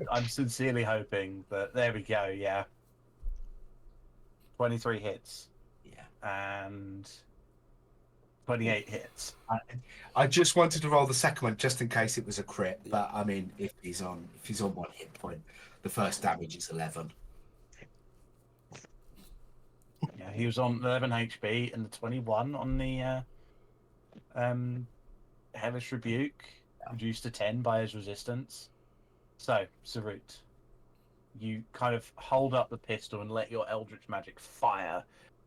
I'm sincerely hoping that there we go. Yeah, 23 hits. Yeah. And 28 hits. I just wanted to roll the second one just in case it was a crit, but I mean, if he's on 1 hit point, the first damage is 11. Yeah, he was on 11 HP and the 21 on the Hellish Rebuke, reduced to 10 by his resistance. So, Zarut, you kind of hold up the pistol and let your Eldritch Magic fire,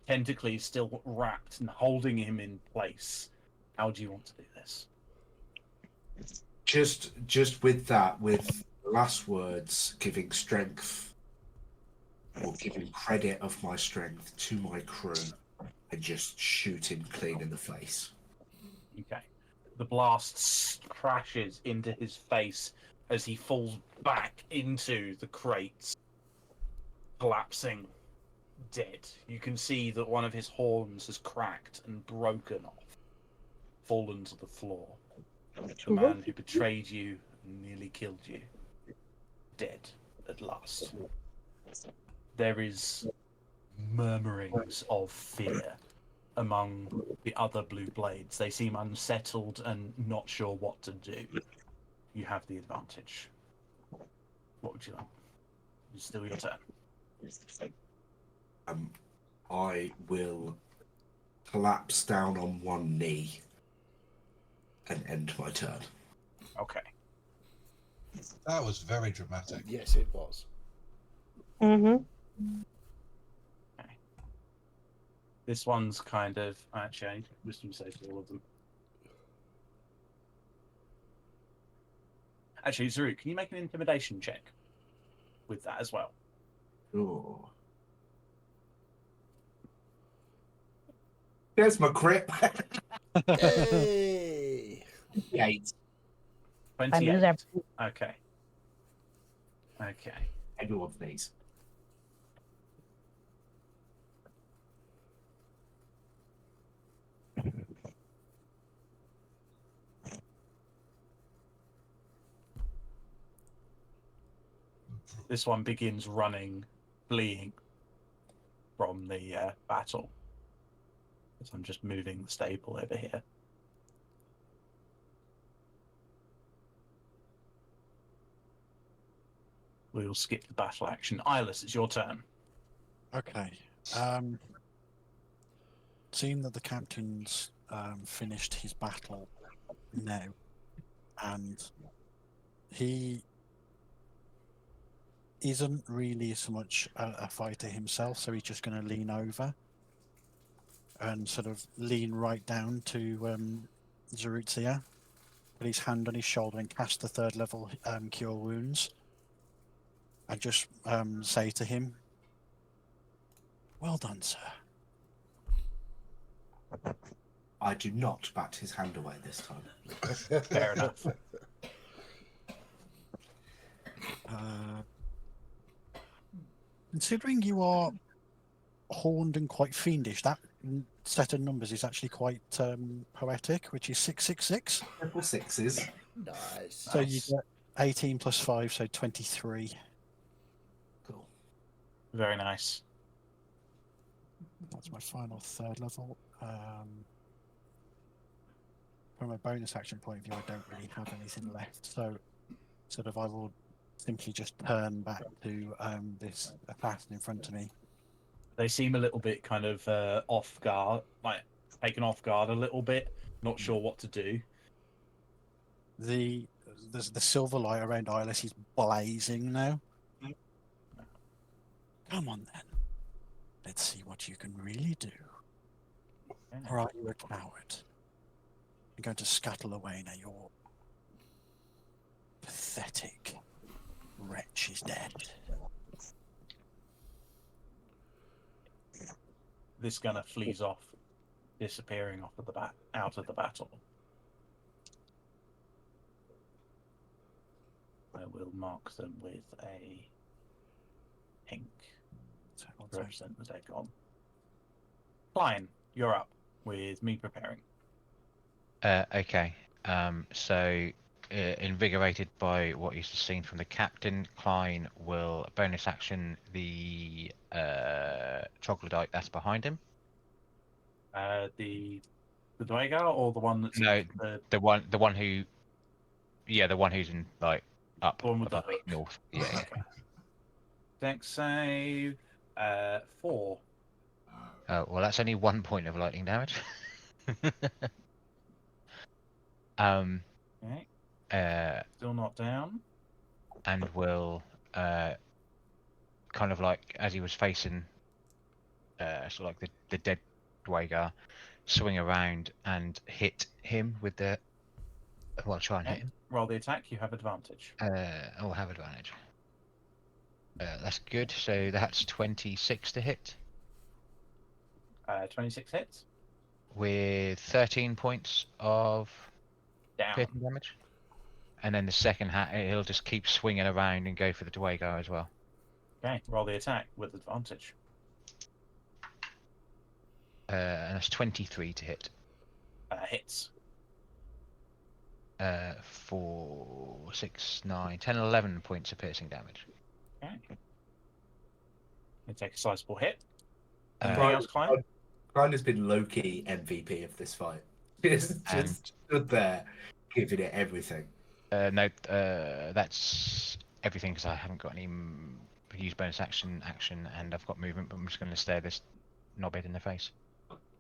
tentacles still wrapped and holding him in place. How do you want to do this? Just with that, with the last words, giving strength or giving credit of my strength to my crew, and just shoot him clean in the face. Okay. The blast crashes into his face as he falls back into the crates, collapsing dead. You can see that one of his horns has cracked and broken off, fallen to the floor. The man who betrayed you and nearly killed you, dead at last. There is murmurings of fear among the other blue blades. They seem unsettled and not sure what to do. You have the advantage. What would you like? It's still your turn. I will collapse down on one knee and end my turn. Okay. That was very dramatic. Yes, it was. Mm-hmm. Okay. This one's kind of actually I need wisdom saves for all of them. Actually, Zaruk, can you make an intimidation check with that as well? Oh. There's my crit. Hey! 8. 28. Okay. Okay. Everyone, please. This one begins running, fleeing from the battle. So I'm just moving the stable over here. We'll skip the battle action. Eyeless, it's your turn. Okay. Seeing that the captain's finished his battle now, and he isn't really so much a fighter himself, so he's just going to lean over and sort of lean right down to Zarut's ear, put his hand on his shoulder and cast the 3rd level Cure Wounds, and just say to him, "Well done, sir." I do not bat his hand away this time. Fair enough. Considering you are horned and quite fiendish, that set of numbers is actually quite poetic, which is 666. Triple sixes. Nice. So you get 18 plus 5, so 23. Cool. Very nice. That's my final third level. From a bonus action point of view, I don't really have anything left, so sort of I will simply just turn back to this assassin in front of me. They seem a little bit kind of off guard, like taken off guard a little bit, not sure what to do. The silver light around Eyeless is blazing now. Come on then. Let's see what you can really do. Or are you a coward? You're going to scuttle away now. Your pathetic wretch is dead. This gunner flees off, disappearing off of out of the battle. I will mark them with a pink to represent the Dagon. Klein, you're up with me preparing. Okay. So, invigorated by what you've seen from the captain, Klein will bonus action the troglodyte that's behind him. The Dwagar or the one that's No, the one who, the one who's in like up the one with the above hook. north. Yeah. Okay. Dex save 4. Well, that's only 1 point of lightning damage. Okay. Uh, Still not down. and will kind of like as he was facing sort of like the dead Dwagar, swing around and hit him with the try and hit him. Roll the attack, you have advantage. I'll have advantage. That's good. So that's 26 to hit 26 hits. with 13 points of Down. piercing damage. And then the second he'll just keep swinging around and go for the Dwagar as well. Okay, roll the attack with advantage. And that's 23 to hit. Hits. 4, 6, 9, 10, 11 points of piercing damage. Okay. You take a sizable hit. Uh, Anything else, Klein? Klein has been low-key MVP of this fight. Just stood there, giving it everything. No, that's everything because I haven't got any use bonus action, and I've got movement, but I'm just going to stare this knobhead in the face.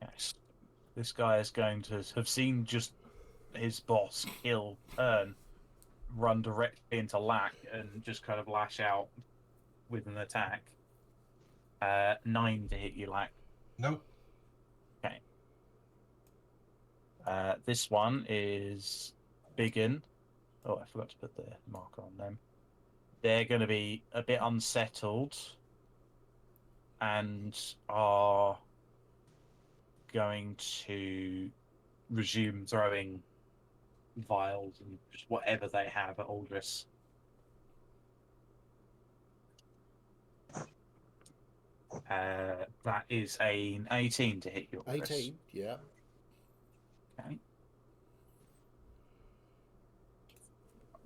Yes. This guy is going to have seen just his boss kill Ern, run directly into Lack, and just kind of lash out with an attack. 9 to hit you, Lack. Nope. Okay. This one is Biggin. Oh, I forgot to put the marker on them. They're going to be a bit unsettled and are going to resume throwing vials and just whatever they have at Aldris. That is an 18 to hit you. 18, yeah. Okay.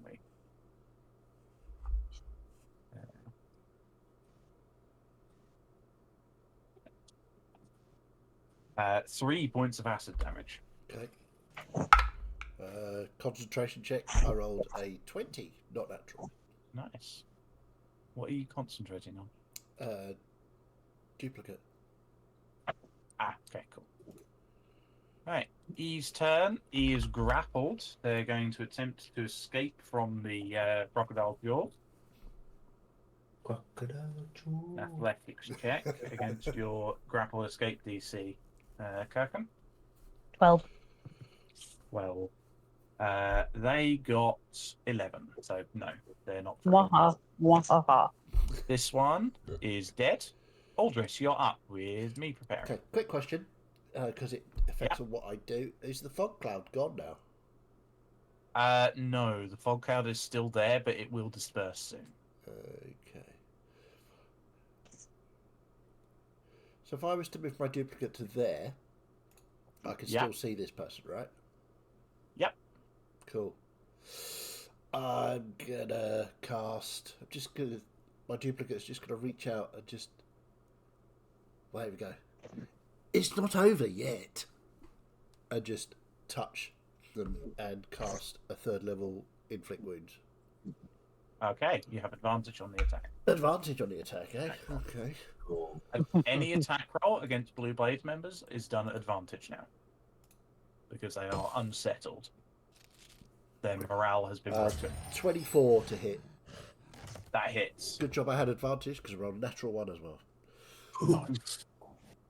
Wait. 3 points of acid damage. Okay. Concentration check. I rolled a 20, not natural. Nice. What are you concentrating on? Duplicate. Okay, cool. Right, E's turn. E is grappled. They're going to attempt to escape from the crocodile jaw. Crocodile jaw. Athletics check against your grapple escape DC. Kirkham? 12. Well, they got 11, so no, they're not. Waha. Waha. This one is dead. Aldris, you're up with me preparing. Okay, quick question, because it effects on what I do. Is the fog cloud gone now? No, the fog cloud is still there, but it will disperse soon. Okay. So if I was to move my duplicate to there, I can Yeah. still see this person, right? Yep. Cool. I'm gonna cast. I'm just gonna. My duplicate's just gonna reach out and just. Well, there we go. It's not over yet. And just touch them and cast a 3rd level inflict wounds. Okay, you have advantage on the attack. Advantage on the attack, eh? Okay. Cool. And any attack roll against Blue Blade members is done at advantage now. Because they are unsettled. Their morale has been broken. 24 to hit. That hits. Good job I had advantage because I rolled a natural 1 as well.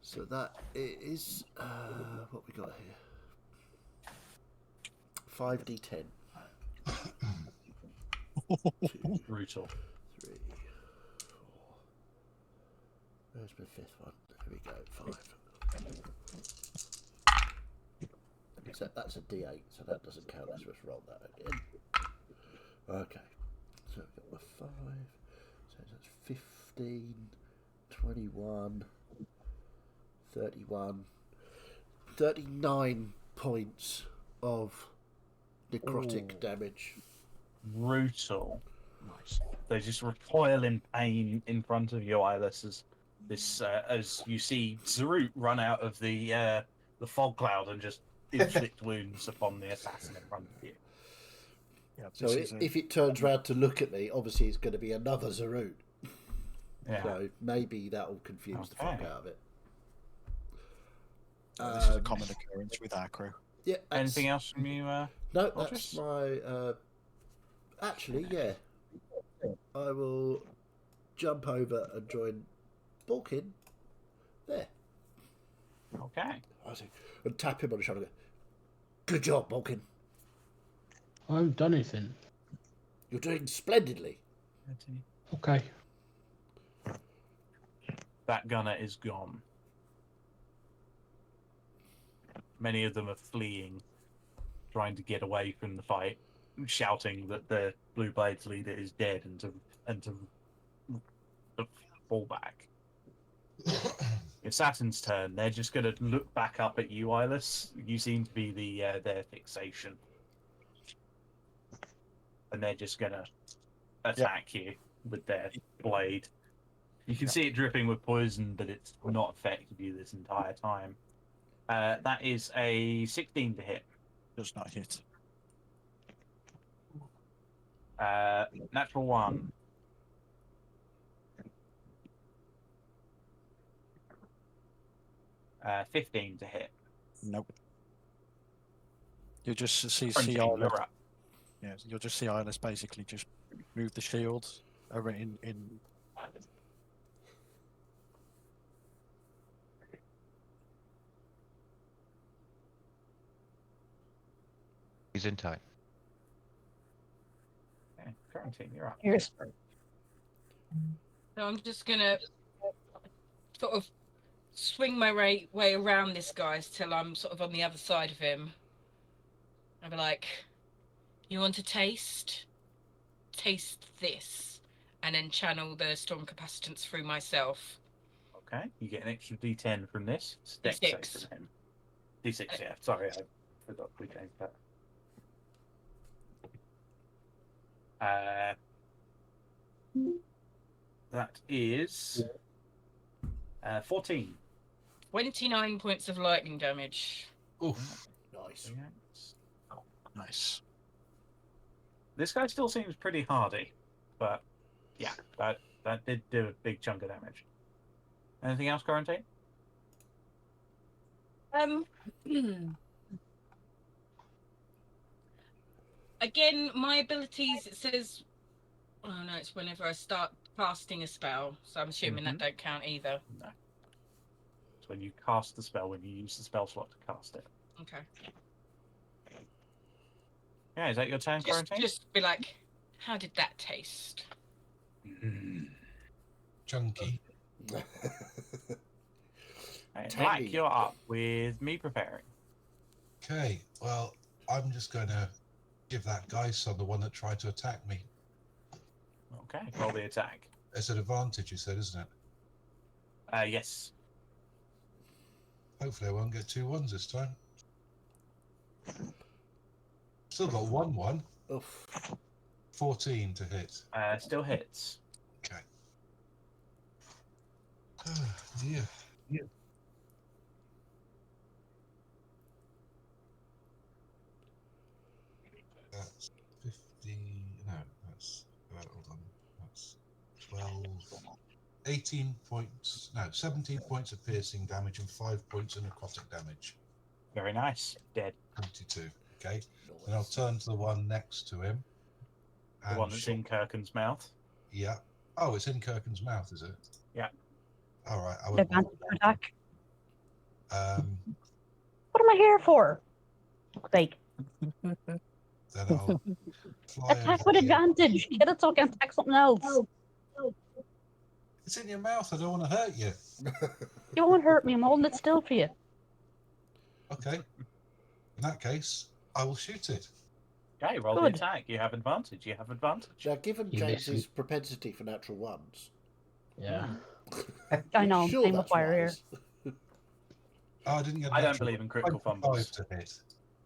So that is what we got here. 5d10. 2, Brutal. 3, 4. Where's my 5th one? There we go. 5. Except that's a d8, so that doesn't count. Let's just roll that again. Okay. So I've got my 5. So that's 15, 21, 31, 39 points of necrotic damage. Brutal. Nice. They just recoil in pain in front of you, Eyeless, as this as you see Zarut run out of the fog cloud and just inflict wounds upon the assassin in front of you. Yeah, So this is if it turns round to look at me, obviously it's going to be another Zarut. Yeah. So maybe that will confuse the fuck Okay. out of it. this is a common occurrence with our crew. Yeah. Anything else from you? No, Rogers? that's my. Actually, yeah. I will jump over and join Balkin there. Okay. I see. And tap him on the shoulder. And go, good job, Balkin. I haven't done anything. You're doing splendidly. Okay. That gunner is gone. Many of them are fleeing, trying to get away from the fight, shouting that the Blue Blades leader is dead and to fall back. It's Saturn's turn. They're just going to look back up at you, Eyeless. You seem to be their fixation, and they're just going to attack you with their blade. You can see it dripping with poison, but it's not affected you this entire time. That is a 16 to hit. Does not hit. Natural 1. Uh, 15 to hit. Nope. You just see Fronting, Eyeless. you're up. Yeah, you'll just see Eyeless basically just move the shield over in. He's in tight. Okay, Quarantine, you're up. Here's So I'm just gonna sort of swing my way around this guy till I'm sort of on the other side of him. I'll be like, "You want to taste? Taste this," and then channel the storm capacitance through myself. Okay, you get an extra D10 from this. It's dex save D6. from him. D6, yeah. Sorry, I forgot we changed that. That is 14. 29 points of lightning damage. Oof. Nice. Nice. This guy still seems pretty hardy, but yeah, that did do a big chunk of damage. Anything else, Quarantine? Again, my abilities, it says, oh no, it's whenever I start casting a spell, so I'm assuming that don't count either. No. It's when you cast the spell, when you use the spell slot to cast it. Okay. Yeah, is that your turn, Quarantine? Just be like, how did that taste? Chunky. Right, Tangy. Black, you're up with me preparing. Okay, well, I'm just going to give that guy some, the one that tried to attack me. Okay, roll the attack. It's an advantage, you said, isn't it? Yes. Hopefully I won't get 2 ones this time. Still got 1-1. Oof. 14 to hit. Still hits. Okay. Oh, dear. That's 15. No, that's. Hold on. That's 12. 18 points. No, 17 points of piercing damage and 5 points of necrotic damage. Very nice. Dead. 22. Okay. Then I'll turn to the one next to him. The one that's in Kirken's mouth. Yeah. Oh, it's in Kirken's mouth, is it? Yeah. All right. I would. Advantage attack. What am I here for? Like, Then I'll fly attack over with here. advantage. Get it so I can attack something else. It's in your mouth. I don't want to hurt you. You won't hurt me. I'm holding it still for you. Okay. In that case, I will shoot it. Okay, roll Good. the attack. You have advantage. You have advantage. Now, given You James's listen. propensity for natural ones, Yeah. I know. sure Same with that's fire here. wise. Oh, I didn't get. I don't natural. believe in critical 25 fumbles. to hit.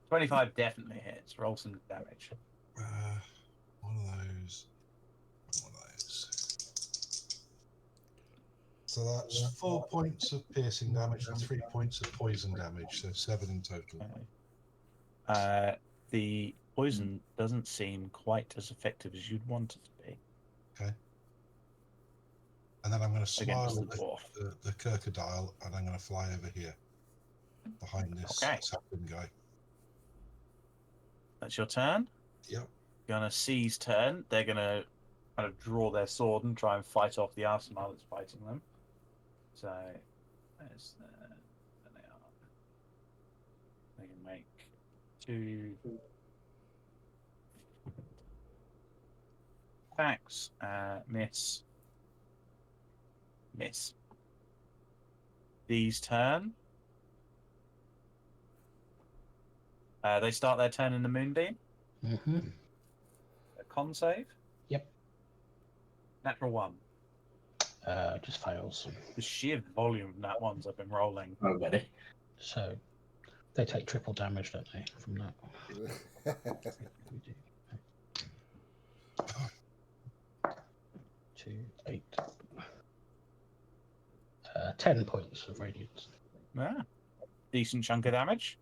25 definitely hits. Roll some damage. One of those. One of those. So that's 4 points of piercing damage and 3 points of poison damage, so 7 in total. Okay. The poison doesn't seem quite as effective as you'd want it to be. Okay. And then I'm going to Against smile the at dwarf. the crocodile, and I'm going to fly over here behind this Okay. sapling guy. That's your turn. Yep. Gonna seize turn. They're gonna kind of draw their sword and try and fight off the arsenal that's fighting them. So, there's there they are. They can make 2 attacks. Miss. Miss. These turn. They start their turn in the moonbeam. Mm-hmm. A con save. Yep. Natural 1. Just fails. The sheer volume of nat ones I've been rolling. Already. So they take triple damage, don't they, from that? 2, 8. 10 points of radiance. Yeah. Decent chunk of damage.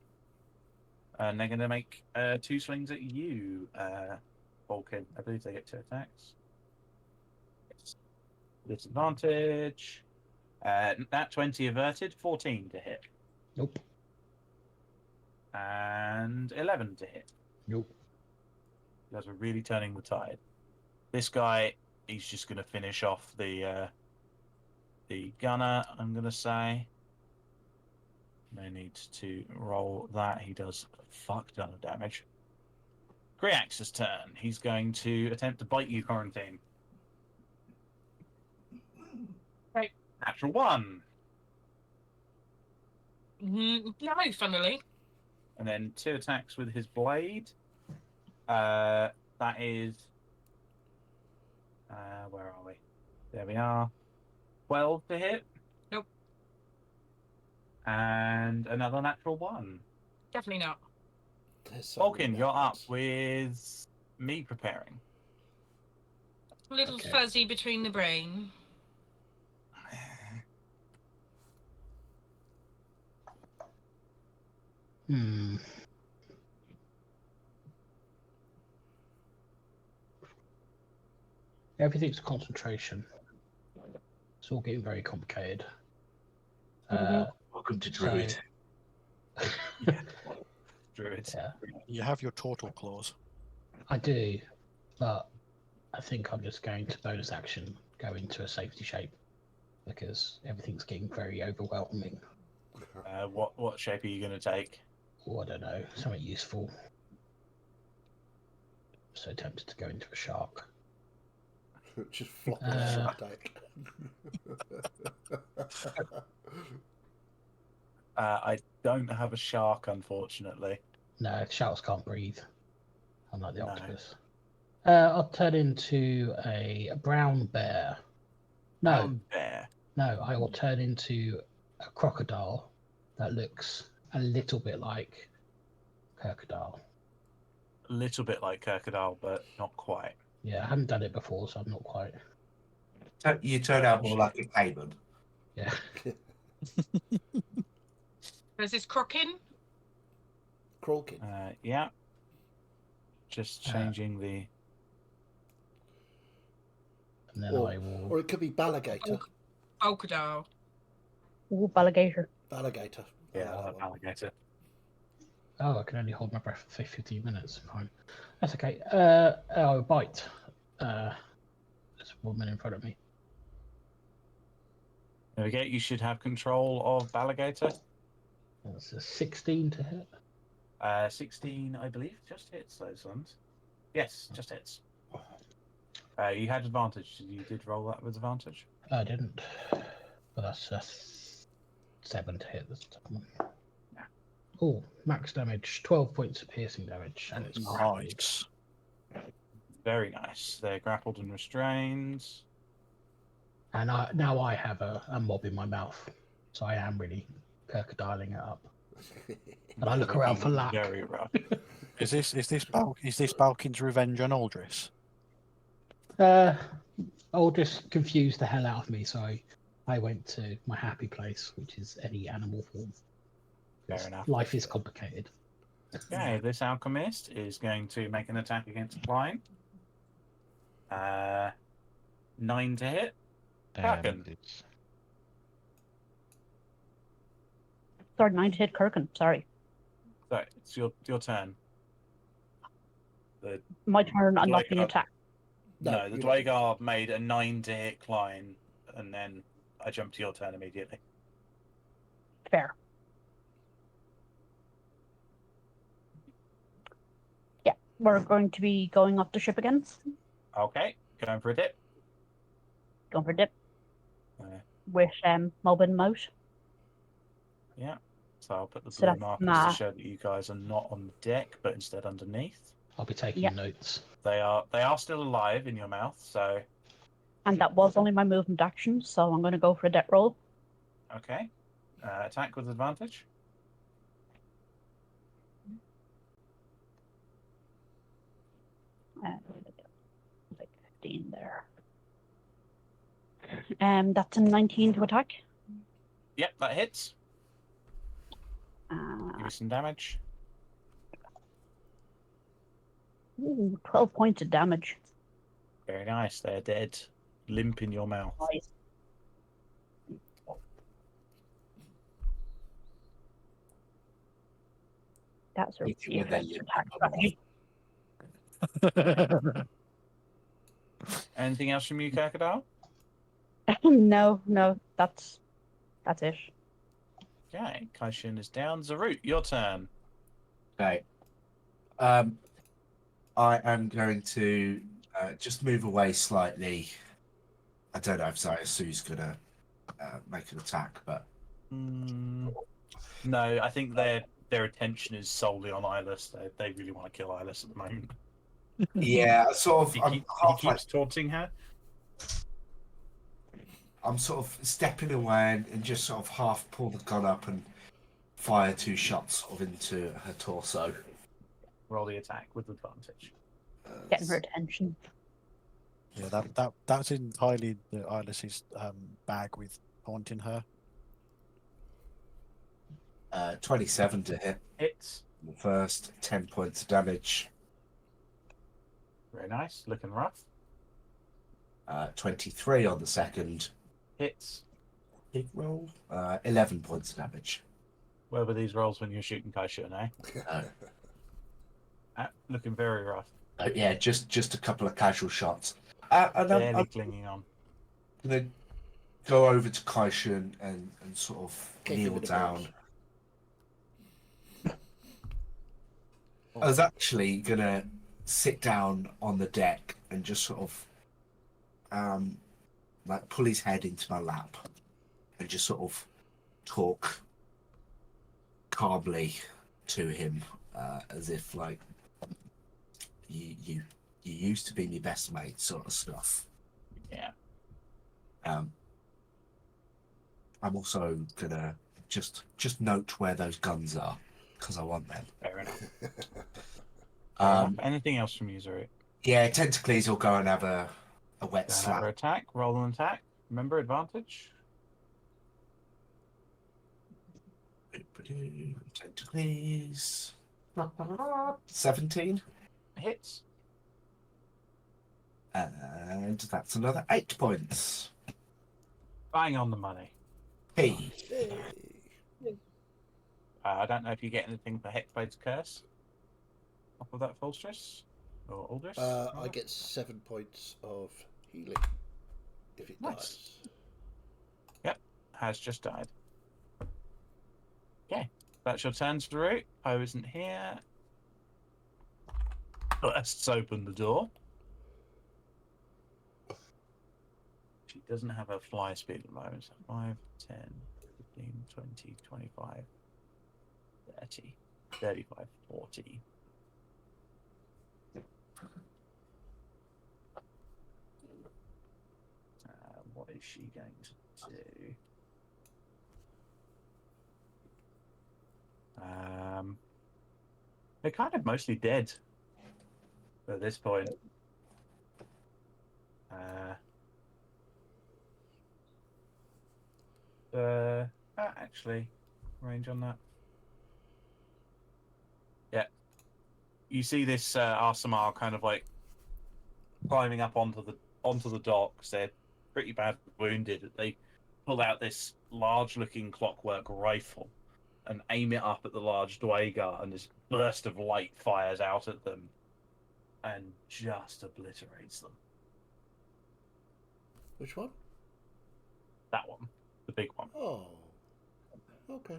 And they're going to make 2 swings at you, Vulcan. I believe they get 2 attacks. Yes. Disadvantage. That 20 averted, 14 to hit. Nope. And 11 to hit. Nope. You guys are really turning the tide. This guy, he's just going to finish off the gunner, I'm going to say. No need to roll that. He does a fuck ton of damage. Griax's turn. He's going to attempt to bite you, Quarantine. Right. Natural 1. No, funnily. And then 2 attacks with his blade. That is... where are we? There we are. 12 to hit. Nope. And another natural 1. Definitely not. Vulcan, you're up with me preparing. A little Okay. fuzzy between the brain. Hmm. Everything's concentration. It's all getting very complicated. Welcome to Druid. Druid. Yeah, You have your turtle claws. I do, but I think I'm just going to bonus action go into a safety shape because everything's getting very overwhelming. What shape are you going to take? Oh, I don't know, something useful. So tempted to go into a shark. Just flop on a shark deck. I don't have a shark, unfortunately. No, sharks can't breathe, unlike the No. octopus. I'll turn into a brown bear. No, Brown bear. no, I will turn into a crocodile that looks a little bit like crocodile. A little bit like crocodile, but not quite. Yeah, I haven't done it before, so I'm not quite. You turn out more like a caiman. Yeah. There's this crockin. Crawlkin. Yeah. Just changing the. And then Or, I will. or it could be Balligator. Crocodile. Ooh, alligator. Balligator. I Yeah, like that one. alligator. Oh, I can only hold my breath for 15 minutes. Fine. That's okay. I'll bite. There's a woman in front of me. There we go. You should have control of alligator. That's a 16 to hit. 16, I believe, just hits those ones. Yes, just hits. You had advantage. You did roll that with advantage. I didn't. But that's a 7 to hit this time. Yeah. Oh, max damage, 12 points of piercing damage, and it's grappled. Nice. Very nice. They're grappled and restrained. And now I have a mob in my mouth, so I am really crocodiling it up. And I look around for luck. Very rough. Is this Balkin's revenge on Aldris? I'll just confuse the hell out of me, so I went to my happy place, which is any animal form. Fair enough. Life is complicated. Okay, this alchemist is going to make an attack against Klein. 9 to hit. Kraken. It's Sorry, 9 to hit Kirkin. Sorry. So it's your turn. The My turn, I'm not being Dwagar- attacked. no, the you're Dwagar made a 9 to hit Klein, and then I jumped to your turn immediately. Fair. Yeah, we're going to be going off the ship again. Okay, going for a dip. Going for a dip Uh, with Mob Moat. yeah. So I'll put the So blue that's markers my- to show that you guys are not on the deck, but instead underneath. I'll be taking Yeah. notes. They are still alive in your mouth, so And that was only my movement action, so I'm going to go for a debt roll. okay. Attack with advantage. Like 15 there. That's a 19 to attack. Yep, that hits. Give you some damage. Ooh, 12 points of damage. Very nice. They're dead. Limp in your mouth. Nice. That's a Hit you with reflex a attack. limp. Anything else from you, Crocodile? No, that's it. Okay, Kaishin is down. Zarut, your turn. Okay. I am going to just move away slightly. I don't know if Zayasu's going to make an attack, but No, I think their attention is solely on Eyeless. They really want to kill Eyeless at the moment. yeah, sort of. He keeps taunting her. I'm sort of stepping away and just sort of half pull the gun up and fire 2 shots sort of into her torso. Roll the attack with advantage. Getting her attention. Yeah, that's entirely the Eyeless's bag with haunting her. 27 to hit. Hits. The first 10 points of damage. Very nice. Looking rough. 23 on the second. Hits. Hit roll. 11 points of damage. Where were these rolls when you were shooting Kaishin, eh? Looking very rough. Yeah, just a couple of casual shots. And Barely I'm clinging on. going to go over to Kaishin and sort of Kick him kneel in the down. balls. I was actually going to sit down on the deck and just sort of like pull his head into my lap and just sort of talk calmly to him, as if like you used to be my best mate, sort of stuff. Yeah. I'm also gonna just note where those guns are because I want them. Fair enough. Fair enough. Anything else from you, Zuri? Yeah, Tentacles will go and have a wet Go and have slap. her attack. Roll an attack. Remember advantage. Tentacles. 17. Hits. And that's another 8 points. Bang on the money. Hey. I don't know if you get anything for Hexblade's Curse off of that full stress or Aldris. I get 7 points of healing if it Nice. dies. Yep, has just died. Okay, that's your turn, Zuru. Poe isn't here. Let's open the door. She doesn't have a fly speed at the moment. So 5, 10, 15, 20, 25, 30, 35, 40. What is she going to do? They're kind of mostly dead at this point. Actually, range on that. Yeah. You see this Arsamar kind of like climbing up onto the docks. They're pretty bad wounded. They pull out this large-looking clockwork rifle and aim it up at the large Dwagar, and this burst of light fires out at them and just obliterates them. Which one? That one, the big one. Oh, okay.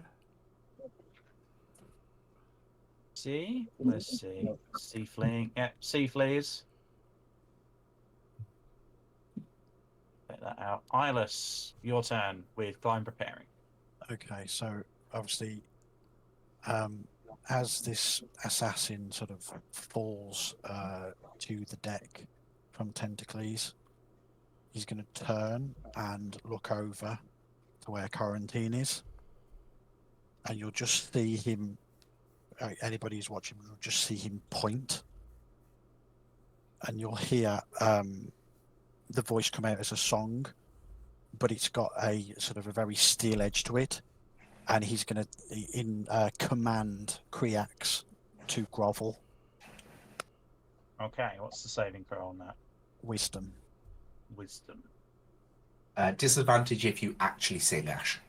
See? Let's see. Sea fleeing. Yeah, sea fleas. Take that out. Eyeless, your turn with climb preparing. Okay, so obviously, as this assassin sort of falls to the deck from Tentacles, he's going to turn and look over to where Quarantine is, and you'll just see him. Anybody who's watching will just see him point, and you'll hear the voice come out as a song, but it's got a sort of a very steel edge to it, and he's going to command Kriax to grovel. Okay, what's the saving throw on that? Wisdom. Wisdom. Disadvantage if you actually sing, Ash.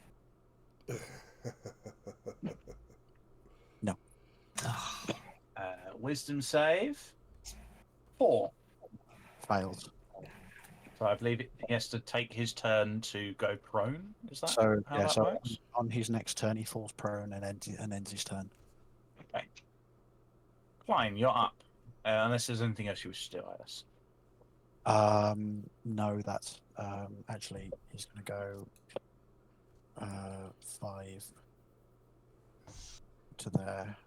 No. Wisdom save. 4. Failed. So I believe he has to take his turn to go prone. Is that So how yeah, that so works? on his next turn he falls prone and ends his turn. Okay. Fine, you're up. Unless there's anything else you wish to do, Alice. No, that's actually he's going to go 5 to there.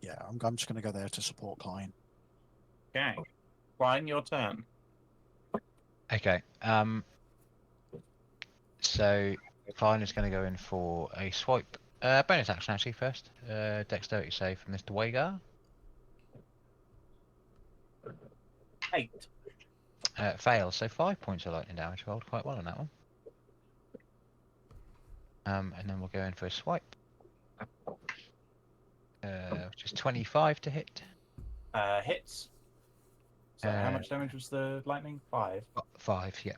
Yeah, I'm just going to go there to support Klein. Okay. Klein, your turn. Okay. So Klein is going to go in for a swipe. Bonus action actually first. Dexterity save from Mr. Wagar. 8. Fails, so 5 points of lightning damage. Rolled quite well on that one. And then we'll go in for a swipe. Which is 25 to hit. Hits. So how much damage was the lightning? 5. 5, yeah.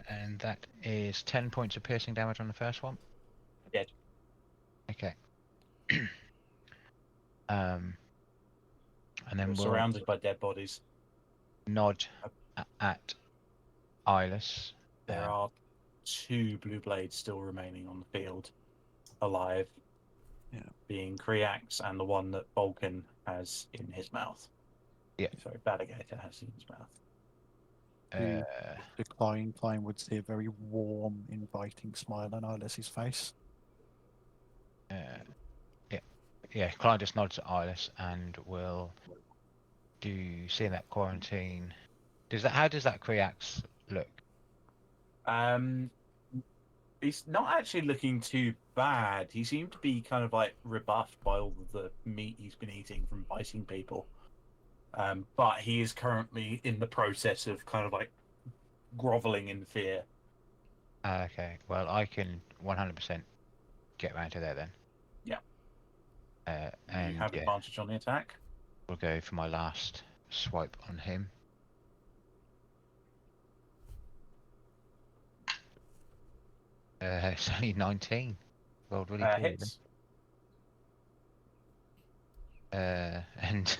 And that is 10 points of piercing damage on the first one. Dead. Okay. And then You're we'll surrounded by dead bodies. nod at Eyeless. There are 2 blue blades still remaining on the field, alive. Yeah. Being Kriax and the one that Vulcan has in his mouth. Yeah. Sorry, Badigator has in his mouth. You- Klein would see a very warm, inviting smile on Eyeless's face. Yeah, Klein just nods at Eyeless and will do seeing that quarantine. How does that Kriax look? He's not actually looking too bad. He seemed to be kind of like rebuffed by all of the meat he's been eating from biting people. But he is currently in the process of kind of like groveling in fear. Okay, well I can 100% get round to there then. Yeah. And You have yeah, advantage on the attack. we'll go for my last swipe on him. It's only 19. Rolled really poorly. Hits. And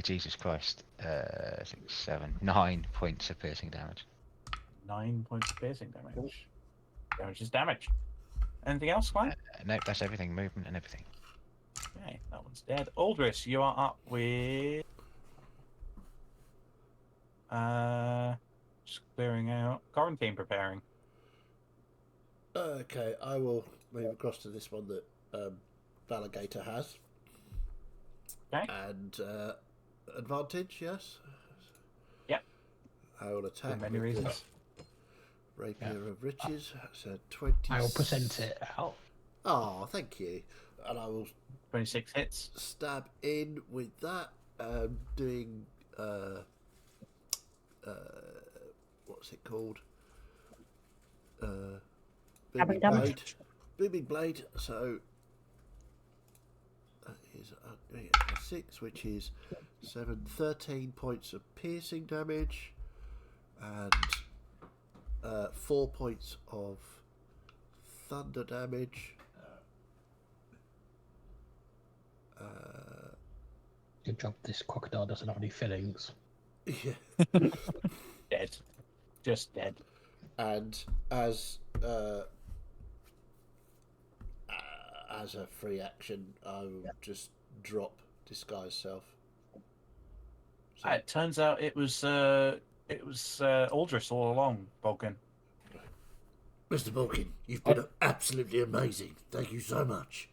Jesus Christ, 6, 7, 9 points of piercing damage. 9 points of piercing damage. Damage is damage. Anything else, Klein? Nope, that's everything. Movement and everything. Okay, that one's dead. Aldris, you are up with. Just clearing out. Quarantine preparing. Okay, I will move across to this one that Valigator has. Okay. And advantage, yes? Yep. I will For attack many with reasons. this Rapier of Riches. That's a 20. I will present it out. Oh, thank you. And I will 26 hits. stab in with that, doing what's it called? Booming damage. blade. Booming blade. So that is 6, which is 13 points of piercing damage, and 4 points of thunder damage. Good job. This crocodile doesn't have any fillings. Yeah. Dead. Just dead. And as a free action, I will just drop disguise self. So, It turns out it was Aldris all along, Vulcan. Mr. Balkin, you've been absolutely amazing. Thank you so much.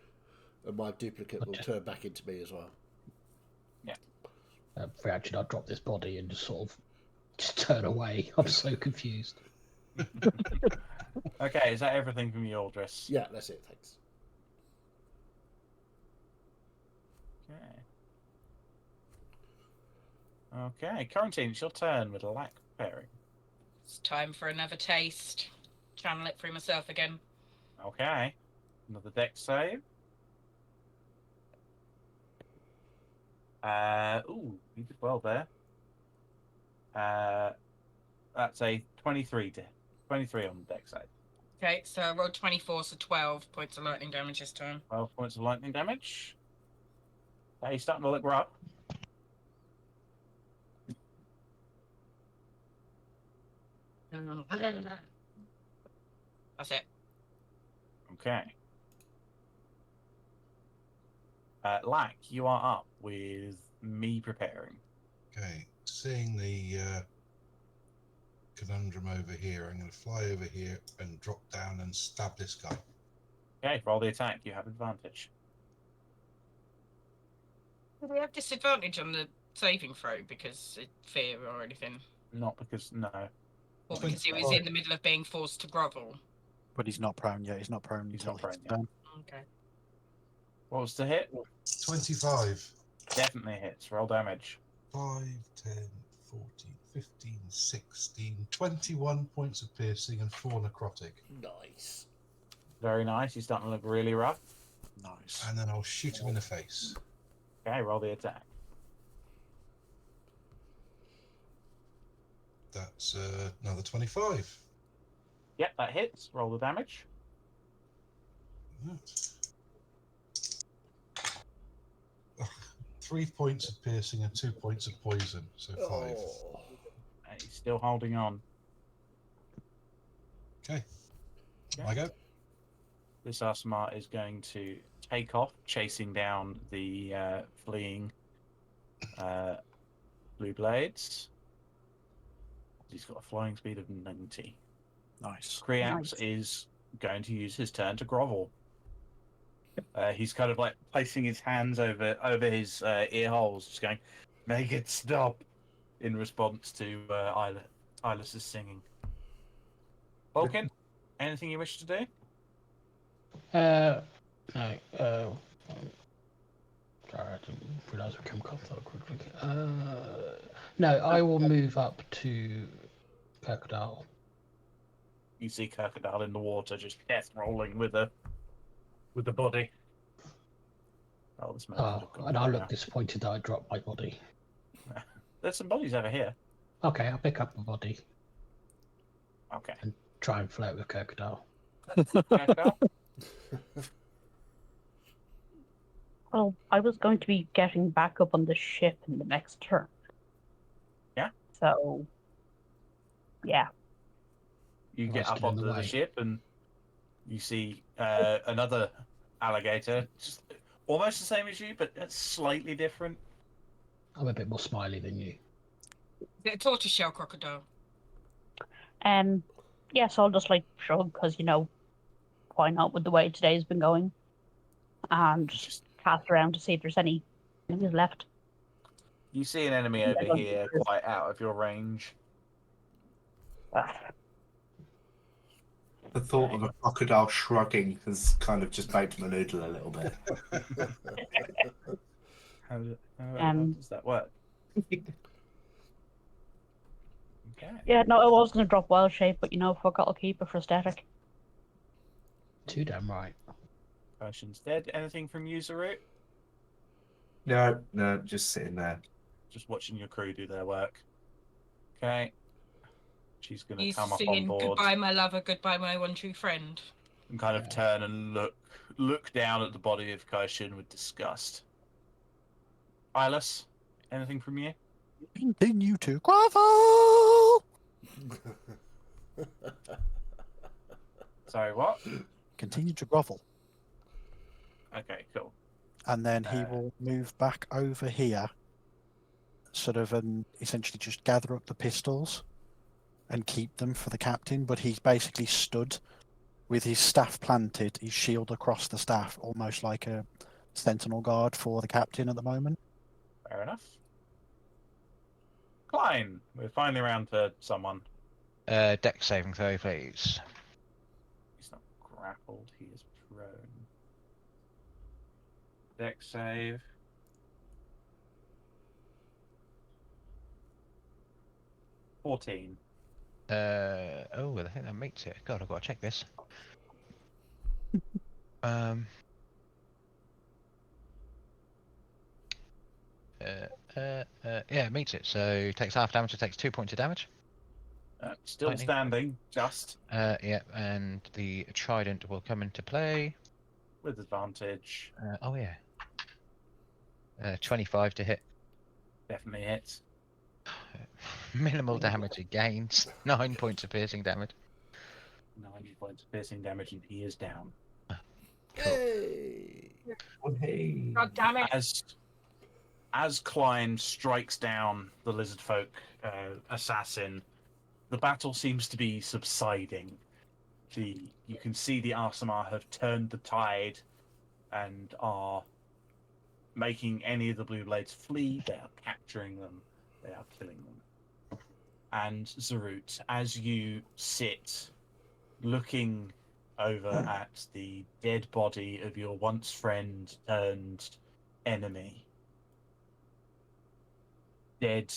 And my duplicate will turn back into me as well. Free action, I'll drop this body and just sort of just turn away. I'm so confused. Okay, is that everything from you, Aldris? Yeah, that's it. Thanks. Okay, Quarantine, it's your turn with a lack preparing. It's time for another taste. Channel it through myself again. Okay. Another dex save. Ooh, you did well there. That's a 23 on the dex save. Okay, so I rolled 24, so 12 points of lightning damage this time. 12 points of lightning damage. Hey, he's starting to look rough. That's it. Okay. Lack, you are up with me preparing. Okay, seeing the conundrum over here, I'm going to fly over here and drop down and stab this guy. Okay, roll the attack. You have advantage. Do we have disadvantage on the saving throw because of fear or anything? Not because, no. Or because he was in the middle of being forced to grovel? But he's not prone yet. He's not prone. He's until not prone it's yet. done. Okay. What was the hit? 25. Definitely hits. Roll damage. 5, 10, 14, 15, 16, 21 points of piercing and 4 necrotic. Nice. Very nice. He's starting to look really rough. Nice. And then I'll shoot him in the face. Okay, roll the attack. That's another 25. Yep, that hits. Roll the damage. Right. 3 points of piercing and 2 points of poison, so 5. Oh. He's still holding on. Okay, I go. This Asmar is going to take off, chasing down the fleeing blue blades. He's got a flying speed of 90. Nice. Creaps Nice. is going to use his turn to grovel. He's kind of like placing his hands over his ear holes, just going, "Make it stop," in response to Ilas's singing. Vulcan, anything you wish to do? No. Sorry, I didn't realise we came across that quickly. No, I will move up to Kirkdale. You see Kirkadal in the water, just death rolling with the body. Oh, this man could have gone And I by look now. disappointed that I dropped my body. There's some bodies over here. Okay, I'll pick up the body, Okay. try and flirt with Kirkdale. Kirkadal? Well, I was going to be getting back up on the ship in the next turn. Yeah? So, yeah. You Well, get that's up getting in the onto the way. ship and you see another alligator, just almost the same as you, but it's slightly different. I'm a bit more smiley than you. Is it a tortoiseshell crocodile? Yes, I'll just like shrug because why not with the way today's been going, and Just cast around to see if there's any enemies left. you see an enemy over don't here, think quite out of your range. The thought of a crocodile shrugging has kind of just made my noodle a little bit. How Um, does that work? Okay. Yeah, no, I was going to drop wild shape, but fuck, I'll keep it for aesthetic. Too damn right. Person's dead. Anything from you, Zarut? No, just sitting there. Just watching your crew do their work. Okay. She's going to He's come up on singing board "Goodbye, my lover, goodbye, my one true friend." and kind of turn and look down at the body of Kaishun with disgust. Ilas, anything from you? Continue to grovel. Sorry, what? Continue to grovel. Okay, cool. And then he will move back over here, sort of, and essentially just gather up the pistols and keep them for the captain. But he's basically stood with his staff planted, his shield across the staff, almost like a sentinel guard for the captain at the moment. Fair enough. Klein, we're finally around to someone. Deck saving throw, please. He's not grappled, he is prone. Deck save. Oh, I think that makes it. God, I've got to check this. Yeah, it meets it. So takes half damage. It takes 2 points of damage. Still Lightning. standing, just Yeah, and the trident will come into play. with advantage. Oh yeah. 25 to hit. Definitely hits. Minimal damage it gains. 9 points of piercing damage. 90 points of piercing damage, and he is down. Hey! Oh, hey. God damn it! As Klein strikes down the lizard folk assassin, the battle seems to be subsiding. You can see the Arsamar have turned the tide and are making any of the Blue Blades flee. They are capturing them. They are killing them. And Zarut, as you sit looking over at the dead body of your once friend turned enemy, dead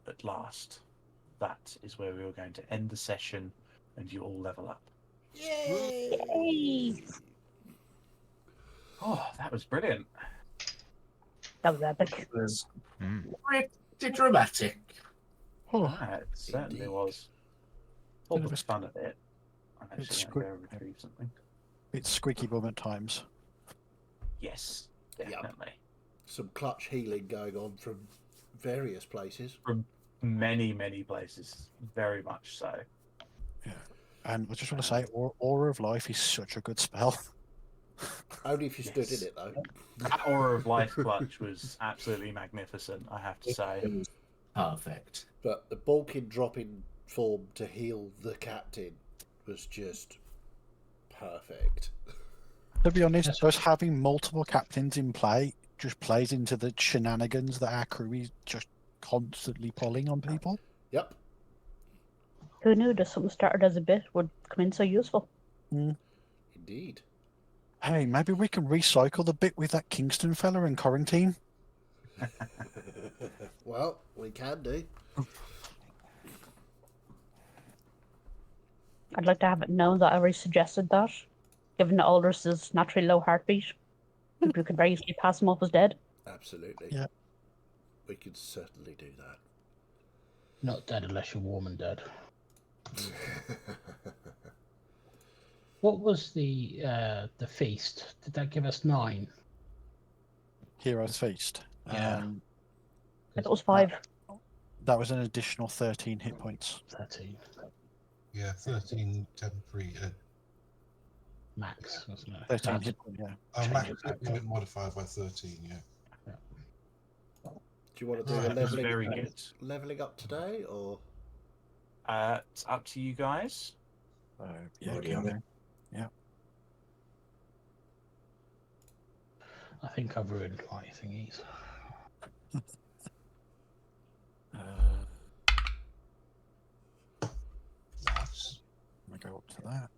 at last, that is where we are going to end the session, and you all level up. Yay! Oh, that was brilliant. That was epic. It was Mm. pretty dramatic. Ah, it certainly Indeed. was. All Bit of the a fun of it. I'm It's actually going to go retrieve something. It's squeaky bum at times. Yes, Yep. definitely. Some clutch healing going on from various places. From many, many places. Very much so. And I just want to say, Aura of Life is such a good spell. Only if you stood Yes. in it, though. That Aura of Life clutch was absolutely magnificent, I have to say. It was perfect. But the bulking dropping form to heal the captain was just perfect. To be honest, Yes. us having multiple captains in play just plays into the shenanigans that our crew is just constantly pulling on people. Yep, Who knew that something started as a bit would come in so useful? indeed. Hey, maybe we can recycle the bit with that Kingston fella in quarantine. Well, we can do. I'd like to have it known that I already suggested that, given that Aldous is naturally low heartbeat. People could very easily pass him off as dead. Absolutely. Yeah. We could certainly do that. Not dead unless you're warm and dead. What was the feast? Did that give us 9? Hero's Feast. Yeah. It was 5. That was an additional 13 hit points. 13 Yeah, 13 temporary. max, wasn't it? 13 hit points, yeah. Oh, max Change hit it. point modified by 13. Yeah. Do you want to do Right, a that was Very good. leveling up today, or It's up to you guys. Yeah, Already can on it. do. I think I've ruined my thingies. Nice. Let me go up to that.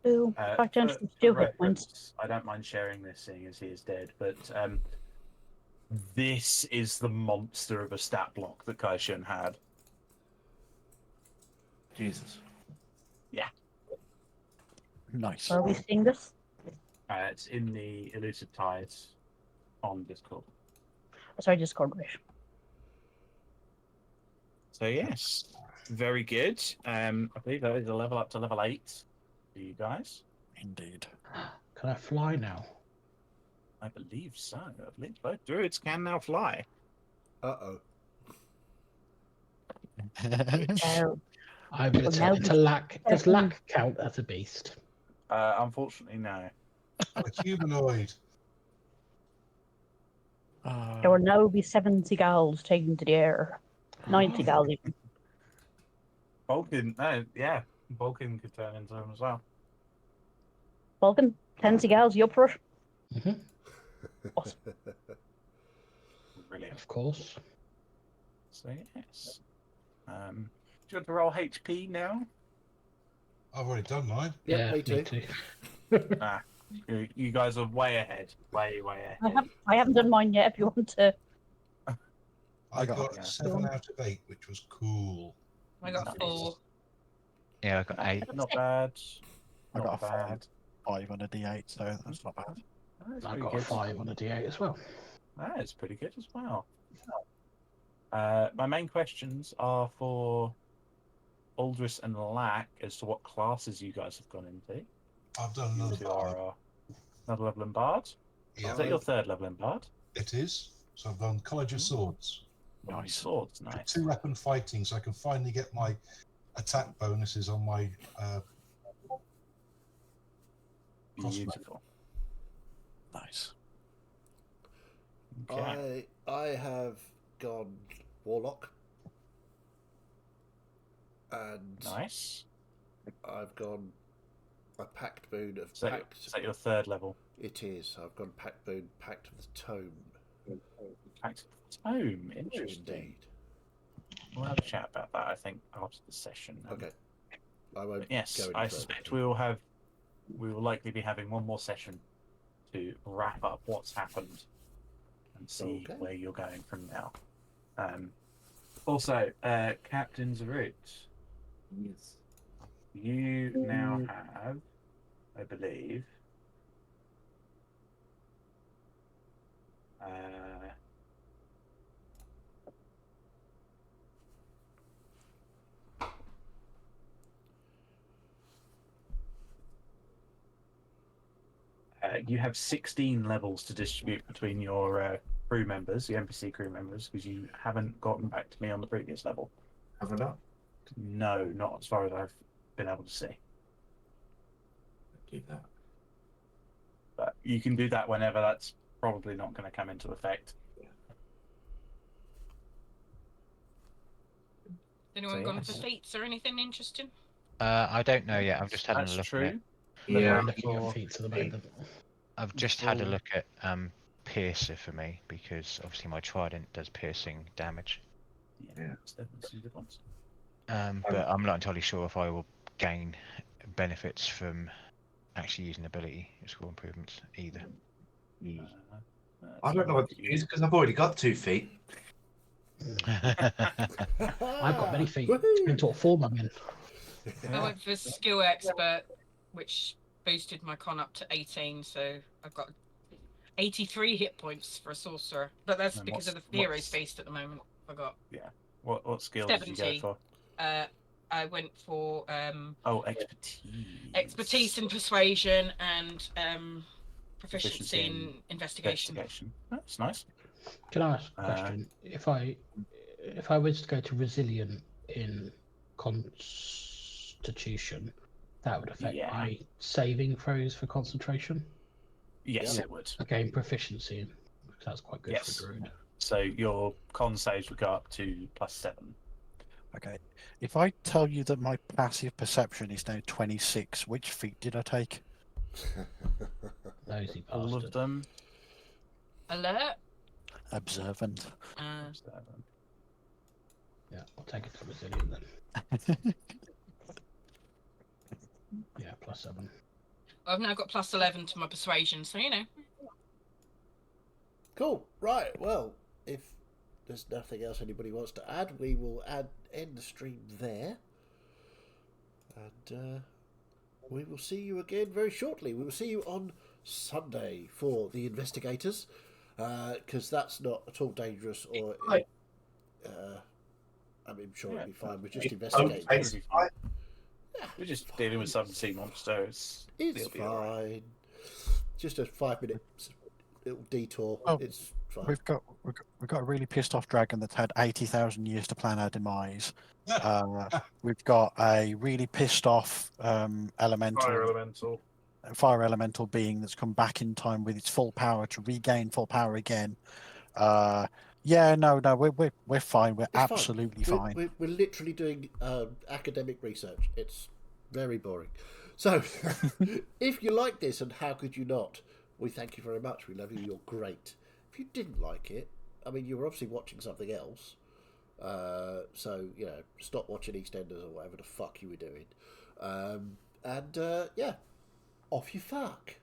Ooh, back down to some steel hit points. reference, I don't mind sharing this, seeing as he is dead, but this is the monster of a stat block that Kaishun had. Jesus. Nice. Are we seeing this? It's in the Elusive Tides on Discord. Sorry, Discord, right. So yes, very good. I believe that is a level up to level 8 for you guys. Indeed. Can I fly now? I believe so. I believe both druids can now fly. uh-oh. I'm going Well, to now turn into Lack. Does Lack count as a beast? Unfortunately, no. A humanoid. There will now be 7 seagulls taken to the air. 9 seagulls even. Vulcan, no, yeah, Vulcan could turn into him as well. Vulcan, 10 seagulls, you up for it? Mm-hmm. Awesome. Brilliant. Of course. So yes. Do you want to roll HP now? I've already done mine. Yeah, me too. You guys are way ahead. Way ahead. I haven't done mine yet if you want to. I got- got yeah. 7 out of 8, which was cool. I got 4. Yeah, I got 8. Not bad. I got Not a 5. bad. 5 on a D8, so that's not bad. That's I pretty got good. a 5 on a D8 as well. That is pretty good as well. My main questions are for Aldris and Lack as to what classes you guys have gone into. I've done You another two bard. are another level in Bard. Yeah, Is that your third level in Bard? it is. So I've gone College of Swords. Nice. Swords, nice. 2 weapon fighting, so I can finally get my attack bonuses on my crossbow. Beautiful. Nice. Okay. I have gone Warlock, and Nice. I've gone a Pact Boon of Is that, Pact. is that your third level? It is. I've gone Pact Boon, Pact of the Tome. Pact of Tome. Interesting. Indeed. We'll have a chat about that, I think, after the session. Okay. I won't But yes, go any I further. suspect we will likely be having one more session to wrap up what's happened and see Okay. where you're going from now. Also, Captain Zarut, Yes. you now have, I believe, you have 16 levels to distribute between your crew members, the NPC crew members, because you haven't gotten back to me on the previous level. Have I not? No, not as far as I've been able to see. Do that. But you can do that whenever. That's probably not going to come into effect. Anyone So, gone yes. for feats or anything interesting? I don't know yet. I've just had a That's look at true. it. Yeah. I'm looking for- at feats at the moment. I've just had a Full- look at piercer for me because obviously my trident does piercing damage. Yeah, there's definitely some good ones. But I'm not entirely sure if I will gain benefits from actually using ability skill improvements either. I don't know what to use because I've already got 2 feet. I've got many feet. Woohoo! Depends what form I'm in. I went for skill expert, which boosted my con up to 18, so I've got 83 hit points for a sorcerer. But that's And because of what's- the hero's what's- feast at the moment. I got What skill did you go 70. for? I went for Oh, expertise. expertise in persuasion and proficiency Proficiency in in investigation. That's nice. Can I ask a question? If I was to go to resilient in constitution, that would affect Yeah. my saving throws for concentration. Yes, Yeah. it would. I gain proficiency in, because that's quite good Yes. for a druid. So your con saves would go up to +7. Okay. If I tell you that my passive perception is now 26, which feat did I take? Nosy All of bastard. them. Alert. Observant. 7. Yeah, I'll take it to resilient then. Yeah, +7. I've now got +11 to my persuasion, so you know. Cool. Right. Well, if there's nothing else anybody wants to add, we will end the stream there. And we will see you again very shortly. We will see you on Sunday for the investigators, because that's not at all dangerous or. I'm sure it'll be fine. We're just investigating. Okay. It'll be fine. We're just dealing with some sea monsters. It's It'll be fine. all right. Just a 5-minute little detour. Oh, It's fine. We've got a really pissed off dragon that's had 80,000 years to plan our demise. We've got a really pissed off elemental, fire elemental being that's come back in time with its full power to regain full power again. We're fine. We're It's fine. absolutely fine. We're literally doing academic research. It's very boring. So, if you like this, and how could you not? We thank you very much. We love you. You're great. If you didn't like it, I mean, you were obviously watching something else. So, stop watching EastEnders or whatever the fuck you were doing. Off you fuck.